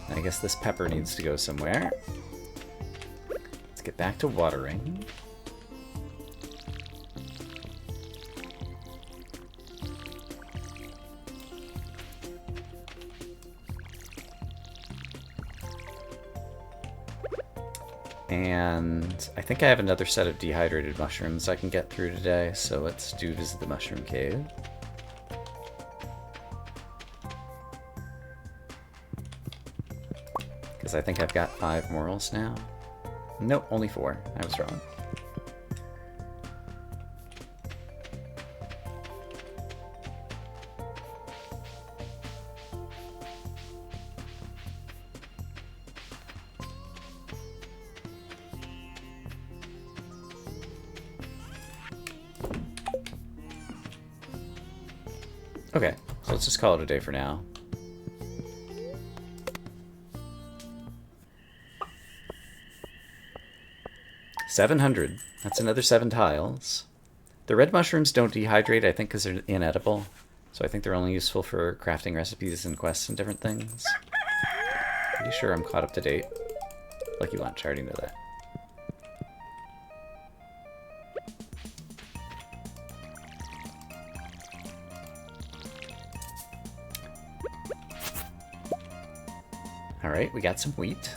I guess this pepper needs to go somewhere. Let's get back to watering. And I think I have another set of dehydrated mushrooms I can get through today, so let's do visit the mushroom cave. Because I think I've got 5 morals now. Nope, only 4. I was wrong. Okay, so let's just call it a day for now. $700. That's another 7 tiles. The red mushrooms don't dehydrate, I think, because they're inedible. So I think they're only useful for crafting recipes and quests and different things. Pretty sure I'm caught up to date. Lucky lunch, I already know that. Alright, we got some wheat.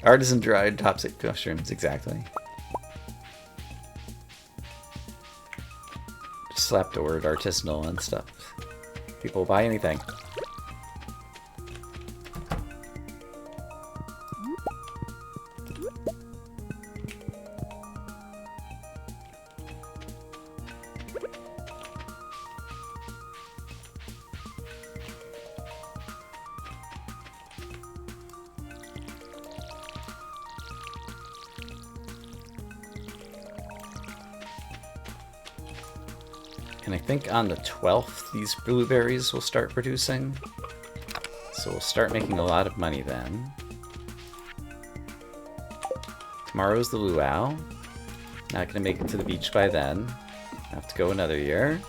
Artisan dried topsic mushrooms, exactly. Just slap the word artisanal and stuff. People will buy anything. And I think on the 12th, these blueberries will start producing. So we'll start making a lot of money then. Tomorrow's the luau. Not gonna make it to the beach by then. Have to go another year.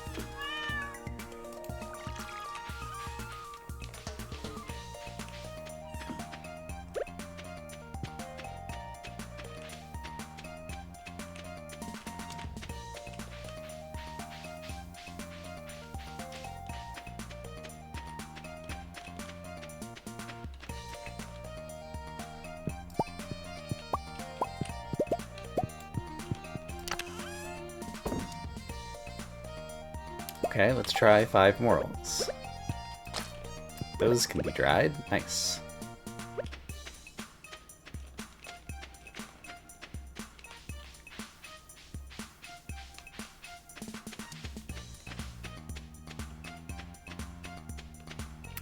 Okay, let's try 5 morals. Those can be dried. Nice.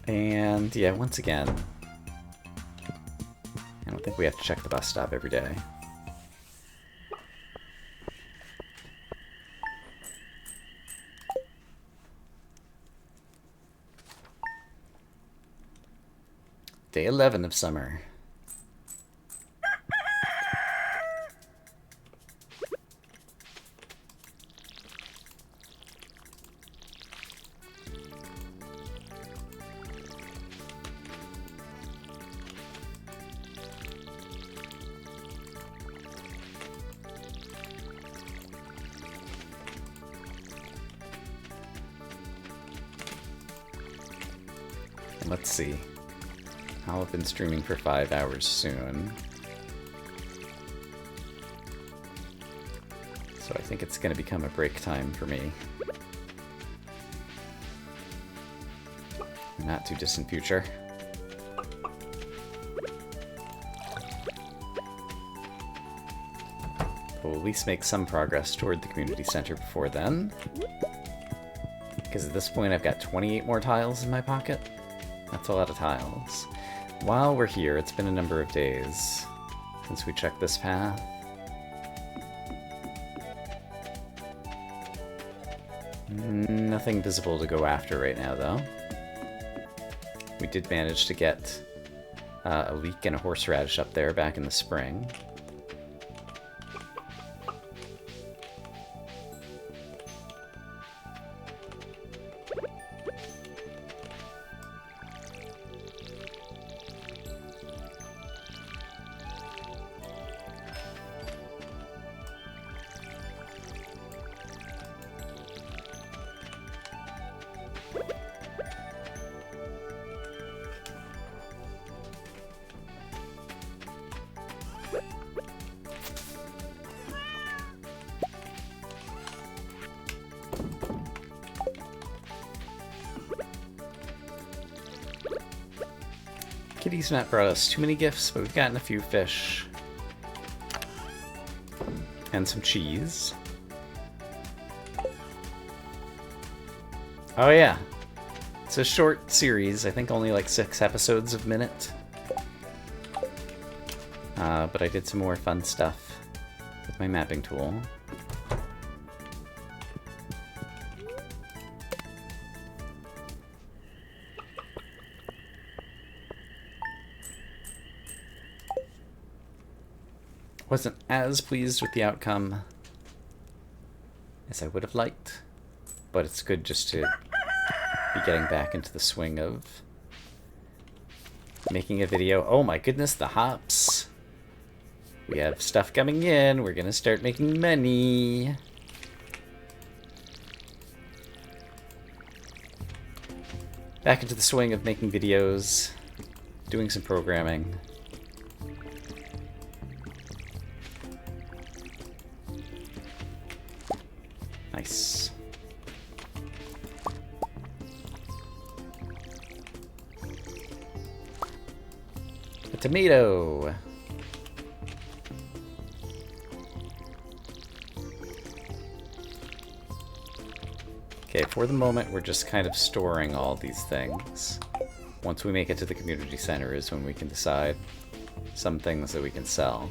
And yeah, once again, I don't think we have to check the bus stop every day. Day 11 of summer. Let's see. I'll have been streaming for 5 hours soon. So I think it's going to become a break time for me. Not too distant future. We'll at least make some progress toward the community center before then. Because at this point I've got 28 more tiles in my pocket. That's a lot of tiles. While we're here, it's been a number of days since we checked this path. Nothing visible to go after right now, though. We did manage to get a leek and a horseradish up there back in the spring. Kitty's not brought us too many gifts, but we've gotten a few fish. And some cheese. Oh yeah. It's a short series, I think only like 6 episodes a minute. But I did some more fun stuff with my mapping tool. Wasn't as pleased with the outcome as I would have liked, but it's good just to be getting back into the swing of making a video. Oh my goodness, the hops! We have stuff coming in, we're gonna start making money! Back into the swing of making videos, doing some programming. Nice. A tomato. Okay, for the moment we're just kind of storing all these things. Once we make it to the community center is when we can decide some things that we can sell.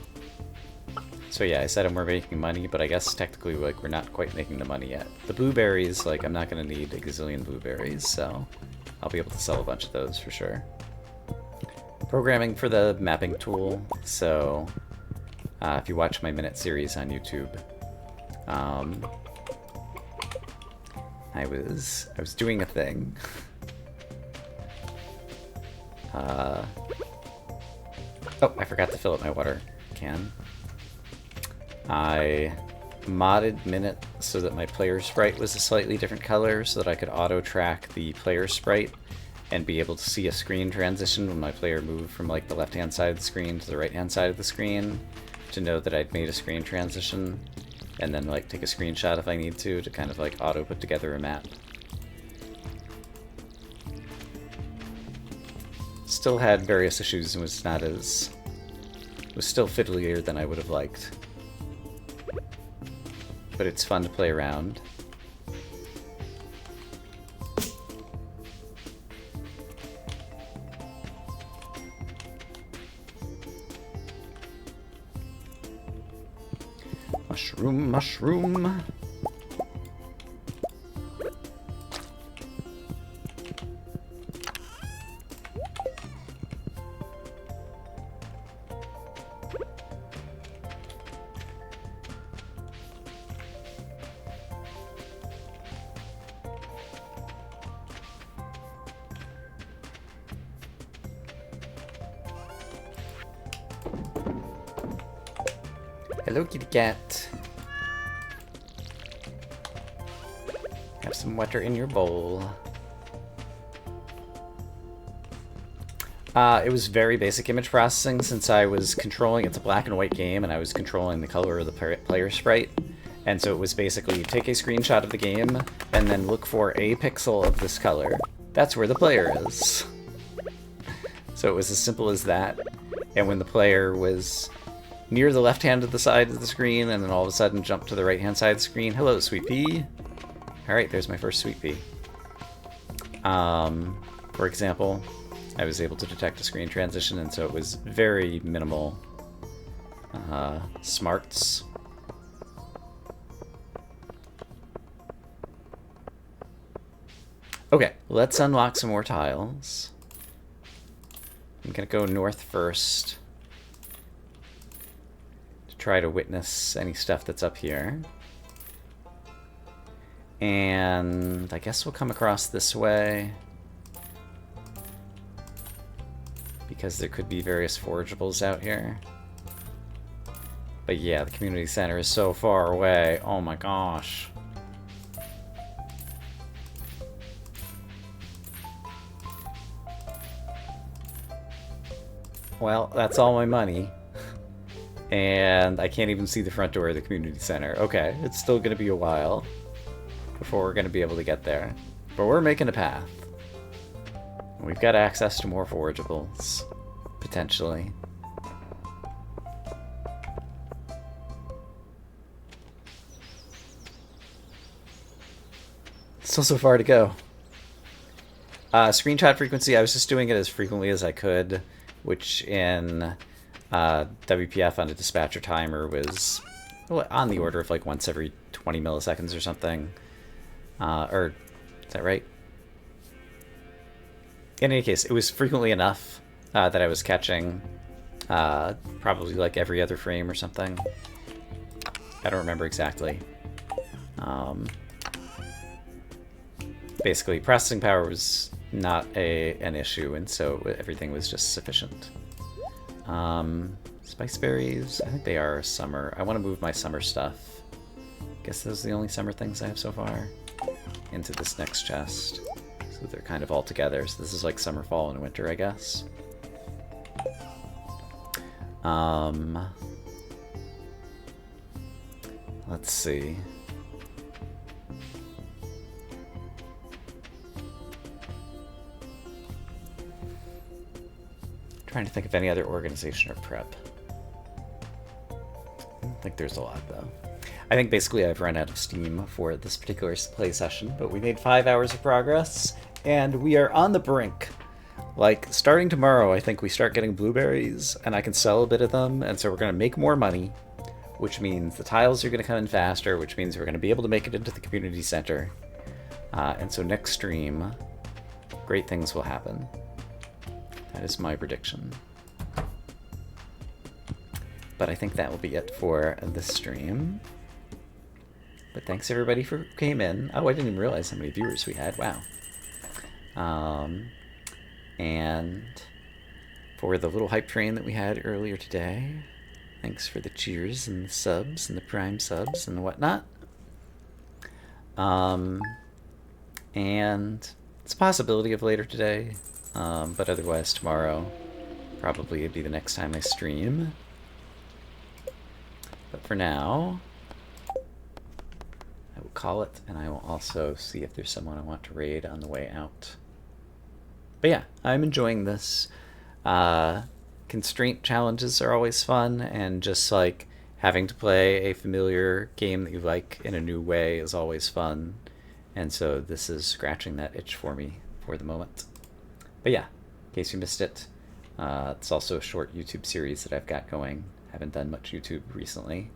So yeah, I said we're making money, but I guess technically, like, we're not quite making the money yet. The blueberries, like, I'm not gonna need a gazillion blueberries, so I'll be able to sell a bunch of those for sure. Programming for the mapping tool, so if you watch my minute series on YouTube, I was doing a thing. Oh, I forgot to fill up my water can. I modded Minute so that my player sprite was a slightly different color so that I could auto-track the player sprite and be able to see a screen transition when my player moved from like the left-hand side of the screen to the right-hand side of the screen to know that I'd made a screen transition, and then like take a screenshot if I need to kind of like auto put together a map. Still had various issues and was still fiddlier than I would have liked. But it's fun to play around. Mushroom, mushroom. Hello, kitty cat. Have some water in your bowl. It was very basic image processing since I was controlling, it's a black and white game, and I was controlling the color of the player sprite. And so it was basically take a screenshot of the game and then look for a pixel of this color. That's where the player is. So it was as simple as that. And when the player was near the left hand of the side of the screen and then all of a sudden jump to the right hand side of the screen, hello, sweet pea. Alright, there's my first sweet pea. For example, I was able to detect a screen transition, and so it was very minimal smarts. Okay, let's unlock some more tiles. I'm gonna go north first to try to witness any stuff that's up here. And I guess we'll come across this way, because there could be various forageables out here. But yeah, the community center is so far away. Oh my gosh. Well, that's all my money. And I can't even see the front door of the community center. Okay, it's still gonna be a while before we're gonna be able to get there. But we're making a path. We've got access to more forageables, potentially. Still so far to go. Screenshot frequency, I was just doing it as frequently as I could, which in WPF on a dispatcher timer was on the order of like once every 20 milliseconds or something. Or, is that right? In any case, it was frequently enough that I was catching probably like every other frame or something. I don't remember exactly. Basically, processing power was not an issue, and so everything was just sufficient. Spice berries, I think they are summer. I want to move my summer stuff. Guess those are the only summer things I have so far. Into this next chest. So they're kind of all together. So this is like summer, fall, and winter, I guess. Let's see. Trying to think of any other organization or prep. I don't think there's a lot, though. I think basically I've run out of steam for this particular play session, but we made 5 hours of progress, and we are on the brink. Like, starting tomorrow, I think we start getting blueberries, and I can sell a bit of them, and so we're going to make more money. which means the tiles are going to come in faster, which means we're going to be able to make it into the community center. And so next stream, great things will happen. That is my prediction. But I think that will be it for this stream. But thanks everybody for who came in. Oh, I didn't even realize how many viewers we had. Wow. And for the little hype train that we had earlier today, thanks for the cheers and the subs and the prime subs and whatnot. And it's a possibility of later today, but otherwise tomorrow probably would be the next time I stream. But for now, I will call it, and I will also see if there's someone I want to raid on the way out. But yeah, I'm enjoying this. Constraint challenges are always fun, and just like having to play a familiar game that you like in a new way is always fun. And so this is scratching that itch for me for the moment. But yeah, in case you missed it, it's also a short YouTube series that I've got going. Haven't done much YouTube recently,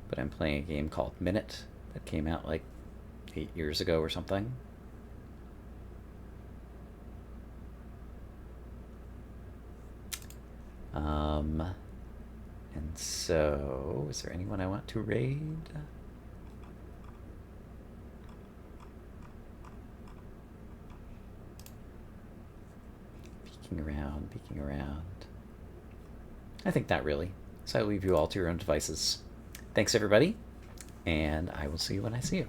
but I'm playing a game called Minute that came out like 8 years ago or something. And so, is there anyone I want to raid? Peeking around. I think not really. So I leave you all to your own devices. Thanks everybody, and I will see you when I see you.